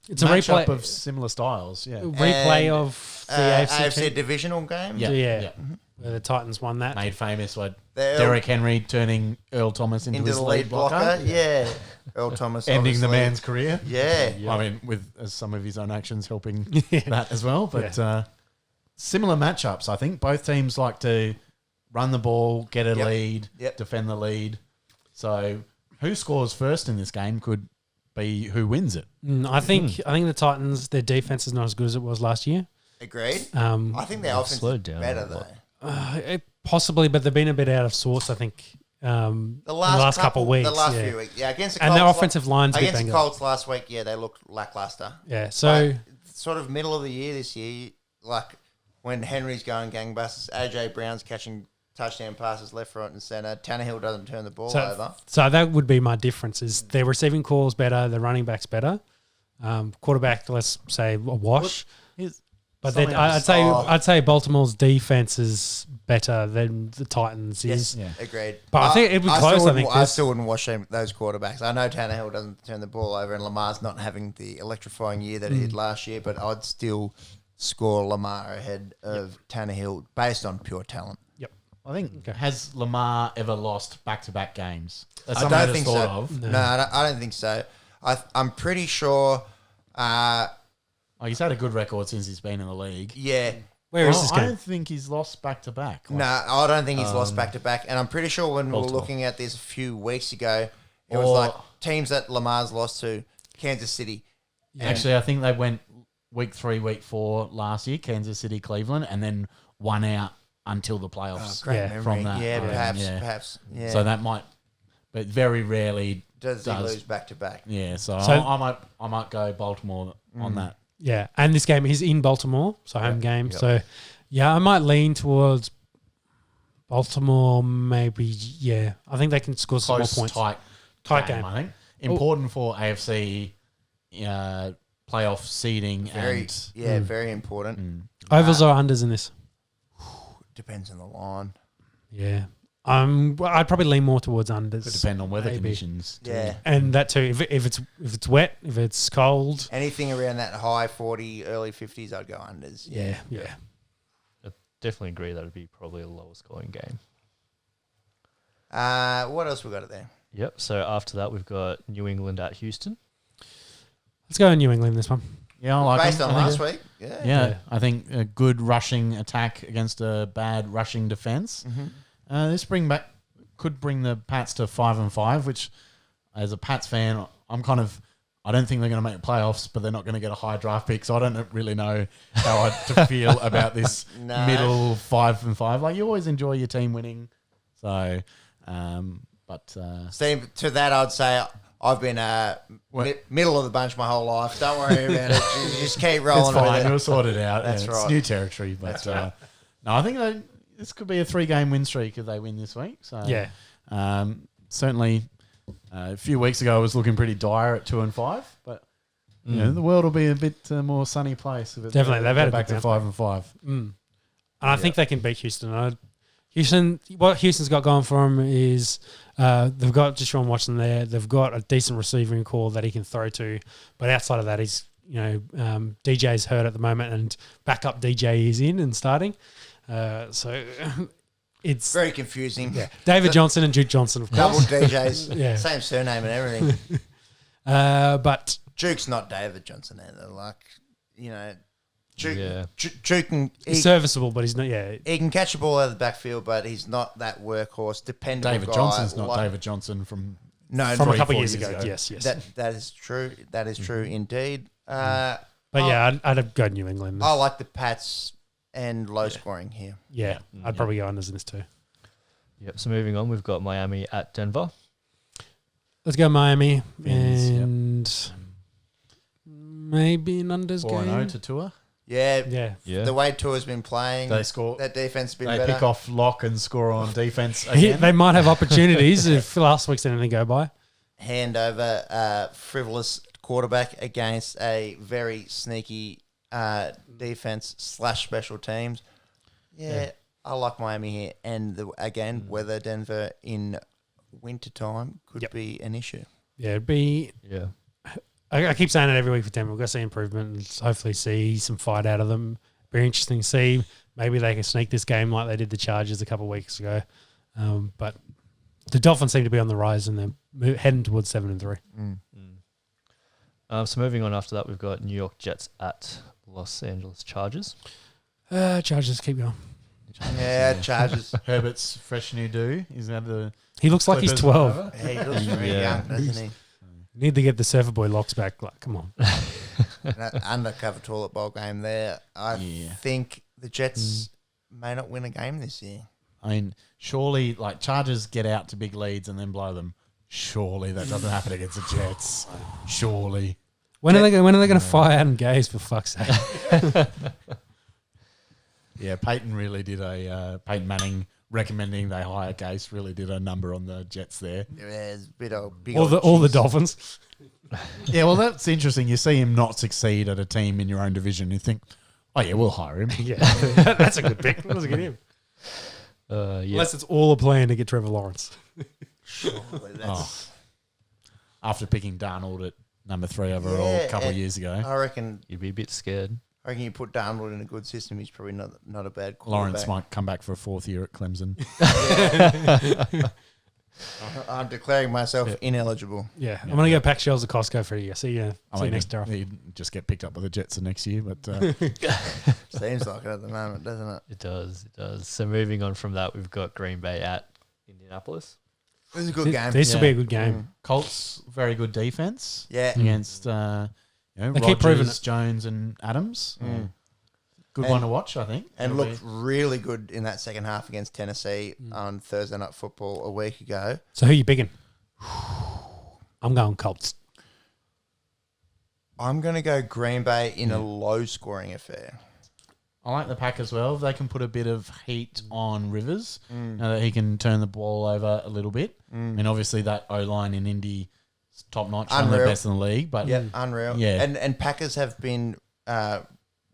It's a matchup replay of similar styles. Yeah. replay And, of the AFC team. divisional game. Yeah. Yeah. Where the Titans won that. Made famous by They're Derrick Henry turning Earl Thomas into his the lead blocker. Yeah. Earl Thomas. Ending the obviously. man's career. Yeah. I mean, with some of his own actions helping that as well. But Yeah. similar matchups, I think. Both teams like to run the ball, get a Yep. lead, Yep. defend the lead. So who scores first in this game could be who wins it. I think the Titans, their defense is not as good as it was last year. Agreed. Um, I think their offense slowed is down better a lot. though. Possibly, but they've been a bit out of sorts, I think, in the last couple of weeks. The last yeah. few weeks. Yeah, against the And Colts. their offensive line's a bit against the banged up. Colts last week, yeah, they looked lackluster. Yeah, so But sort of middle of the year this year, like when Henry's going gangbusters, AJ Brown's catching touchdown passes left, right, and centre. Tannehill doesn't turn the ball over. so that would be my difference is their receiving call's better, their running back's better. Quarterback, let's say a wash. But then I'd say Baltimore's defense is better than the Titans is. Yes, agreed. But I think it'd be close, I think, I this. still wouldn't watch those quarterbacks. I know Tannehill doesn't turn the ball over, and Lamar's not having the electrifying year that he did last year. But I'd still score Lamar ahead of Tannehill based on pure talent. Yep. I think, has Lamar ever lost back-to-back games? That's I something don't I think just so. thought of. No, I don't think so. I'm pretty sure. Oh, he's had a good record since he's been in the league. Yeah. Where is this I game? don't think he's lost back-to-back. No, I don't think he's lost back to back. And I'm pretty sure when we Baltimore. were looking at this a few weeks ago, it was Or- like teams that Lamar's lost to: Kansas City. Actually, I think they went week 3, week 4 last year, Kansas City, Cleveland, and then won out until the playoffs. Great Yeah, memory. from that. Yeah, Yeah. perhaps. Yeah. So that might, but very rarely does he lose back to back? Yeah, so So- I might go Baltimore on that. Yeah, and this game is in Baltimore, so home game. So, yeah, I might lean towards Baltimore. Maybe, yeah. I think they can score some more Close, points. tight game. I think. Important for AFC playoff seeding Very, and very important. Overs or unders in this? Depends on the line. Yeah, I'd probably lean more towards unders. could depend on weather maybe. conditions. too. Yeah. And that too. If it's wet, if it's cold. Anything around that high 40, early 50s, I'd go unders. Yeah. I definitely agree that would be probably a lower scoring game. What else we got there? Yep. So after that, we've got New England at Houston. Let's go in New England this one. Yeah, I like Based them. on I last think- week. Yeah. Yeah, I think a good rushing attack against a bad rushing defense. This could bring the Pats to 5-5, which, as a Pats fan, I don't think they're going to make playoffs, but they're not going to get a high draft pick, so I don't really know how to feel about this No. middle 5-5. Like, you always enjoy your team winning, so See, to that, I'd say I've been middle of the bunch my whole life. Don't worry about it. Just keep it's rolling with fine. it. We'll sort it out. That's It's right. new territory, but no, I think this could be a 3-game win streak if they win this week. So Yeah. certainly. A few weeks ago, it was looking pretty dire at 2-5, but you know, the world will be a bit more sunny place if it's Definitely. They've had a back good to bounce 5-5. And I think they can beat Houston. What Houston's got going for them is they've got Deshaun Watson there. They've got a decent receiving core that he can throw to. But outside of that, he's DJ's hurt at the moment, and backup DJ is in and starting. So it's Very confusing. yeah, David Johnson and Duke Johnson, of Double course. DJs. Yeah. Same surname and everything. But Duke's not David Johnson either. Like, Duke, Yeah. Duke can, he's serviceable, but he's not. Yeah, he can catch a ball out of the backfield, but he's not that workhorse, dependable David guy. Johnson's not Like- David Johnson from No, from a 3-4 couple of years years ago. ago. Yes, yes. that is true. That is true indeed. But yeah, I'd go New England. I like the Pats and low scoring here. Yeah, I'd probably go unders in this too. Yep. So moving on, we've got Miami at Denver. Let's go Miami Fins, yep. and maybe an unders 4-0 game. to Tua. Yeah. Yeah. The way Tua's been playing, They score. that defense has been They better. pick off lock and score on defense again. They might have opportunities if last week's didn't go by. Hand over frivolous quarterback against a very sneaky defense / special teams. Yeah, I like Miami here. And weather Denver in wintertime could be an issue. Yeah, it'd be. Yeah. I keep saying it every week for Denver. We've got to see improvement and hopefully see some fight out of them. Very interesting to see. Maybe they can sneak this game like they did the Chargers a couple of weeks ago. But the Dolphins seem to be on the rise and they're heading towards 7-3. So moving on after that, we've got New York Jets at Los Angeles Chargers. Chargers, keep going. Yeah, Chargers. Herbert's fresh new do. Is that the He looks like he's Clippers 12. over? He looks very young, doesn't he? Need to get the Surfer Boy locks back. Like, come on. That undercover toilet bowl game there. I think the Jets may not win a game this year. I mean, surely, like, Chargers get out to big leads and then blow them. Surely that doesn't happen against the Jets. Surely. When are they going to fire Adam Gaze, for fuck's sake? Yeah, Peyton really did Peyton Manning recommending they hire Gase really did a number on the Jets there. There's a bit of big all the Dolphins. Yeah, well, that's interesting. You see him not succeed at a team in your own division. You think, oh, yeah, we'll hire him. Yeah, that's a good pick. That was a good him. Yeah. Unless it's all a plan to get Trevor Lawrence. After picking Darnold at number 3 overall a couple of years ago. I reckon You'd be a bit scared. you put Darnold in a good system. He's probably not a bad quarterback. Lawrence might come back for a 4th year at Clemson. I'm declaring myself ineligible. Yeah, I'm going to go pack shelves at Costco for a year. See you next year. He'd just get picked up by the Jets the next year. But Seems like it at the moment, doesn't it? It does. So moving on from that, we've got Green Bay at Indianapolis. This is a good game. This will be a good game. Colts, very good defense. Yeah. Against They keep proving Rodgers, Jones and Adams. Good one to watch, I think. And It'll looked really good in that second half against Tennessee on Thursday Night Football a week ago. So who are you picking? I'm going Colts. I'm going to go Green Bay in a low-scoring affair. I like the pack as well. They can put a bit of heat on Rivers, that he can turn the ball over a little bit. I mean, obviously that O-line in Indy is top-notch, one of the best in the league. But Unreal. Yeah. And Packers have been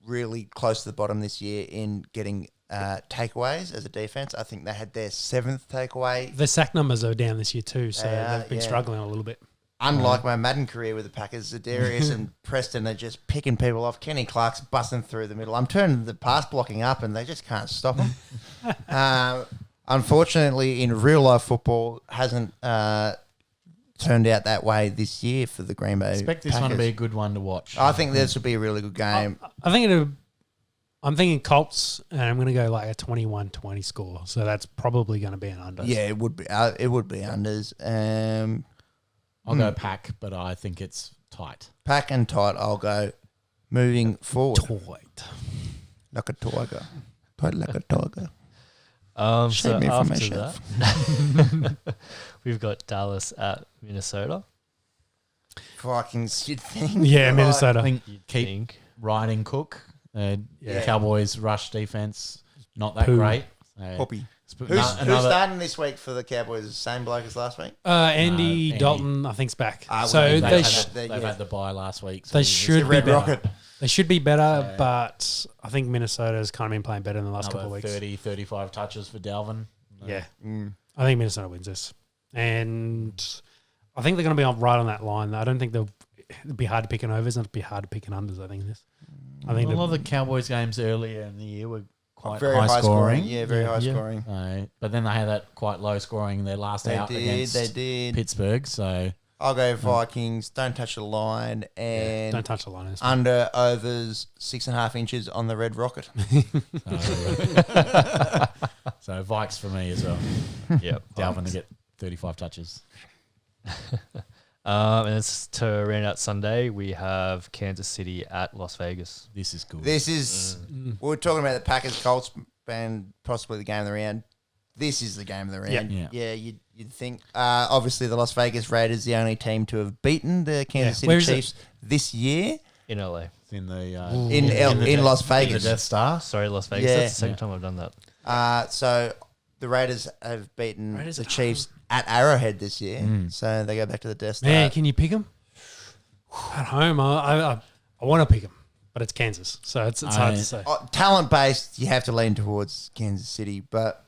really close to the bottom this year in getting takeaways as a defense. I think they had their 7th takeaway. The sack numbers are down this year too, so they've been yeah. struggling a little bit. Unlike my Madden career with the Packers, Zadarius and Preston are just picking people off. Kenny Clark's busting through the middle. I'm turning the pass blocking up and they just can't stop him. Unfortunately, in real life football, hasn't turned out that way this year for the Green Bay I expect this one to be a good one to watch. I think this will be a really good game. I'm thinking Colts, and I'm going to go like a 21-20 score. So that's probably going to be an under. Yeah, it would be. It would be unders. I'll go pack, but I think it's tight. Pack and tight. I'll go. Moving forward, Tight. like a tiger, tight like a tiger. So Shame me for my after chef. that, we've got Dallas at Minnesota. Vikings, you'd think. Yeah, Right. Minnesota. I think You'd keep think. riding Cook. Yeah. Cowboys rush defense, not that Poo. great. Poppy. Who's Who's starting this week for the Cowboys? The same bloke as last week? Andy Andy. Dalton, I think's back. So They've they had the bye last week. they it's- should Red be better. Rocket. They should be better, but I think Minnesota's kind of been playing better in the last couple of another weeks. 30, 35 touches for Dalvin. Yeah. I think Minnesota wins this. And I think they're going to be right on that line. I don't think it'll be hard to pick an overs and it'll be hard to pick an unders, I think. A lot of the Cowboys games earlier in the year were quite Very high scoring. Yeah, very high scoring. But then they had that quite low scoring in their last out against They did. Pittsburgh. So I'll go Vikings. Don't touch the line and don't touch the line. under overs 6.5 inches on the Red Rocket. so Vikes for me as well. Yep. Dalvin to get 35 touches. And it's to round out Sunday, we have Kansas City at Las Vegas. This is good. This is we were talking about the Packers Colts and possibly the game of the round. This is the game of the round. Yeah. You'd think. Obviously, the Las Vegas Raiders the only team to have beaten the Kansas Where City is Chiefs this year. In LA. in the in Las in the Vegas. Death Star. Sorry, Las Vegas. Yeah. That's the second time I've done that. So the Raiders have beaten Raiders the at Chiefs at Arrowhead this year, so they go back to the Death Star. Man, can you pick them at home? I want to pick them, but it's Kansas, so it's hard to say. Talent based, you have to lean towards Kansas City, but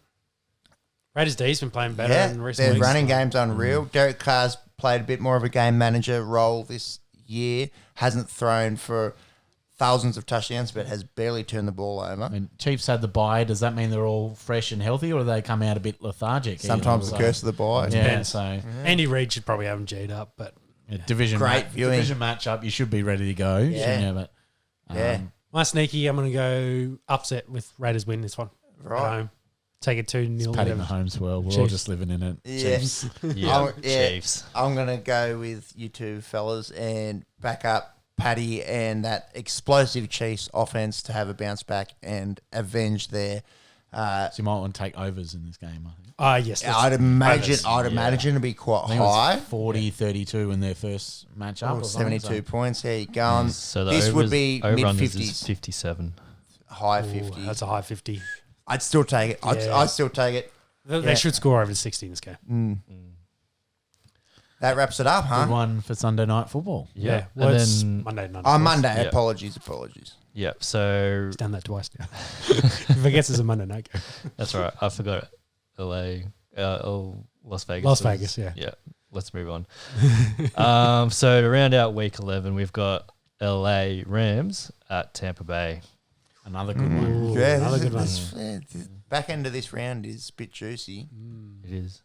Raiders D's been playing better in recent their weeks. running game's unreal. Derek Carr's played a bit more of a game manager role this year. Hasn't thrown for thousands of touchdowns, but has barely turned the ball over. I mean, Chiefs had the bye. Does that mean they're all fresh and healthy, or do they come out a bit lethargic? Sometimes the curse of the bye. Yeah, Depends. so Andy Reid should probably have them G'd up, but division Great viewing. division matchup. You should be ready to go. Yeah. shouldn't you? But Yeah. my sneaky, I'm going to go upset with Raiders win this one. Right. At home. Take it 2-0. Patty whatever. Mahomes world. We're all Chiefs. just living in it. Yeah. Chiefs. Yeah, yeah. Chiefs. I'm going to go with you two fellas and back up Paddy and that explosive Chiefs offense to have a bounce back and avenge their. So you might want to take overs in this game, I think. Yes. I'd imagine. overs. I'd imagine it'd be quite I think high. it was 40-32 in their first matchup. or something, 72 points. There you go. So the This would overs- be over-unders mid is 50s, 57. high Ooh, 50s. that's a high 50. I'd still take it. Yeah. I'd still take it. They should score over 60 in this game. That wraps it up, Good huh? one for Sunday night football. Yeah. And Well, it's then, Monday night. On Monday. Yeah. Apologies. yeah, so He's done that twice now. He forgets it's a Monday night game. that's all right. I forgot it. LA, Las Vegas. Las was- Vegas, yeah. Yeah, let's move on. So to round out week 11, we've got LA Rams at Tampa Bay. Another good one. Ooh, Yeah, another good one. this back end of this round is a bit juicy. It is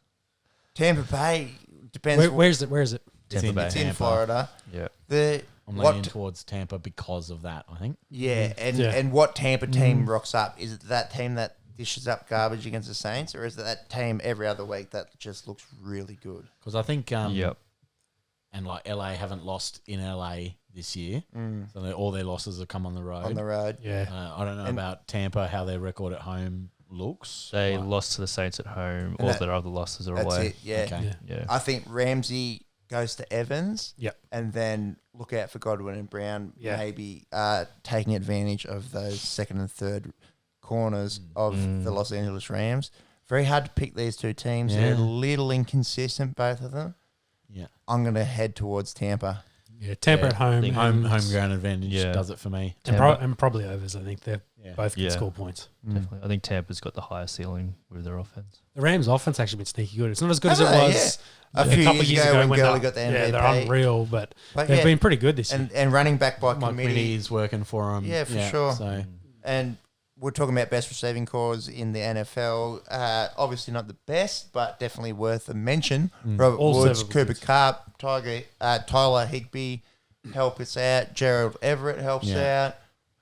Tampa Bay depends. Where is it? Where is it? Tampa Bay. It's in Tampa. Florida. Yeah. The I'm what? leaning towards Tampa because of that, I think. Yeah, and Yeah. and what Tampa team rocks up? Is it that team that dishes up garbage against the Saints, or is it that team every other week that just looks really good? Because I think, Yep. and like LA haven't lost in LA this year, so all their losses have come on the road. On the road. Yeah. I don't know about Tampa, how their record at home looks. They Like, lost to the Saints at home. And All that- their other losses are That's away. it. Yeah. Okay. Yeah. Yeah. I think Ramsey goes to Evans. Yep. And then look out for Godwin and Brown, Yeah. maybe taking advantage of those second and third corners of the Los Angeles Rams. Very hard to pick these two teams. They're a Yeah. little inconsistent, both of them. Yeah. I'm going to head towards Tampa. Yeah. Tampa Yeah, at home. think Home and- ground advantage Yeah. does it for me. and probably overs. I think they Yeah. both can Yeah. score points. Definitely. I think Tampa's got the higher ceiling with their offense. The Rams' offense actually been sneaky good. It's not as good as Haven't it they? was A few couple years years ago when when Gurley they- got the Yeah, MVP. they're unreal, but But they've yeah, been pretty good this year. and running back by Mike committee. Minnie's working for him. Yeah, for sure. So And we're talking about best receiving cores in the NFL. Obviously not the best, but definitely worth a mention. Robert All Woods, seven Cooper woods. Kupp, Tyler Higbee help us out. Gerald Everett helps Yeah.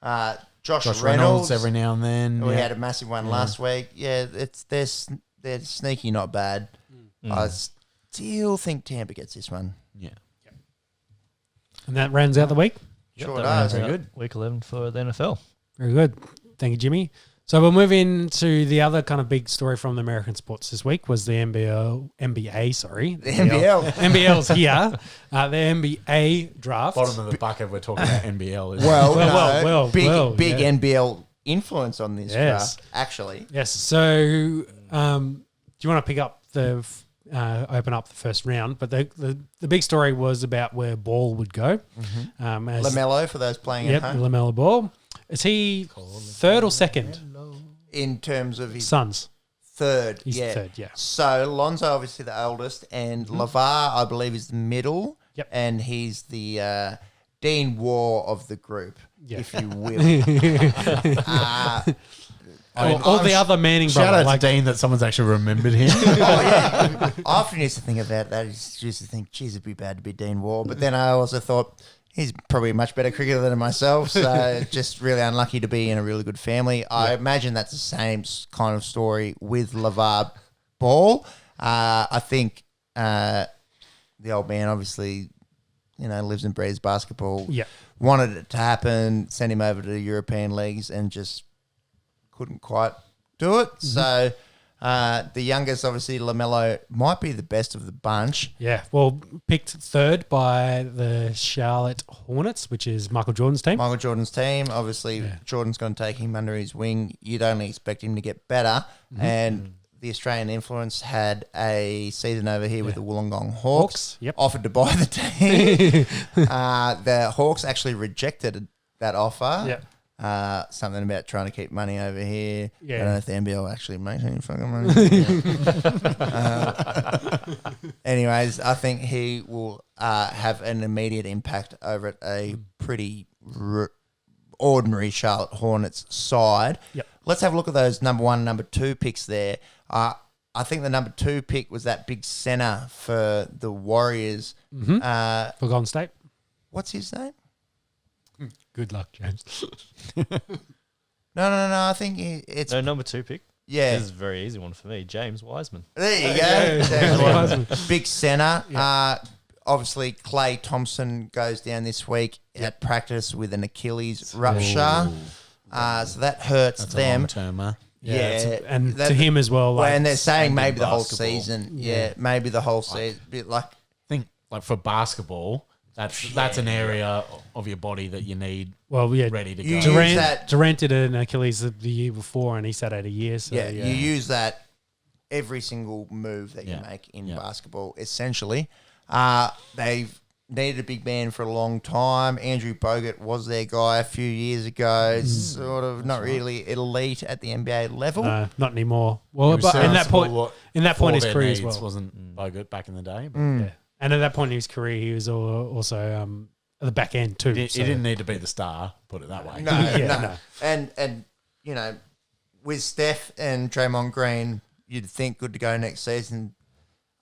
out. Josh Josh Reynolds. every now and then. We yeah. had a massive one last week. Yeah, they're sneaky, not bad. I still think Tampa gets this one. Yeah. And that rounds out the week. Sure that does. rounds Very out good. Week 11 for the NFL. Very good. Thank you, Jimmy. So we'll move into the other kind of big story from the American sports this week was the NBA, sorry. The NBL. NBL's here. The NBA draft. Bottom of the bucket, we're talking about NBL. Isn't Well, Well, big yeah. NBL influence on this Yes. draft, actually. Yes. So do you want to pick up open up the first round? But the big story was about where Ball would go. As LaMelo, for those playing Yep, at home, LaMelo Ball. Is he third or second? in terms of his Sons. third. He's yeah. third, yeah. So Lonzo, obviously the oldest, and LeVar, I believe, is the middle. Yep. And he's the Dean War of the group, Yeah. if you will. All the other Manning Shout brothers. out to Dean that someone's actually remembered him. Oh, yeah. I often used to think about that. I used to think, geez, it'd be bad to be Dean War. But then I also thought, he's probably a much better cricketer than myself. So just really unlucky to be in a really good family. I imagine that's the same kind of story with LeVar Ball. I think the old man obviously, lives and breathes basketball. Yeah. Wanted it to happen, sent him over to the European leagues and just couldn't quite do it. So The youngest, obviously, LaMelo, might be the best of the bunch. Yeah, well, picked third by the Charlotte Hornets, which is Michael Jordan's team. Michael Jordan's team, obviously, Jordan's going to take him under his wing. You'd only expect him to get better. And the Australian Influence had a season over here with the Wollongong Hawks. Yep. Offered to buy the team. The Hawks actually rejected that offer. Yep. Something about trying to keep money over here. Yeah. I don't know if the NBL actually makes any fucking money. Anyways, I think he will have an immediate impact over at a pretty ordinary Charlotte Hornets side. Yep. Let's have a look at those number 1, number 2 picks there. I think the number 2 pick was that big centre for the Warriors. For Golden State. What's his name? Good luck, James. No. I think it's No, number 2 pick. yeah. This is a very easy one for me. James Wiseman. There you Yeah. go. James Wiseman. Big centre. Obviously, Clay Thompson goes down this week at practice with an Achilles rupture. So that hurts That's them. a long-termer. Yeah. And to him as well. Like, And they're saying and maybe in the whole basketball. season. Yeah, maybe the whole season. Bit like, I think like for basketball, that's an area of your body that you need well, yeah. ready to go. You use Durant, that- Durant did an Achilles the year before, and he sat out a year. So, yeah, you use that every single move that you Yeah. make in Yeah. basketball, essentially. They've needed a big man for a long time. Andrew Bogut was their guy a few years ago. Sort of not really elite at the NBA level. No, not anymore. Well, He was but in that serviceable point, in that point in for his their career as needs, well. wasn't Bogut back in the day. But Yeah. And at that point in his career, he was also at the back end too. he so- didn't need to be the star, put it that way. No, Yeah, no. no. And you know, with Steph and Draymond Green, you'd think good to go next season.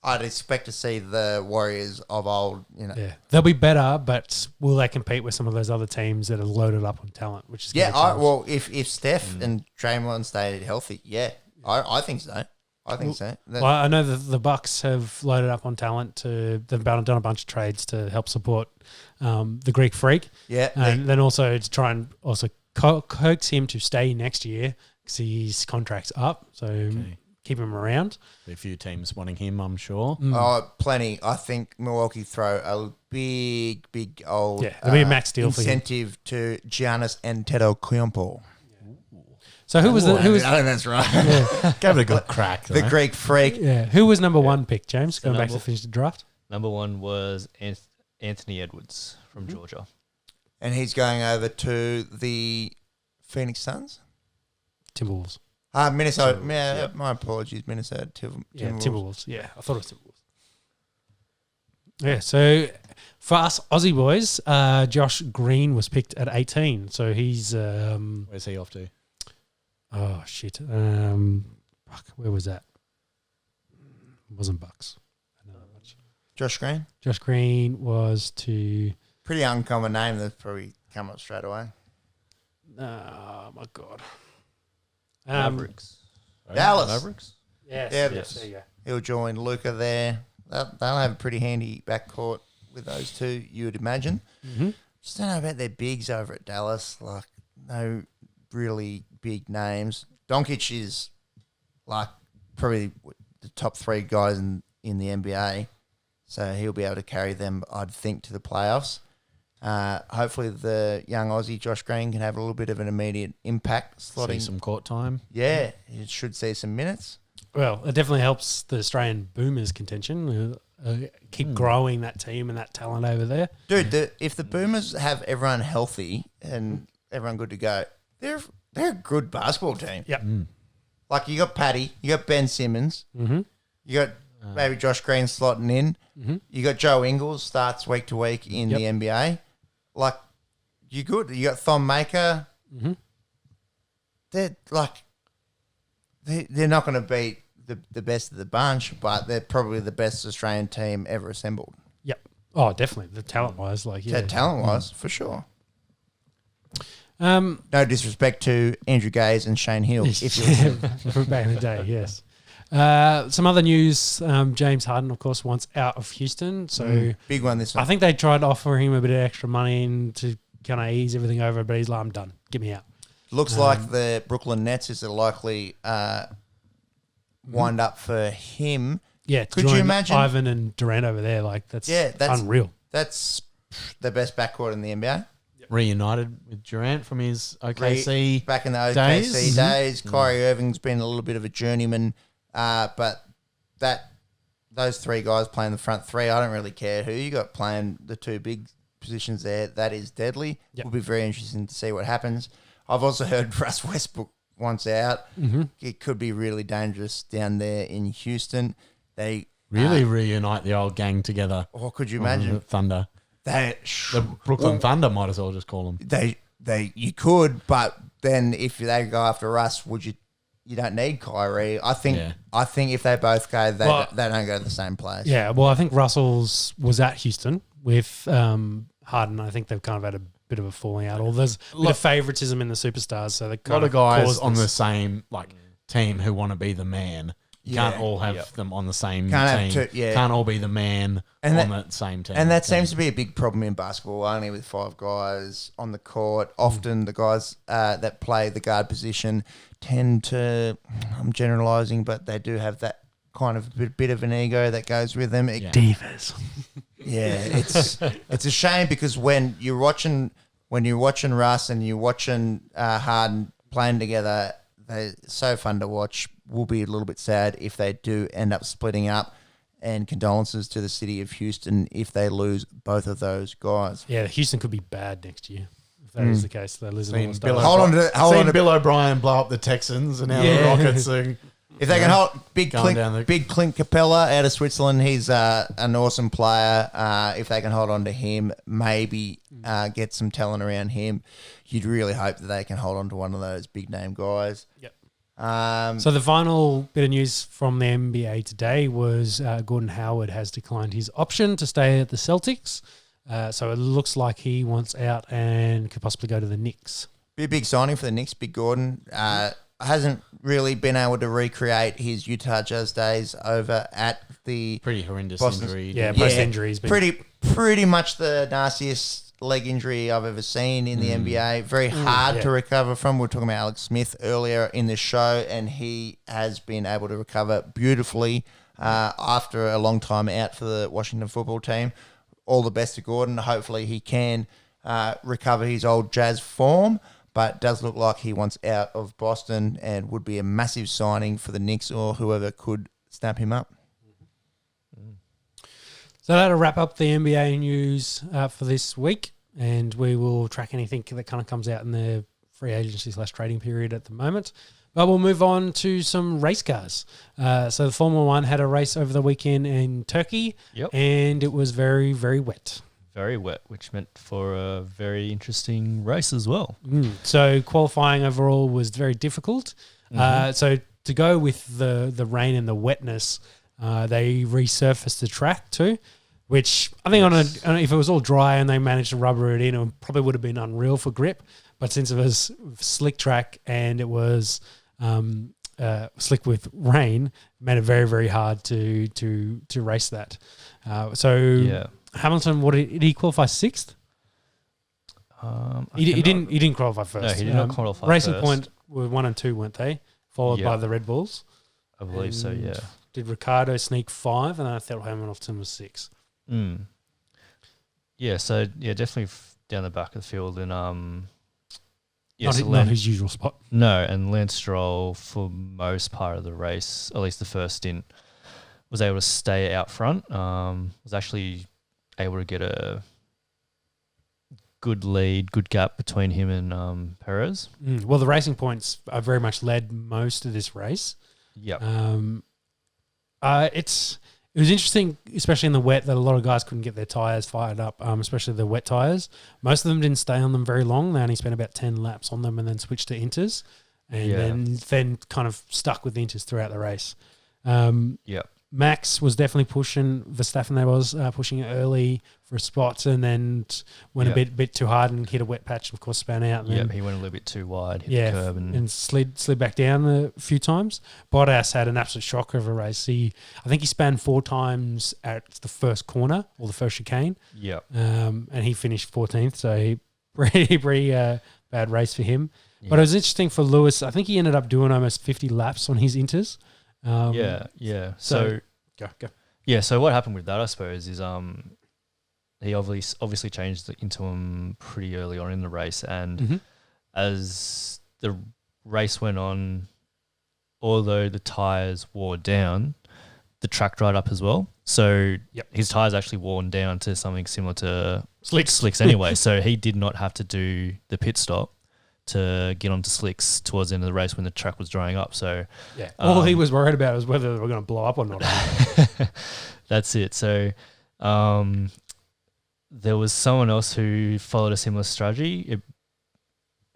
I'd expect to see the Warriors of old, Yeah, they'll be better, but will they compete with some of those other teams that are loaded up on talent? Which is gonna challenge. Well, if Steph and Draymond stayed healthy, I think so. I think so. Well, I know that the Bucks have loaded up on talent. They've done a bunch of trades to help support the Greek Freak. Yeah, and then also to try and also coax him to stay next year because his contract's up. So keep him around. A few teams wanting him, I'm sure. Oh, plenty. I think Milwaukee throw a big old there'll be a max deal for him. incentive to Giannis Antetokounmpo. So who was I think that's right. Gave it a good crack. The though. Greek Freak. who was number 1 pick, James? So Going back to number- finish the draft. Number 1 was Anthony Edwards from Georgia. And he's going over to the Phoenix Suns. Timberwolves. Minnesota. Timberwolves, Yeah, yep. my apologies. Minnesota. Yeah, Timberwolves. Yeah, I thought it was Timberwolves. Yeah, so for us Aussie boys, Josh Green was picked at 18. So he's Where's he off to? oh shit. Fuck, where was that? It wasn't Bucks. I know that much. Josh Green. Josh Green was to Pretty uncommon name that's probably come up straight away. oh my god. Mavericks. Dallas. Mavericks? Yes, Yeah, yes, there you go. He'll join Luca there. They'll have a pretty handy backcourt with those two, you would imagine. Mm-hmm. Just don't know about their bigs over at Dallas. Like, no really big names. Doncic is, like, probably the top 3 guys in the NBA. So he'll be able to carry them, I'd think, to the playoffs. Hopefully the young Aussie, Josh Green, can have a little bit of an immediate impact. See Slotting. some court time. Yeah, he should see some minutes. Well, it definitely helps the Australian Boomers contention. Keep growing that team and that talent over there. Dude, if the Boomers have everyone healthy and everyone good to go, they're a good basketball team. Yep. Like, you got Paddy, you got Ben Simmons, Mm-hmm. you got maybe Josh Green slotting in, Mm-hmm. you got Joe Ingles starts week to week in the NBA. Like, you good. You got Thon Maker. Mm-hmm. They're like, they're not going to beat the best of the bunch, but they're probably the best Australian team ever assembled. Yep. Oh, definitely. The talent wise, like yeah. Talent wise, for sure. Um, No disrespect to Andrew Gaze and Shane Hill. If you're from back in the day, yes. Some other news. James Harden, of course, wants out of Houston. So big one this one. I think they tried to offer him a bit of extra money and to kind of ease everything over, but he's like, I'm done. Get me out. Looks like the Brooklyn Nets is a likely wind up for him. Yeah, Could you imagine Ivan and Durant over there? Like that's unreal. That's the best backcourt in the NBA. Reunited with Durant from his OKC Back in the OKC days. days. Kyrie Irving's been a little bit of a journeyman, but those three guys playing the front three, I don't really care who you got playing the two big positions there. That is deadly. Yep. Will be very interesting to see what happens. I've also heard Russ Westbrook once out. It could be really dangerous down there in Houston. They Really reunite the old gang together. or could you on imagine the Thunder? they The Brooklyn Thunder might as well just call them. you could, but then if they go after Russ, would you? You don't need Kyrie. I think if they both go, they don't go to the same place. Yeah, well, I think Russell's was at Houston with Harden. I think they've kind of had a bit of a falling out. Or there's a bit of favoritism in the superstars, so they A lot of guys on the same team who want to be the man. You can't all have them on the same team. Can't all be the man on that same team. And that seems to be a big problem in basketball, only with five guys on the court. Often the guys that play the guard position tend to, I'm generalising, but they do have that kind of bit of an ego that goes with them. Divas. Yeah, it's a shame because when you're watching Russ and you're watching Harden playing together, they're so fun to watch. Will be a little bit sad if they do end up splitting up, and condolences to the city of Houston if they lose both of those guys. Yeah, Houston could be bad next year if that is the case. They're losing all the Bill, stars. Hold on to Bill O'Brien blow up the Texans and now the Rockets. if they can hold big Clint Capella out of Switzerland, he's an awesome player. If they can hold on to him, maybe get some talent around him, you'd really hope that they can hold on to one of those big name guys. Yep. So So the final bit of news from the NBA today was Gordon Howard has declined his option to stay at the Celtics. So it looks like he wants out and could possibly go to the Knicks. be a big signing for the Knicks. Big Gordon hasn't really been able to recreate his Utah Jazz days over at the Pretty horrendous Boston. injury. Yeah, post-injury. He's been pretty much the nastiest leg injury I've ever seen in the NBA. Very hard to recover from. We were talking about Alex Smith earlier in the show, and he has been able to recover beautifully after a long time out for the Washington football team. All the best to Gordon. Hopefully he can recover his old Jazz form, but it does look like he wants out of Boston and would be a massive signing for the Knicks or whoever could snap him up. So that'll wrap up the NBA news for this week, and we will track anything that kind of comes out in the free agency / trading period at the moment. But we'll move on to some race cars. So the Formula One had a race over the weekend in Turkey, and it was very, very wet. Very wet, which meant for a very interesting race as well. So qualifying overall was very difficult. So to go with the rain and the wetness, they resurfaced the track too, which I think if it was all dry and they managed to rubber it in, it probably would have been unreal for grip. But since it was slick track and it was slick with rain, it made it very, very hard to race that. Hamilton, did he qualify sixth? He didn't qualify first. No, he did not qualify Racing first. Point were 1 and 2, weren't they? Followed by the Red Bulls. I believe so, yeah. Did Ricciardo sneak 5, and then I thought Hamilton was 6. Yeah, so definitely down the back of the field, and not his usual spot. No, and Lance Stroll for most part of the race, at least the first stint, was able to stay out front. Was actually able to get a good lead, good gap between him and Perez. Well, the Racing Points very much led most of this race. Yep. It was interesting, especially in the wet, that a lot of guys couldn't get their tyres fired up, especially the wet tyres. Most of them didn't stay on them very long. They only spent about 10 laps on them and then switched to inters, and then kind of stuck with the inters throughout the race. Max was definitely pushing, Verstappen there was pushing it early for spots, and then went a bit too hard and hit a wet patch, and of course span out. Yeah, he went a little bit too wide, hit the curb. And slid back down a few times. Bottas had an absolute shocker of a race. I think he span 4 times at the first corner, or the first chicane. Yeah. And he finished 14th, so pretty bad race for him. Yeah. But it was interesting for Lewis. I think he ended up doing almost 50 laps on his inters. Yeah. So Go. yeah. So what happened with that, I suppose, is he obviously changed into him pretty early on in the race, and as the race went on, although the tires wore down, the track dried up as well. So his tires actually worn down to something similar to slicks anyway. So he did not have to do the pit stop to get onto slicks towards the end of the race when the track was drying up. So all he was worried about was whether they were going to blow up or not. That's it. So there was someone else who followed a similar strategy.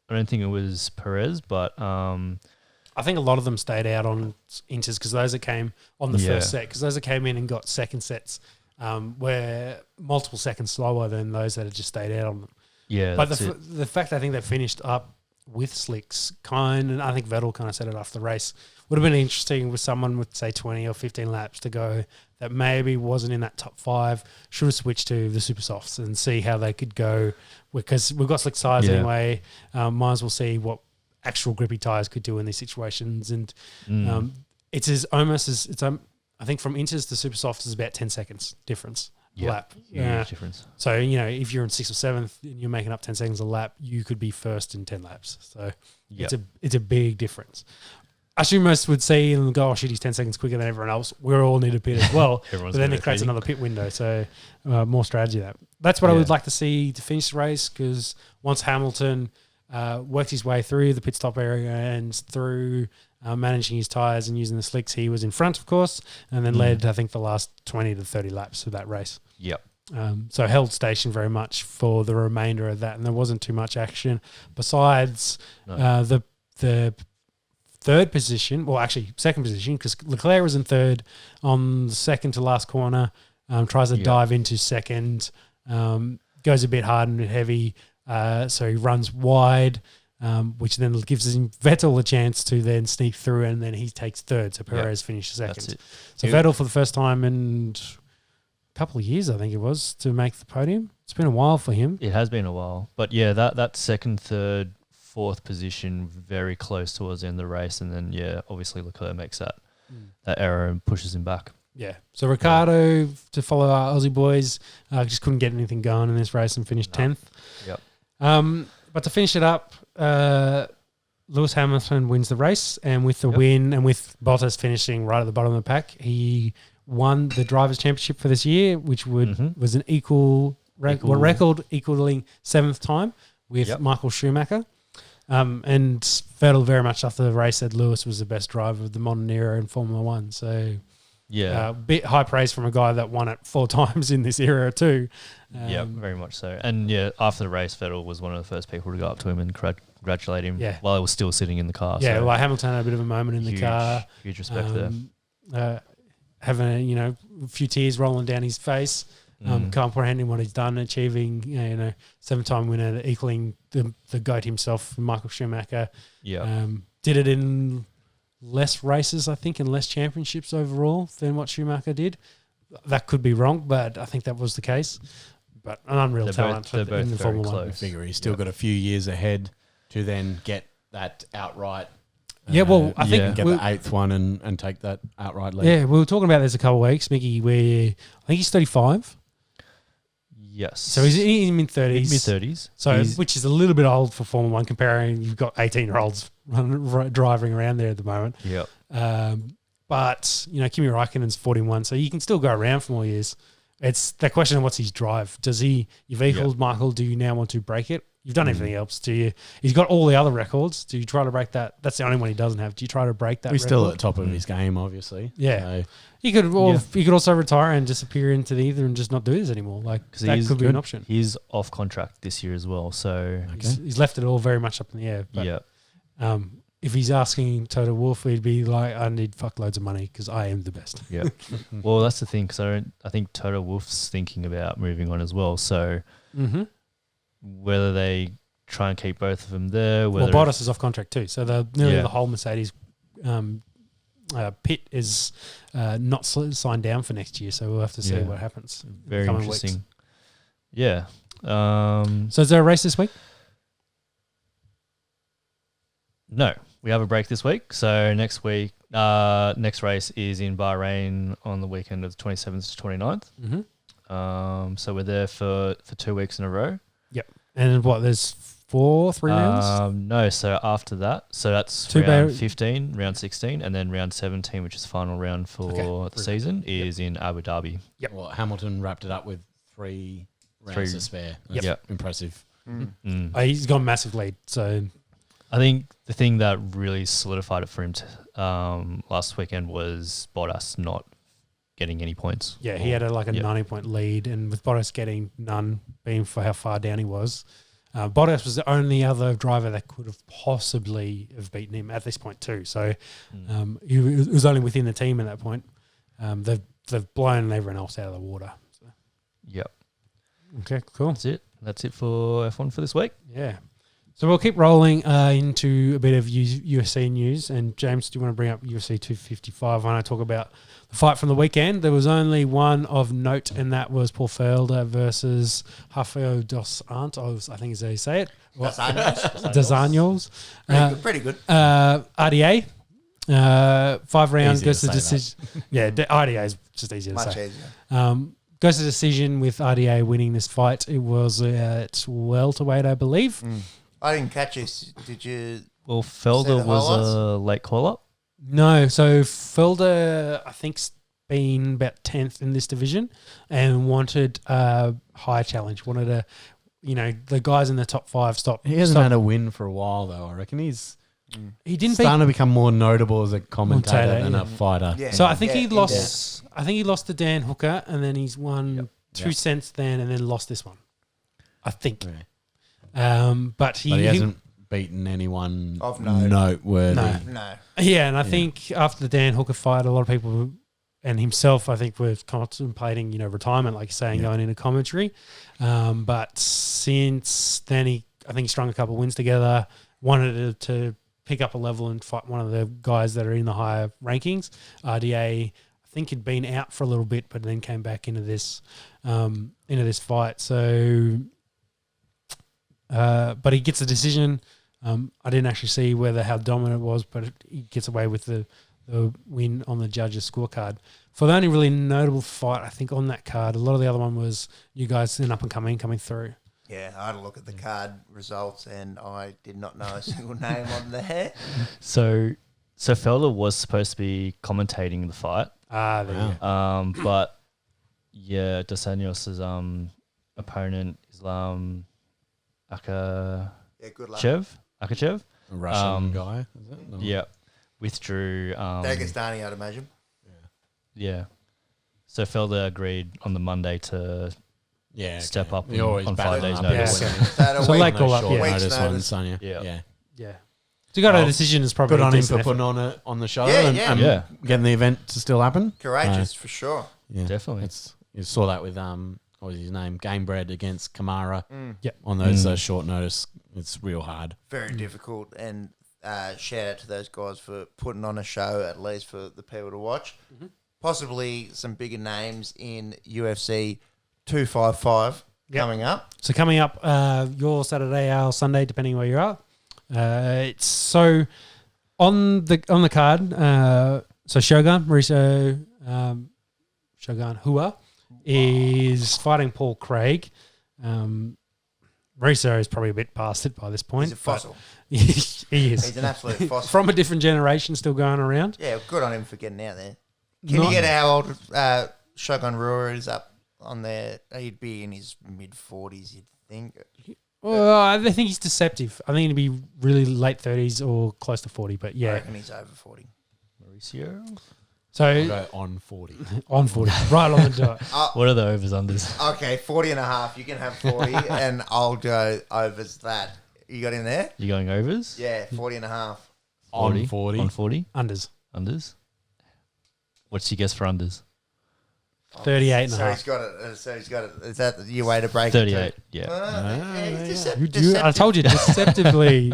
I don't think it was Perez, but I think a lot of them stayed out on inters because those that came on the first set, because those that came in and got second sets were multiple seconds slower than those that had just stayed out on them. Yeah, but the fact I think they finished up with slicks and I think Vettel kind of said it after the race, would have been interesting with someone with, say, 20 or 15 laps to go that maybe wasn't in that top 5, should have switched to the super softs and see how they could go, because we've got slick tires anyway. Might as well see what actual grippy tires could do in these situations. And it's I think from inters to super softs is about 10 seconds difference. Lap. Huge difference. So, if you're in 6th or 7th and you're making up 10 seconds a lap, you could be first in 10 laps. So it's a big difference. I assume most would say and go, oh shit, he's 10 seconds quicker than everyone else. We all need a pit as well. But then it creates another pit window. So more strategy there. That's what I would like to see to finish the race, because once Hamilton worked his way through the pit stop area and through managing his tyres and using the slicks, he was in front, of course, and then led, I think, the last 20 to 30 laps of that race. Yep. So held station very much for the remainder of that, and there wasn't too much action besides the third position, well, actually second position, because Leclerc was in third on the second to last corner, tries to dive into second, goes a bit hard and heavy, so he runs wide, which then gives Vettel a chance to then sneak through, and then he takes third, so Perez finishes second. So Vettel for the first time in a couple of years, I think it was, to make the podium. It's been a while for him. It has been a while. But yeah, that second, third, fourth position very close towards the end of the race, and then obviously Leclerc makes that error and pushes him back. Yeah. So Ricardo, to follow our Aussie boys, just couldn't get anything going in this race and finished 10th. Yep. But to finish it up, Lewis Hamilton wins the race, and with the win and with Bottas finishing right at the bottom of the pack, he won the Drivers' Championship for this year, which was an equal record equaling 7th time with Michael Schumacher. And Vettel very much after the race said Lewis was the best driver of the modern era in Formula One. So bit high praise from a guy that won it 4 times in this era too. Very much so. And after the race, Vettel was one of the first people to go up to him and congratulate him while he was still sitting in the car. Yeah, so Hamilton had a bit of a moment in the car. Huge respect there. Having a few tears rolling down his face. Comprehending what he's done, achieving 7-time winner, equaling the GOAT himself, Michael Schumacher. Did it in less races, I think, and less championships overall than what Schumacher did. That could be wrong, but I think that was the case. But an unreal talent in the Formula One. I figure he's still got a few years ahead to then get that outright. I think get the 8th one and take that outright lead. Yeah, we were talking about this a couple of weeks, Mickey, where I think he's 35. Yes. So he's in mid-30s. Mid-30s. So, which is a little bit old for Formula One, comparing you've got 18-year-olds driving around there at the moment. Yep. But, Kimi Raikkonen's 41, so you can still go around for more years. It's that question of what's his drive. Does you've equaled Michael, do you now want to break it? You've done everything else. Do you? He's got all the other records. Do you try to break that? That's the only one he doesn't have. Do you try to break that? He's still at the top of his game, obviously. Yeah. So. He could also retire and disappear into the ether and just not do this anymore. That could be an option. He's off contract this year as well, so he's left it all very much up in the air. But, if he's asking Toto Wolff, he'd be like, "I need fuckloads of money because I am the best." Yeah. Well, that's the thing, because I think Toto Wolff's thinking about moving on as well. So whether they try and keep both of them there, Bottas is off contract too, so the whole Mercedes pit is not signed down for next year. So we'll have to see what happens. Very interesting. Weeks. Yeah. So is there a race this week? No, we have a break this week. So next week, Next race is in Bahrain on the weekend of the 27th to 29th. So we're there for 2 weeks in a row. Yep. And what? There's three rounds. No, so after that, so that's Two round bar- 15, round 16, and then round 17, which is the final round for the season, is in Abu Dhabi. Yep. Well, Hamilton wrapped it up with 3 rounds to spare. That's Yep. impressive. He's got a massive lead. So I think the thing that really solidified it for him last weekend was Bottas not getting any points. yeah, he had a 90-point lead, and with Bottas getting none, being for how far down he was, Bottas was the only other driver that could have possibly have beaten him at this point too. So he was only within the team at that point. They've blown everyone else out of the water. So. Yep. Okay, cool. That's it for F1 for this week. Yeah. So we'll keep rolling into a bit of UFC news. And James, do you want to bring up UFC 255 when I talk about the fight from the weekend? There was only one of note, and that was Paul Felder versus Rafael dos Anjos, I think is how you say it. Dos Anjos. Dos Anjos. Pretty good. RDA. 5 rounds, Easy goes to to say decision. Yeah, RDA is just easier to Much say. easier. Goes to decision with RDA winning this fight. It was at welterweight, I believe. I didn't catch this. Did you? Well, See Felder the was highlights? a late call-up. No, so Felder, I think's been about 10th in this division and wanted a higher challenge. Wanted a, the guys in the top 5 stop. He hasn't had a win for a while, though. I reckon he's He didn't beat. starting to become more notable as a commentator Commentator, than yeah. a fighter. Yeah. So I think he Yeah, lost. I think he lost to Dan Hooker, and then he's won 2 cents then, and then lost this one. I think. Yeah. But he hasn't beaten anyone Of note. noteworthy. No. No. Yeah, and I think after the Dan Hooker fight, a lot of people and himself, I think, were contemplating, retirement, like you're saying, going into commentary. But since then, I think he strung a couple of wins together, wanted to pick up a level and fight one of the guys that are in the higher rankings. RDA, I think, had been out for a little bit, but then came back into this fight. So, but he gets a decision. I didn't actually see how dominant it was, but he gets away with the win on the judges' scorecard. For the only really notable fight, I think, on that card, a lot of the other one was you guys in up and coming through. Yeah, I had a look at the card results and I did not know a single name on there. So Felder was supposed to be commentating the fight. There you go. But yeah, Dos Anjos' opponent, Islam Akachev. Yeah, good luck. Akachev? A Russian guy, is it? No. Yeah. Withdrew. Dagestani, I'd imagine. Yeah. So Felder agreed on the Monday to step up He always on 5 battling days up. notice. Yeah. So So week, like call up, short yeah. notice Week's one, notice. Sonia. Yeah. Yeah. Yeah. So you got a decision is probably Good on him decent for effort. putting on it on the show Yeah, and, yeah. and Yeah. getting the event to still happen. courageous for sure. Yeah. Definitely. You saw that with what was his name? Gamebred against Kamara. Yep. On those short notice, it's real hard. Very difficult. And shout out to those guys for putting on a show, at least for the people to watch. Possibly some bigger names in UFC 255 coming up. So coming up, your Saturday, our Sunday, depending where you are. It's so on the card. So Shogun Mauricio Shogun Hua is fighting Paul Craig. Mauricio is probably a bit past it by this point. He's a fossil. He is. He's an absolute fossil. From a different generation, still going around. Yeah, good on him for getting out there. Can you get how old Shogun Rua is up on there? He'd be in his mid-40s, you'd think. Well, I think he's deceptive. I think he'd be really late 30s or close to 40, but I yeah. reckon he's over 40. Mauricio? So Go on 40. on 40, right on the dot. What are the overs unders? Okay, 40 and a half. You can have 40 and I'll go overs that. You got in there? You going overs? Yeah, 40 and a half. On 40. On 40? Unders. Unders? What's your guess for unders? 38 and a So half. he's got it. So he's got it. Is that your way to break 38, it? yeah. He's I told you, deceptively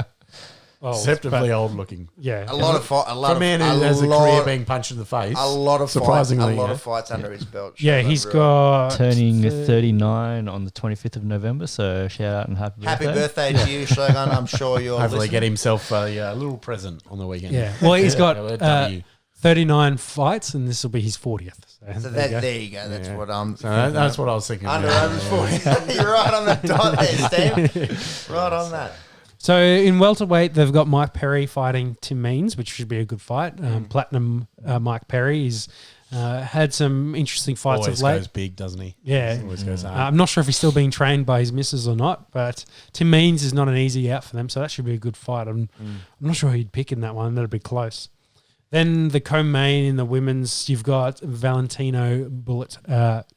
old. Deceptively but old looking. yeah. A lot of For a man who has a career being punched in the face. a lot of surprisingly, fights under his belt. Yeah, Shogun he's Rua. got Turning 39 on the 25th of November, so shout out and happy birthday. Happy birthday to you, Shogun. I'm sure you're Hopefully listening. get himself a little present on the weekend. Yeah. Well, he's got W. 39. 39 fights, and this will be his 40th. So there you go. there you go. That's Yeah. what I'm. So that's what I was thinking. Under about. 40. You're right on the dot there, Steve. Right on that. So in welterweight, they've got Mike Perry fighting Tim Means, which should be a good fight. Platinum Mike Perry is had some interesting fights Always of late. goes big, doesn't he? Yeah. Always goes hard. I'm not sure if he's still being trained by his missus or not, but Tim Means is not an easy out for them, so that should be a good fight. I'm not sure who he'd pick in that one. That'd be close. Then the co-main in the women's, you've got Valentino Bullet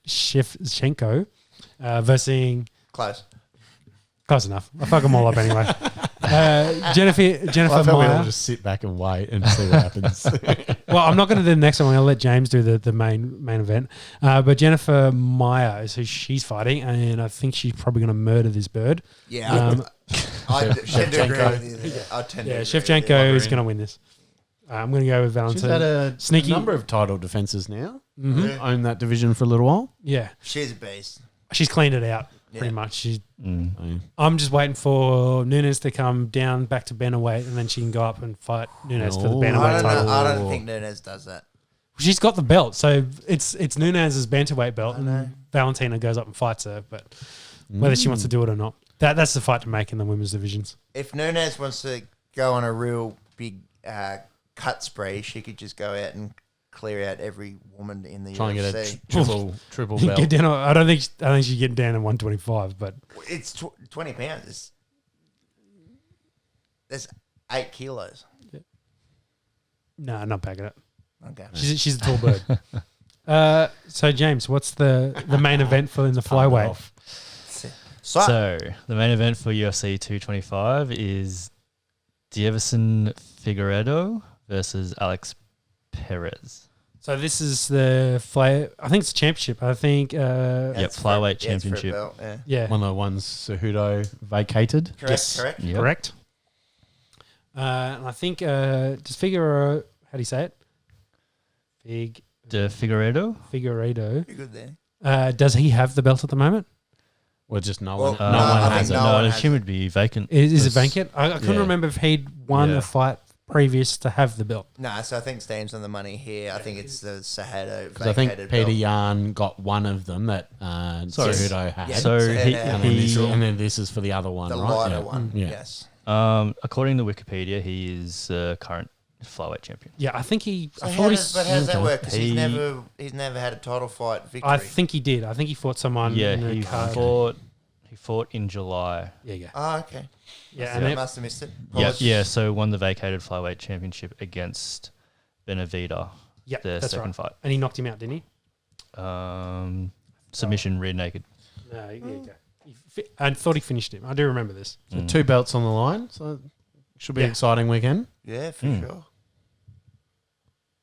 Shevchenko versus close enough. I fuck them all up anyway. Jennifer I thought we'd all Meyer. just sit back and wait and see what happens. Well, I'm not going to do the next one. I'm going to let James do the main event. But Jennifer Meyer is who she's fighting, and I think she's probably going to murder this bird. Yeah. I tend to agree with you there. I tend to agree with you. Shevchenko is going to win this. I'm going to go with She's Valentino. had a Sneaky- number of title defenses now. Mhm. Owned that division for a little while. Yeah, She's a beast. she's cleaned it out pretty Yeah. much. Oh, I'm just waiting for Nunes to come down back to bantamweight, and then she can go up and fight Nunes for the Oh. I bantamweight don't title. know. I don't think Nunes does that. She's got the belt, so it's Nunes' bantamweight belt, I know. and Valentina goes up and fights her. But whether she wants to do it or not, that's the fight to make in the women's divisions. If Nunes wants to go on a real big cut spree, she could just go out and clear out every woman in the Try and get UFC. a triple Get belt. down, I don't think she's getting down to 125, but It's 20 pounds. That's 8 kilos. no, not packing it. Okay. She's a tall bird. So James, what's the main event for in the flyweight? So, The main event for UFC 225 is Davison Figueiredo versus Alex Perez. So this is the I think it's a championship. I think that's flyweight for- yeah, it's for a championship. belt, yeah. yeah, One of the ones Cejudo vacated. Correct, Yes. correct. Yep. correct. And I think does Figueroa, how do you say it? De Figueiredo? Figueiredo. You're good there. Does he have the belt at the moment? Well, just no Well, one. no, No I one think has it. no No, one I has assume it. it'd be vacant. Is it Because- vacant? I couldn't yeah. remember if he'd won Yeah. a fight previous to have the belt. No, so I think Steam's on the money here. I think it's the Cejudo Because I think vacated Peter belt. Yarn got one of them that Sorry. Cejudo had. Yeah. So And, he, and And then this is for the other one, the right? lighter Yeah. one. Yeah. Yes. according to Wikipedia, he is current flyweight champion. Yeah, I think he. So I how thought does that work? 'Cause He- he's never had a title fight victory. I think he did. I think he fought someone. Yeah, in the he card. fought in July. Yeah, yeah, Oh, okay. yeah. So And I it, must have missed it. Yeah, so won the vacated flyweight championship against Benavida. yeah, their that's second right. fight. And he knocked him out, didn't he? Submission rear naked. No, there you go. I thought he finished him. I do remember this. So 2 belts on the line. So should be Yeah. an exciting weekend. Yeah, for sure.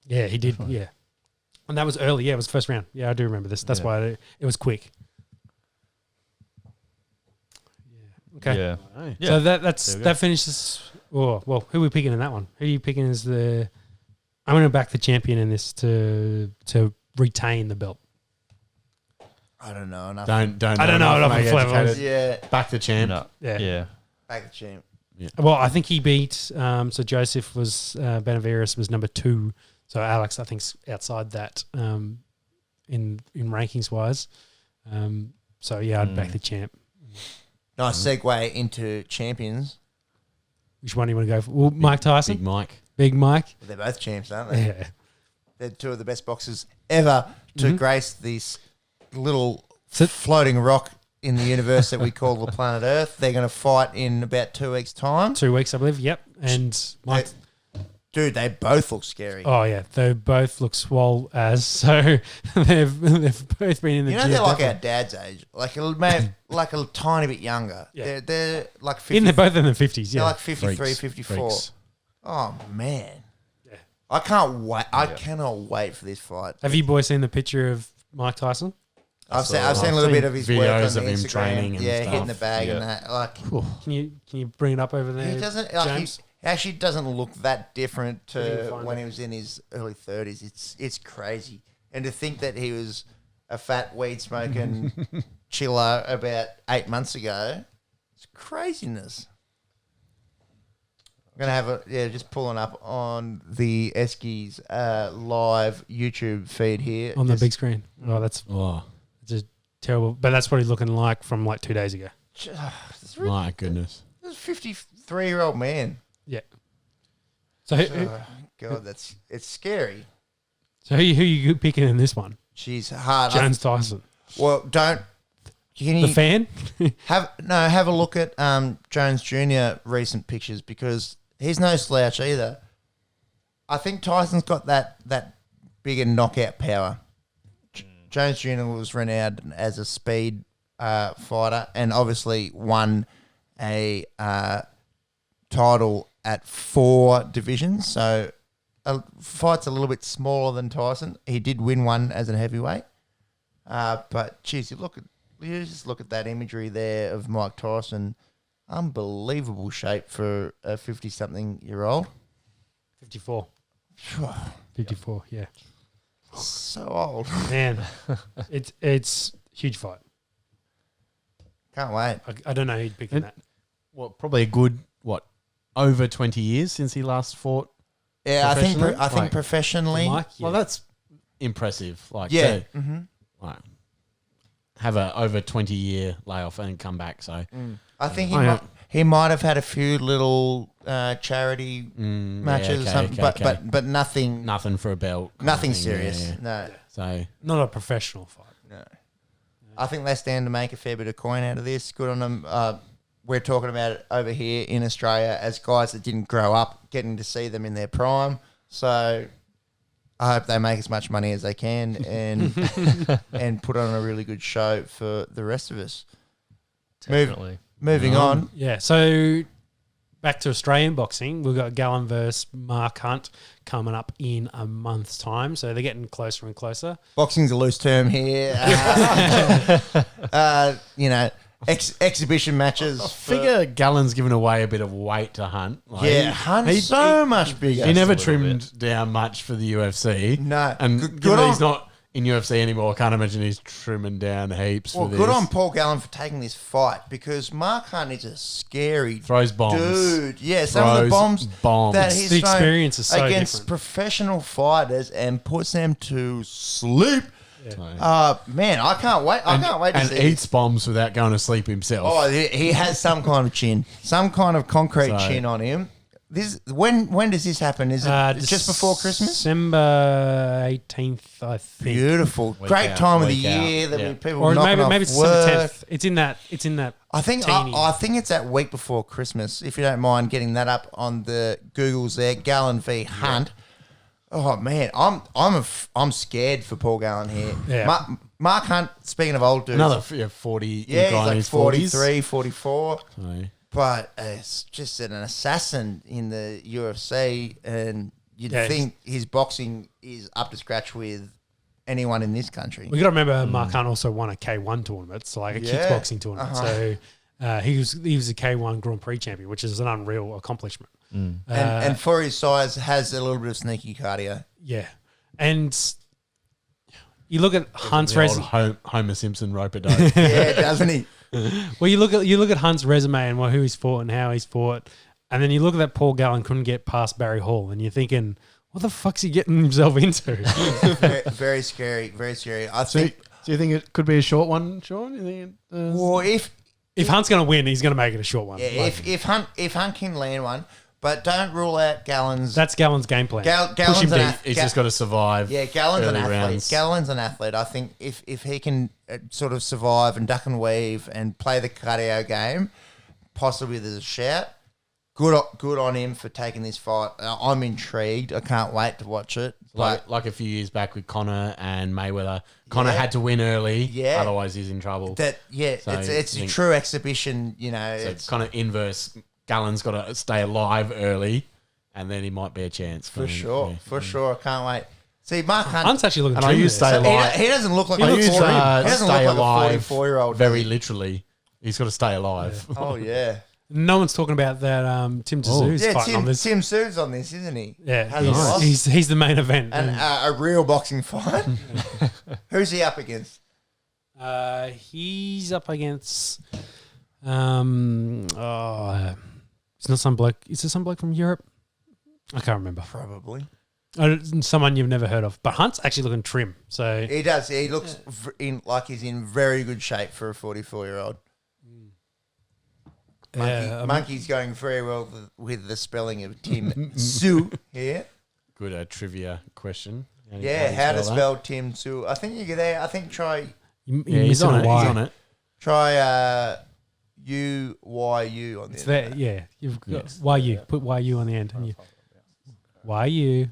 Yeah, he did. Yeah, and that was early. Yeah, it was first round. Yeah, I do remember this. That's Yeah. why it was quick. Yeah. Okay. Yeah. Hey. Yeah. So There we go. that finishes. Oh well, who are we picking in that one? Who are you picking as the? I'm going to back the champion in this to retain the belt. I don't know enough. I don't know enough make of Flavor. educated. Yeah, Back the champ. No. Yeah. Yeah. back the champ. Well, I think he beat. So Joseph was Benavides was number 2. So Alex, I think's outside that in rankings wise. So yeah, I'd back the champ. Nice segue into champions. Which one do you want to go for? Well, Mike Tyson, Big Mike. Big Mike. They're both champs, aren't they? Yeah. They're two of the best boxers ever to grace this little So- floating rock in the universe that we call the planet Earth. They're going to fight in about 2 weeks' time. 2 weeks, I believe. Yep. And Mike. Dude, they both look scary. Oh yeah, they both look swole as. So they've both been in the You know, gym. they're like our dad's age, like a tiny bit younger. Yeah. They're like 50, They're both in the 50s. they're Yeah. like 53, Freaks. 54. Freaks. Oh man, Yeah. I can't wait. I cannot wait for this fight. Have you boys seen the picture of Mike Tyson? I've seen a I've little seen bit of his work on videos the of him Instagram. training and yeah, stuff. hitting the bag and Yeah. that. Like Can you bring it up over there? he doesn't. Like, James? he actually doesn't look that different If you can to find when it. he was in his early 30s. It's crazy, and to think that he was a fat weed smoking chiller about 8 months ago, it's craziness. I'm going to have just pulling up on the Esky's live YouTube feed here. On the big screen. Oh, that's just terrible. But that's what he's looking like from like 2 days ago. My goodness. This is a 53-year-old man. Yeah. So God, it's scary. who you picking in this one? She's hard. Jones Tyson. Well, don't. Can you The fan? have a look at Jones Jr. recent pictures because he's no slouch either. I think Tyson's got that bigger knockout power. Jones Jr. was renowned as a speed fighter and obviously won a title at 4 divisions. So fight's a little bit smaller than Tyson. He did win one as a heavyweight. But geez, you just look at that imagery there of Mike Tyson. Unbelievable shape for a 50-something-year-old. 54. 54, yeah. So old. Man, it's huge fight. Can't wait. I don't know who'd pick in that. Well, probably a good, over 20 years since he last fought? Yeah, I think Professionally? professionally. Mike, yeah. Well, that's impressive. Yeah. Have a over 20-year layoff and come back. So I think he might have had a few little charity matches or something, but nothing nothing for a belt. nothing serious. No. So Not a professional fight. No. I think they stand to make a fair bit of coin out of this. Good on them. We're talking about it over here in Australia as guys that didn't grow up, getting to see them in their prime. So I hope they make as much money as they can and and put on a really good show for the rest of us. Definitely. Moving on. Yeah, so back to Australian boxing. We've got Gallen versus Mark Hunt coming up in a month's time. So they're getting closer and closer. Boxing's a loose term here. Exhibition matches. figure Gallen's given away a bit of weight to Hunt. Hunt's so much bigger. He never trimmed down much for the UFC. No. And Good given on- he's not in UFC anymore, I can't imagine he's trimming down heaps Well, for this. good on Paul Gallen for taking this fight because Mark Hunt is a scary Throws bombs. dude. Yeah, some of the Throws bombs that he's The thrown experience is so against different. professional fighters and puts them to sleep. So- Man, I can't wait. I can't wait to and see. eats bombs without going to sleep himself. Oh, he has some kind of chin, some kind of concrete So- chin on him. This when does this happen? Is it just before Christmas? December 18th, I think. Beautiful, Week great out, time of the week out. year. There'll Yeah. be people Or knocking maybe off it's December work. 10th. It's in that. I think teeny. I think it's that week before Christmas. If you don't mind getting that up on the Googles there, Gallen v Hunt. Oh man, I'm scared for Paul Gallen here. Yeah. Mark Hunt. Speaking of old dudes, Another 40. yeah, guy he's in like his 43, 44. 40s. So, But it's just an assassin in the UFC, and you'd Yeah, think his boxing is up to scratch with anyone in this country. We got to remember Mark Hunt also won a K1 tournament, so like a Yeah. kickboxing tournament. So he was a K1 Grand Prix champion, which is an unreal accomplishment. And for his size, has a little bit of sneaky cardio. Yeah, and you look at Hunt's the old resume. Homer Simpson rope-a-dope. Yeah, doesn't he? Well, you look at Hunt's resume and who he's fought and how he's fought, and then you look at that Paul Gallen couldn't get past Barry Hall, and you're thinking, what the fuck's he getting himself into? very, very scary, very scary. I So, think. do you think it could be a short one, Sean? You think Well, If Hunt's going to win, he's going to make it a short one. yeah, Like, if Hunt can land one, but don't rule out Gallen's. that's Gallen's game plan. Gallen's Push him an deep. ath- he's Ga- just got to survive? Yeah, Gallen's an early athlete. rounds. Gallen's an athlete. I think if he can sort of survive and duck and weave and play the cardio game, possibly there's a shout. Good on him for taking this fight. I'm intrigued. I can't wait to watch it. Like a few years back with Conor and Mayweather. Conor Yeah. had to win early, Yeah. otherwise he's in trouble. So So it's I a think- true exhibition. You know, So it's it's kind of inverse. Gallen's got to stay alive early, and then he might be a chance. for sure. For sure. I can't wait. See, Mark Hunt. Hunt's actually looking And I trim used there, stay so- alive. He doesn't look like He a looks 40, trim. he doesn't stay look like alive a 44-year-old. very literally. He's got to stay alive. Oh yeah. No one's talking about that Tim Tszou's Yeah, fighting on this. Tim Sue's on this, isn't he? Yeah, Has he lost? he's the main event. And a real boxing fight. Who's he up against? He's up against It's not some bloke. Is it some bloke from Europe? I can't remember. Probably. Someone you've never heard of. But Hunt's actually looking trim. So He does. He looks like he's in very good shape for a 44-year-old. Monkey's going very well with the spelling of Tim Sue here. Good trivia question. How to spell Tim Sue. I think you get there. I think try he's on it. Y. He's on it. try UYU on the It's end. there. Yeah. You've got YU. Put YU on the end. And YU.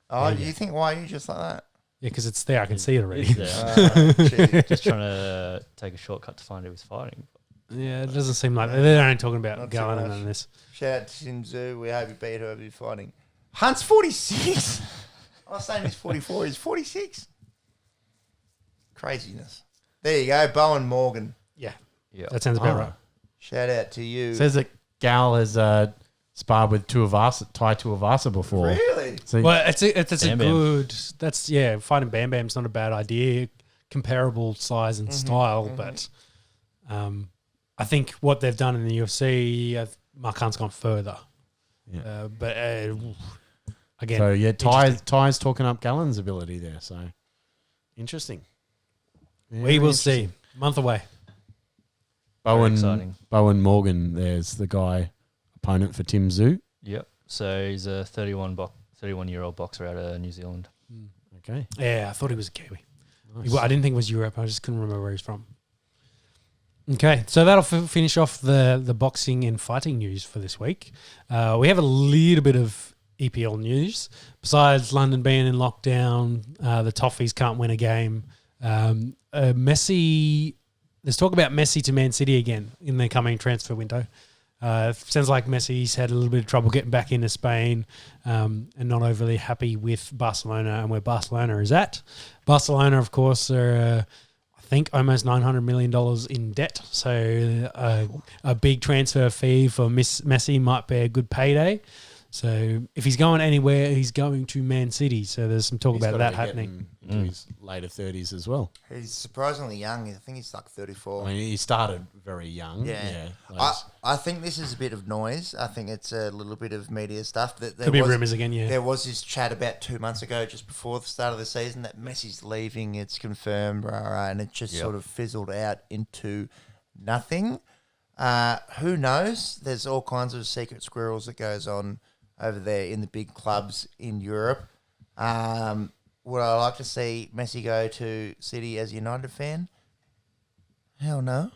Oh, you think YU just like that? Yeah, because it's there. I can see it already. Just trying to take a shortcut to find who was fighting. Yeah, it doesn't seem like they're only talking about Not too Gallen much. and this. Shout out to Tim Sue. We hope you beat whoever you're fighting. Hunt's 46. I was saying he's 44. He's 46. Craziness. There you go. Bowen Morgan. Yeah, Yeah. that sounds about right. Shout out to you. Says that Gal has sparred with Tai Tuivasa before. Really? So Well, it's a Bam Bam. good. That's fighting Bam Bam's not a bad idea. Comparable size and style, but I think what they've done in the UFC, Mark Hunt's gone further. Yeah. But again, So yeah, interesting. Ty's talking up Gallen's ability there. So interesting. We will see. Month away. exciting. Bowen Morgan. There's the guy opponent for Tim Zhu. Yep. So he's a 31-year-old boxer out of New Zealand. Okay. Yeah, I thought he was a Kiwi. Nice. I didn't think it was Europe. I just couldn't remember where he's from. Okay, so that'll finish off the boxing and fighting news for this week. We have a little bit of EPL news. Besides London being in lockdown, the Toffees can't win a game. Messi, there's talk about Messi to Man City again in the coming transfer window. Sounds like Messi's had a little bit of trouble getting back into Spain and not overly happy with Barcelona and where Barcelona is at. Barcelona, of course, are, I think, almost $900 million in debt. So a big transfer fee for Messi might be a good payday. So if he's going anywhere, he's going to Man City. So there's some talk about that happening. Into his later 30s as well. He's surprisingly young. I think he's like 34. I mean, he started very young. Yeah. Like, I think this is a bit of noise. I think it's a little bit of media stuff. There Could be was- rumours again, yeah. There was this chat about 2 months ago, just before the start of the season, that Messi's leaving. It's confirmed, and it just sort of fizzled out into nothing. Who knows? There's all kinds of secret squirrels that goes on over there in the big clubs in Europe. Would I like to see Messi go to City as a United fan? Hell no.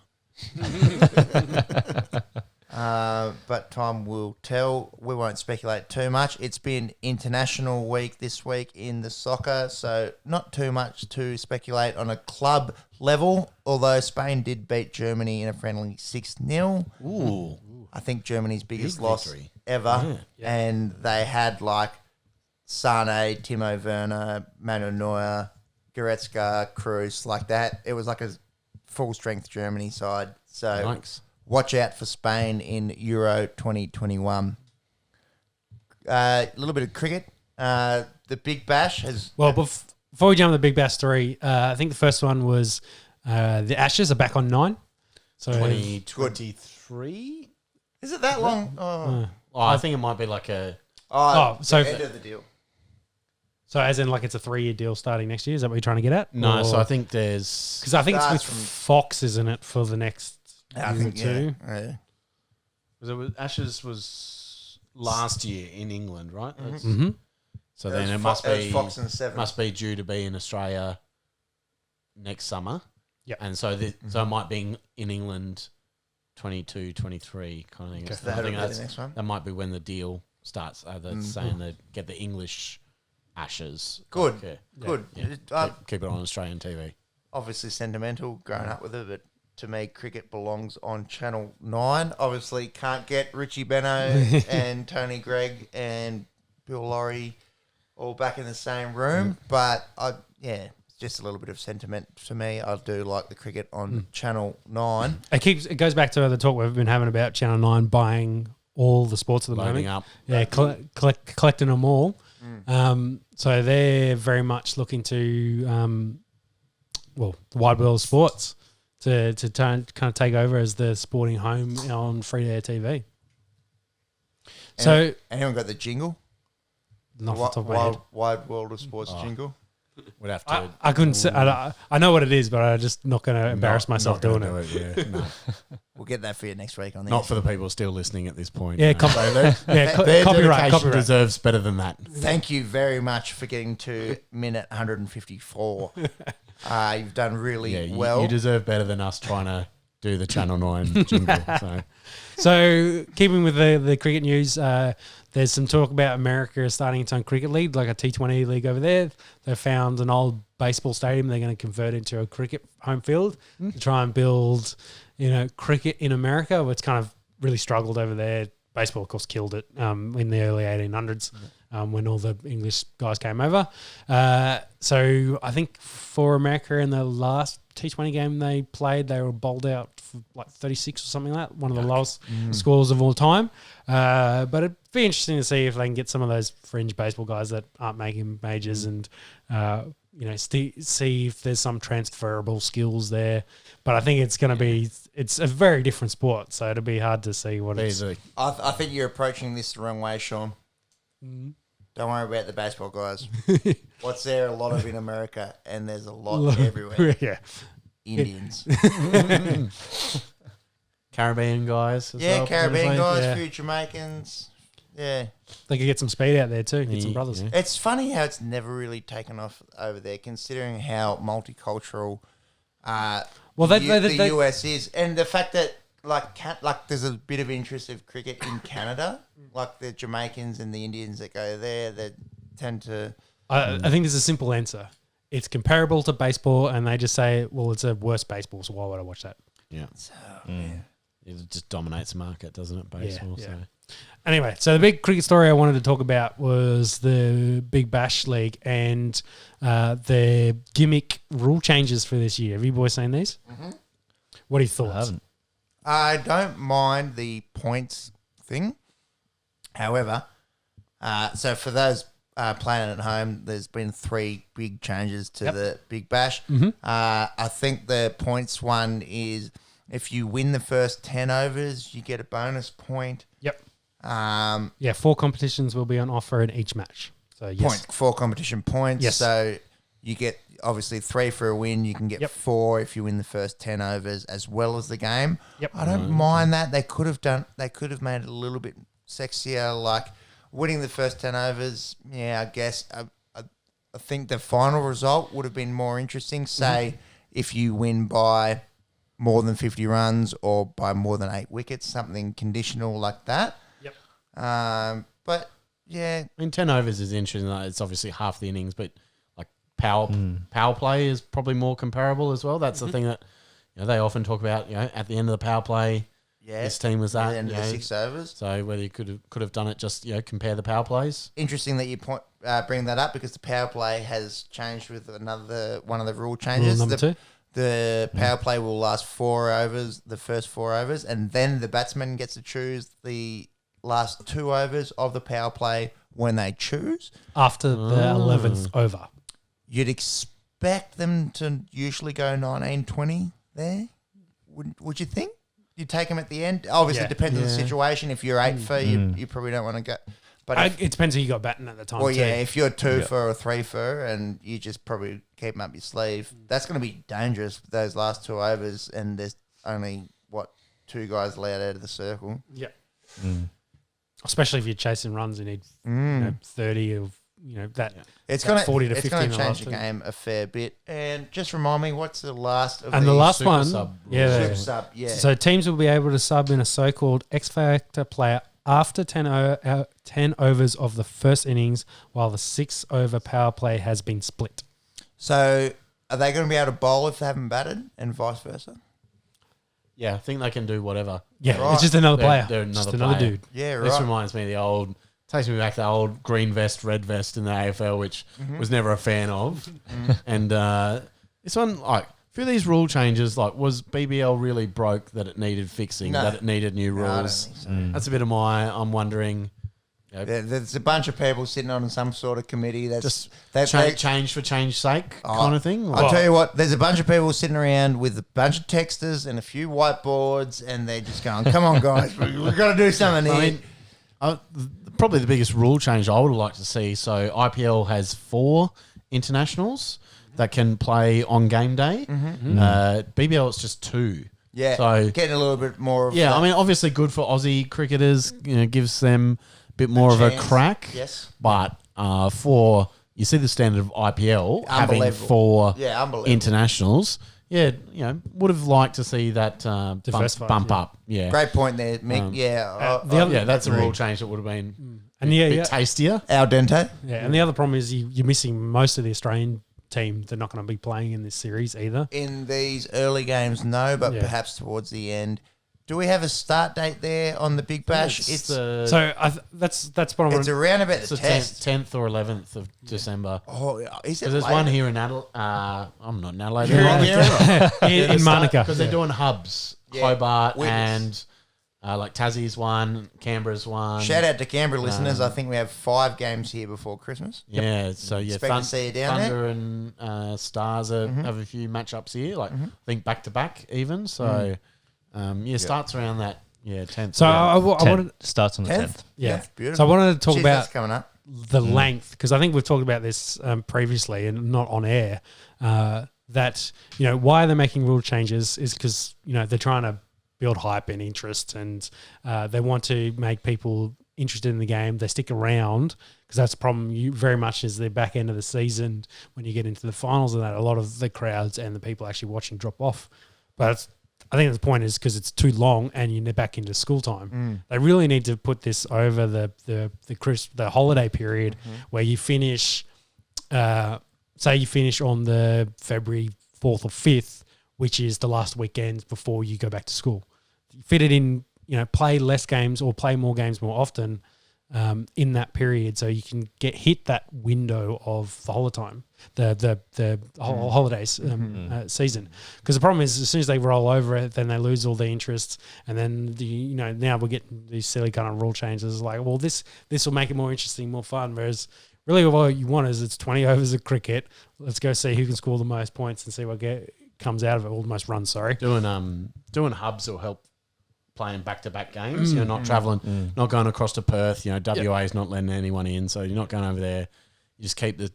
But time will tell. We won't speculate too much. It's been international week this week in the soccer, so not too much to speculate on a club level, although Spain did beat Germany in a friendly 6-0. ooh. I think Germany's biggest Big loss victory. ever. And they had like Sane, Timo Werner, Manuel Neuer, Goretzka, Kroos, like that. It was like a full-strength Germany side. So Thanks. watch out for Spain in Euro 2021. A little bit of cricket. The Big Bash has... Well, before we jump to the Big Bash 3, I think the first one was the Ashes are back on 9. So 2023? Is it that long? Oh, I think it might be like a... so the end of the deal. So as in like it's a 3-year deal starting next year? Is that what you're trying to get at? No, so I think there's... Because I think it's with Starts from- Fox, isn't it, for the next I year or think, two? yeah. Ashes was last year in England, right? That's- Mm-hmm. So It then was it must it was be Fox and Seven. must be due to be in Australia next summer. Yep. And so so it might be in England 22, 23 kind of thing. Okay. I That'll think be the next one. that might be when the deal starts. They're saying they get the English Ashes. Good. Like, Good. yeah. Keep it on Australian TV. Obviously sentimental, growing up with it, but to me, cricket belongs on Channel 9. Obviously, can't get Richie Benaud and Tony Gregg and Bill Laurie all back in the same room. But, it's just a little bit of sentiment for me. I do like the cricket on Channel 9. It goes back to the talk we've been having about Channel 9 buying all the sports at the Loading moment. up. Yeah, collecting them all. So they're very much looking to, the wide world of sports to kind of take over as the sporting home on free-to-air TV. So anyone got the jingle? not off the top of my head. Wide World of Sports jingle. We'd have to. I couldn't say. I know what it is, but I'm just not going to embarrass myself doing it. Yeah, no. We'll get that for you next week on the Not for the people still listening at this point. Yeah, no. Their copyright. dedication deserves better than that. Thank you very much for getting to minute 154. You've done really well. You deserve better than us trying to do the Channel 9 jingle. So, keeping with the cricket news, there's some talk about America starting its own cricket league, like a T20 league over there. They found an old baseball stadium they're going to convert into a cricket home field to try and build, cricket in America. It's kind of really struggled over there. Baseball, of course, killed it in the early 1800s when all the English guys came over. So I think for America in the last T20 game they played, they were bowled out for like 36 or something like that, one of the lowest scores of all time. But it'd be interesting to see if they can get some of those fringe baseball guys that aren't making majors and, see if there's some transferable skills there. But I think it's going to be, it's a very different sport, so it'll be hard to see what it's... I think you're approaching this the wrong way, Sean. Don't worry about the baseball guys. What's there a lot of in America, and there's a lot everywhere. Yeah. Indians. Caribbean guys. Caribbean guys, Yeah. few Jamaicans. Yeah. They could get some speed out there too, get some brothers. Yeah. It's funny how it's never really taken off over there, considering how multicultural the US is. And the fact that, there's a bit of interest of cricket in Canada. Like the Jamaicans and the Indians that go there, they tend to... I think there's a simple answer. It's comparable to baseball, and they just say, well, it's a worse baseball, so why would I watch that? Yeah. So, It just dominates the market, doesn't it, baseball? Yeah. So. Anyway, so the big cricket story I wanted to talk about was the Big Bash League and their gimmick rule changes for this year. Have you boys seen these? Mm-hmm. What are your thoughts? I haven't. I don't mind the points thing. However, so for those playing at home, there's been 3 big changes to the Big Bash. Mm-hmm. I think the points one is if you win the first 10 overs, you get a bonus point. Yep. 4 4 competitions will be on offer in each match. So yes. 4 competition points. Yes. So you get obviously 3 for a win. You can get 4 if you win the first 10 overs as well as the game. Yep. I don't mind that. They could have made it a little bit sexier, like winning the first 10 overs. Yeah, I guess I think the final result would have been more interesting. Say if you win by more than 50 runs or by more than 8 wickets, something conditional like that. Yep. But yeah, I mean, 10 overs is interesting. It's obviously half the innings, but like power play is probably more comparable as well. That's the thing that they often talk about. At the end of the power play, this team was at that. the end of the 6 overs. So whether you could have done it, just compare the power plays. Interesting that you bring that up because the power play has changed with one of the rule changes. Rule number 2. The power play will last 4 overs, the first 4 overs, and then the batsman gets to choose the last 2 overs of the power play when they choose. After the 11th over. You'd expect them to usually go 19-20 there. Would you think? You take them at the end. Obviously, it depends on the situation. If you're 8 for, you probably don't want to go. But It depends who you got batting at the time. Well, too. if you're 2 for or 3 for, and you just probably keep them up your sleeve, that's going to be dangerous. Those last 2 overs, and there's only 2 guys allowed out of the circle. Yeah. Especially if you're chasing runs, you need 30 of that. It's going to 40 to 50. It's going in to the change last the two. game a fair bit. And just remind me, what's the last of And the the last super one, sub super sub? Yeah. So teams will be able to sub in a so-called X Factor player after 10 overs of the first innings, while the 6-over power play has been split. So are they going to be able to bowl if they haven't batted, and vice versa? Yeah, I think they can do whatever. Yeah, Right. It's just another player. They're just another another player. dude. Yeah, right. This reminds me of takes me back to the old green vest, red vest in the AFL, which was never a fan of. And this one, for these rule changes, was BBL really broke that it needed fixing, No. that it needed new No, I don't rules? think so. That's a bit of I'm wondering. There's a bunch of people sitting on some sort of committee that's Change for change's sake kind of thing? I'll tell you what, there's a bunch of people sitting around with a bunch of texters and a few whiteboards, and they're just going, come on, guys, we've got to do something here. I mean, Probably the biggest rule change I would like to see. So IPL has 4 internationals that can play on game day. BBL it's just 2. Yeah, so getting a little bit more of yeah. that. I mean, obviously good for Aussie cricketers. Gives them a bit more of a chance. crack. Yes, but for you see the standard of IPL having Unbelievable. 4 unbelievable. internationals. Yeah, would have liked to see that Diversified, bump yeah. up. Yeah, Great point there, Mick. that's a rule change that would have been And a bit tastier. Al dente. Yeah, and the other problem is you're missing most of the Australian team. They're not going to be playing in this series either. In these early games, no, but Yeah. perhaps towards the end. Do we have a start date there on the Big Bash? It's the So that's what I want. it's around about it's the the test. 10th or 11th of December. Oh, is it? Because there's later? one here in Adelaide. I'm not in Adelaide. in Monica. Because they're doing hubs. Yeah, Hobart Witness. and like Tassie's one, Canberra's one. Shout out to Canberra listeners. I think we have 5 games here before Christmas. Yeah, so yeah, Expect to see you down there. Thunder and Stars have a few matchups here. Like I think back to back even. So starts around that 10th. So yeah. I wanted Starts on the 10th. 10th? yeah. Beautiful. So I wanted to talk Jeez, about that's coming up. the length, because I think we've talked about this previously and not on air, that, why they're making rule changes is because, they're trying to build hype and interest, and they want to make people interested in the game. They stick around because that's the problem very much is the back end of the season when you get into the finals and that a lot of the crowds and the people actually watching drop off. But I think the point is because it's too long and you're back into school time. They really need to put this over the holiday period where you finish, say you finish on the February 4th or 5th, which is the last weekend before you go back to school. Fit it in, play less games or play more games more often in that period, so you can hit that window of the holidays season. Because the problem is, as soon as they roll over it, then they lose all the interest, and then now we're getting these silly kind of rule changes. Like, well, this will make it more interesting, more fun. Whereas really, what you want is it's 20 overs of cricket. Let's go see who can score the most points and see what comes out of it, or the most runs. Sorry, doing hubs will help playing back-to-back games. You're not traveling, not going across to Perth. WA is not letting anyone in, so you're not going over there. You just keep the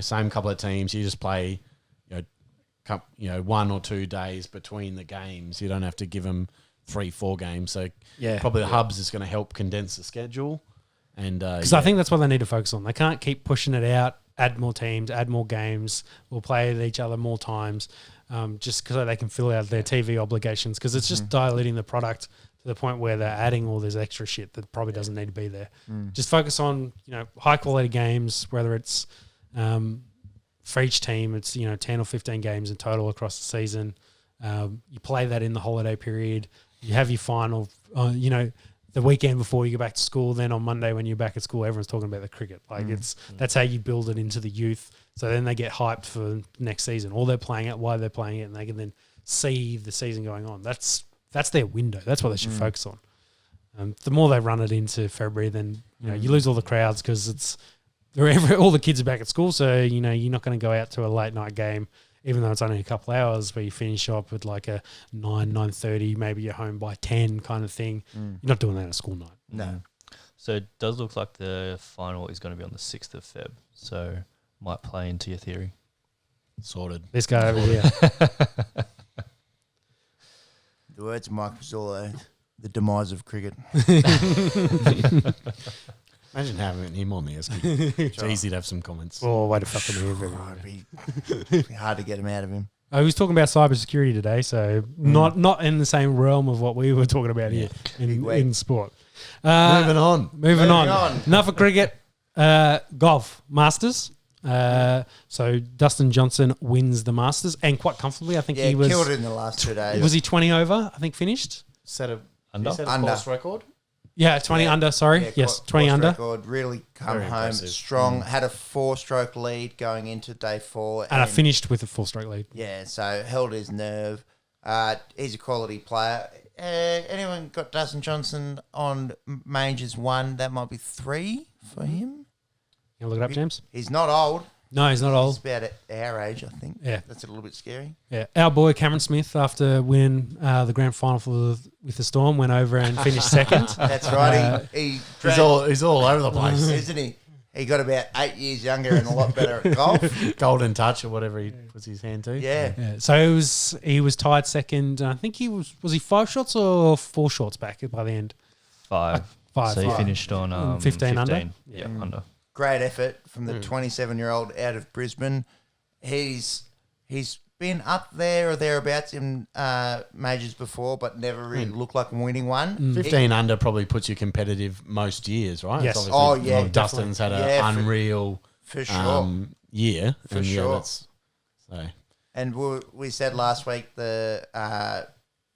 same couple of teams. You just play, 1 or 2 days between the games. You don't have to give them 3-4 games. So probably the hubs is going to help condense the schedule. And because I think that's what they need to focus on. They can't keep pushing it out. Add more teams, add more games. We'll play each other more times. Just because they can fill out their TV obligations, because it's just diluting the product to the point where they're adding all this extra shit that probably doesn't need to be there. Just focus on high quality games, whether it's for each team, it's 10 or 15 games in total across the season. You play that in the holiday period. You have your final, the weekend before you go back to school. Then on Monday when you're back at school, everyone's talking about the cricket. Like that's how you build it into the youth. So then they get hyped for next season, or they're playing it, why they're playing it, and they can then see the season going on. That's their window. That's what they should focus on. The more they run it into February, then you lose all the crowds because it's all the kids are back at school. So you're not going to go out to a late night game, even though it's only a couple of hours, where you finish up at like a 9:30, maybe you're home by 10 kind of thing. You're not doing that at a school night. No. So it does look like the final is going to be on the 6th of Feb. So might play into your theory. sorted. This guy over here. The words of Mike Pizzolo, the demise of cricket. Imagine having him on the Esky. It's easy to have some comments. Oh, way to fuck him here. It'd be hard to get him out of him. I was talking about cybersecurity today, so not in the same realm of what we were talking about here in sport. Moving on. Moving on. Enough of cricket. Golf. Masters. So Dustin Johnson wins the Masters, and quite comfortably. I think he was killed it in the last 2 days. Was he 20 over? I think finished. Set a Under? course record. Yeah, 20 under. Sorry, Yeah, yes, course 20 under. Record, really come Very home impressive. strong. Had a 4-stroke lead going into day 4, And I finished with a 4-stroke lead. Yeah, so held his nerve. He's a quality player. Anyone got Dustin Johnson on Majors 1? That might be 3 for him. You look it up, James? He's not old. No, he's not He's old. about our age, I think. Yeah. That's a little bit scary. Yeah, our boy Cameron Smith, after winning the grand final with the Storm, went over and finished second. That's right. He's all over the place. isn't he? He got about 8 years younger and a lot better at golf. Golden touch or whatever he puts his hand to. Yeah. Yeah, so he was tied second. I think he was he 5 shots or 4 shots back by the end? 5. Five. So he finished on 15 under? Yeah, under. Great effort from the 27-year-old out of Brisbane. He's been up there or thereabouts in majors before, but never really looked like winning one. 15 under probably puts you competitive most years, right? Yes. It's Oh, obviously- yeah, Dustin's had an Yeah, unreal for sure. year. For and sure. So And we said last week the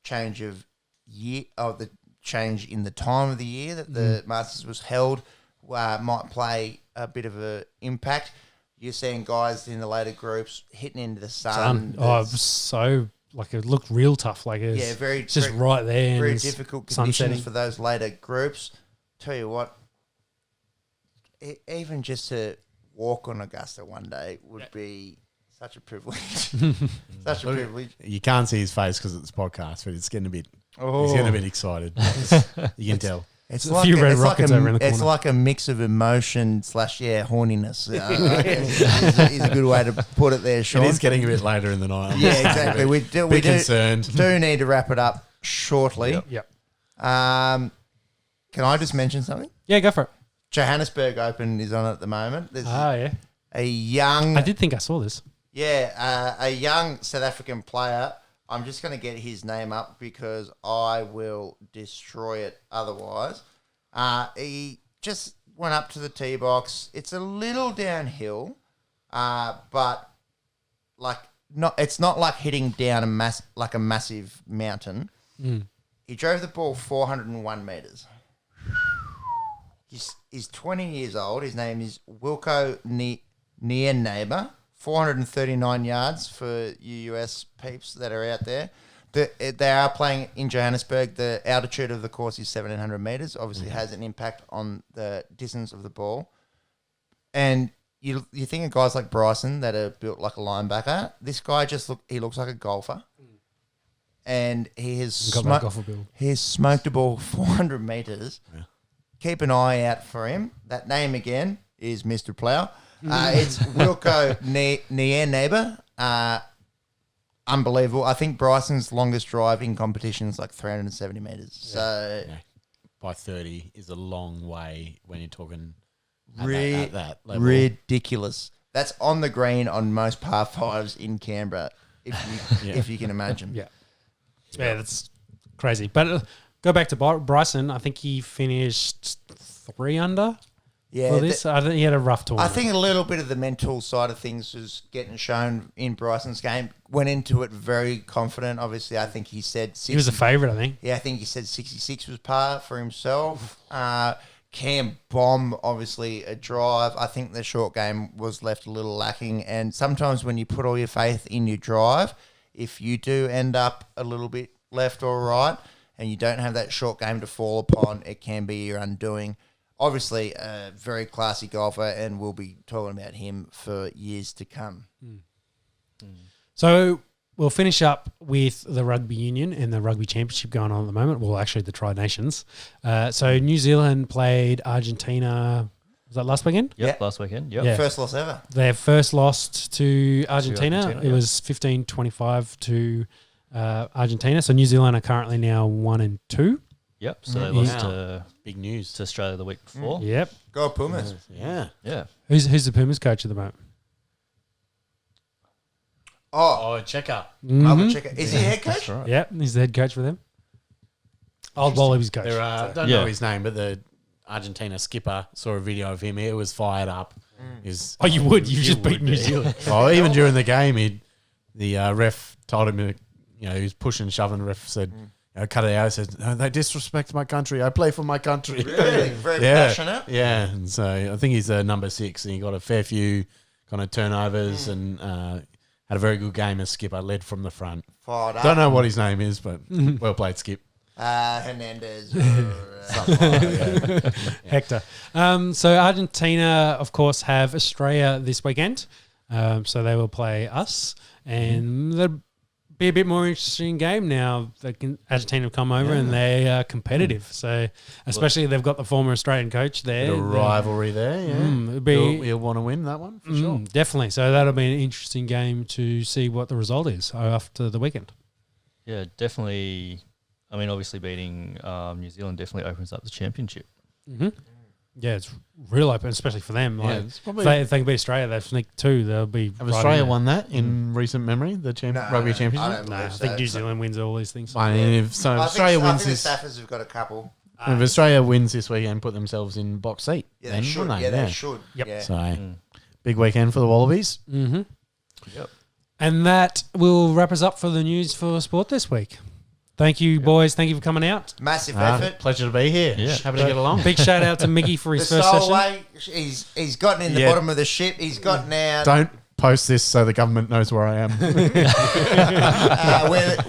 change of year, the change in the time of the year that the Masters was held might play a bit of an impact. You're seeing guys in the later groups hitting into the sun. Oh, it was so it looked real tough. Like it was, Yeah, very- it's just very- right there. very and it's difficult sun conditions setting. for those later groups. Tell you what, even just to walk on Augusta one day would be such a privilege. Such a privilege. you can't see his face because it's a podcast, but it's getting a bit. Oh. He's getting a bit excited. You can tell. It's a few red rockets over in the It's corner. like a mix of emotion / horniness. Is a good way to put it there, Sean. It is getting a bit later in the night. Yeah, exactly. We do concerned. do need to wrap it up shortly. Yep. Can I just mention something? Yeah, go for it. Johannesburg Open is on at the moment. There's Yeah. a young, I did think I saw this. a young South African player. I'm just going to get his name up because I will destroy it otherwise. He just went up to the tee box. It's a little downhill, but it's not like hitting down a massive mountain. He drove the ball 401 meters. He's 20 years old. His name is Wilco Nienaber. 439 yards for you US peeps that are out there. They are playing in Johannesburg. The altitude of the course is 1,700 metres. Obviously has an impact on the distance of the ball. And you think of guys like Bryson that are built like a linebacker. This guy looks like a golfer. And he has Got that golfer build. smoked a ball 400 metres. Yeah. Keep an eye out for him. That name again is Mr. Plough. It's Wilco Nienaber. Unbelievable. I think Bryson's longest drive in competition is like 370 metres. So by 30 is a long way when you're talking at that level. Ridiculous. That's on the green on most par fives in Canberra, if you can imagine. Yeah, that's crazy. But go back to Bryson. I think he finished 3 under. Yeah, For this, I think he had a rough tournament. I think a little bit of the mental side of things was getting shown in Bryson's game. Went into it very confident. Obviously, I think he said 60, he was a favourite. I think. Yeah, I think he said 66 was par for himself. Cam bomb, obviously a drive. I think the short game was left a little lacking. And sometimes when you put all your faith in your drive, if you do end up a little bit left or right, and you don't have that short game to fall upon, it can be your undoing. Obviously, a very classy golfer, and we'll be talking about him for years to come. So we'll finish up with the Rugby Union and the Rugby Championship going on at the moment. Well, actually, the Tri-Nations. So New Zealand played Argentina. Was that last weekend? Yep, Yeah. last weekend. Yep. Yeah. First loss ever. Their first lost to Argentina. Argentina, It yeah. was 15-25 to Argentina. So New Zealand are currently now 1-2. Yep. So they Wow. lost Big news. to Australia the week before. Yep. Go Pumas. Yeah. Yeah. Who's the Pumas coach at the moment? Oh, Oh, checker. I'll check it. Is he head coach? That's right. Yep, he's the head coach for them. Old Wally was coach. There are, don't Yeah. know his name, but the Argentina skipper saw a video of him. He was fired up. He's, Oh, you would. You just would beat New be. Zealand. well, even during the game, the ref told him, he was pushing and shoving. The ref said, cut it out. He said, no, they disrespect my country. I play for my country. Really? Very Yeah. passionate. Yeah, and so I think he's number 6, and he got a fair few kind of turnovers and had a very good game as skipper, led from the front. Fired up. Don't know what his name is, but well played, Skip. Hernandez. Hector. So Argentina, of course, have Australia this weekend. So they will play us, and that'll be a bit more interesting game now. Argentina have come over and they are competitive. So especially they've got the former Australian coach there. Bit of rivalry there, yeah. You'll want to win that one for sure. Definitely. So that'll be an interesting game to see what the result is after the weekend. Yeah, definitely. I mean, obviously beating New Zealand definitely opens up the championship. Mm-hmm. Yeah, it's real open, especially for them. Like, it's probably if they can beat Australia, they've sneaked 2. They'll be. Have Australia won that in recent memory? The Rugby Championship? I think New Zealand wins all these things. I mean, if Australia wins the this, Saffers have got a couple. if Australia wins this weekend, put themselves in box seat. Yeah, then, they should. wouldn't They should. Yep. Yeah. So big weekend for the Wallabies. Mm-hmm. Yep. And that will wrap us up for the news for sport this week. Thank you, boys. Thank you for coming out. Massive effort. Pleasure to be here. Yeah. Happy to get along. Big shout out to Mickey for his The first session. stowaway, he's gotten in the bottom of the ship. He's gotten out. Don't post this so the government knows where I am.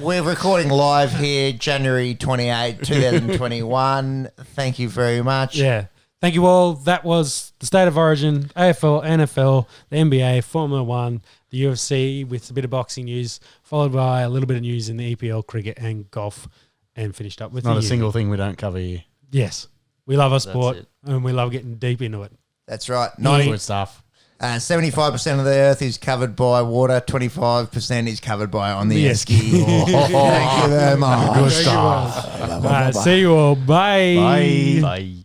We're recording live here, January 28, 2021. Thank you very much. Yeah. Thank you all. That was the State of Origin, AFL, NFL, the NBA, Formula 1, the UFC with a bit of boxing news, followed by a little bit of news in the EPL, cricket and golf, and finished up with Not the a single thing we don't cover here. Yes. We love our That's sport it. and we love getting deep into it. That's right. Good stuff. 75% of the earth is covered by water, 25% is covered by on the The Esky. Thank you very much. Good stuff. See you all. Bye. Bye. Bye.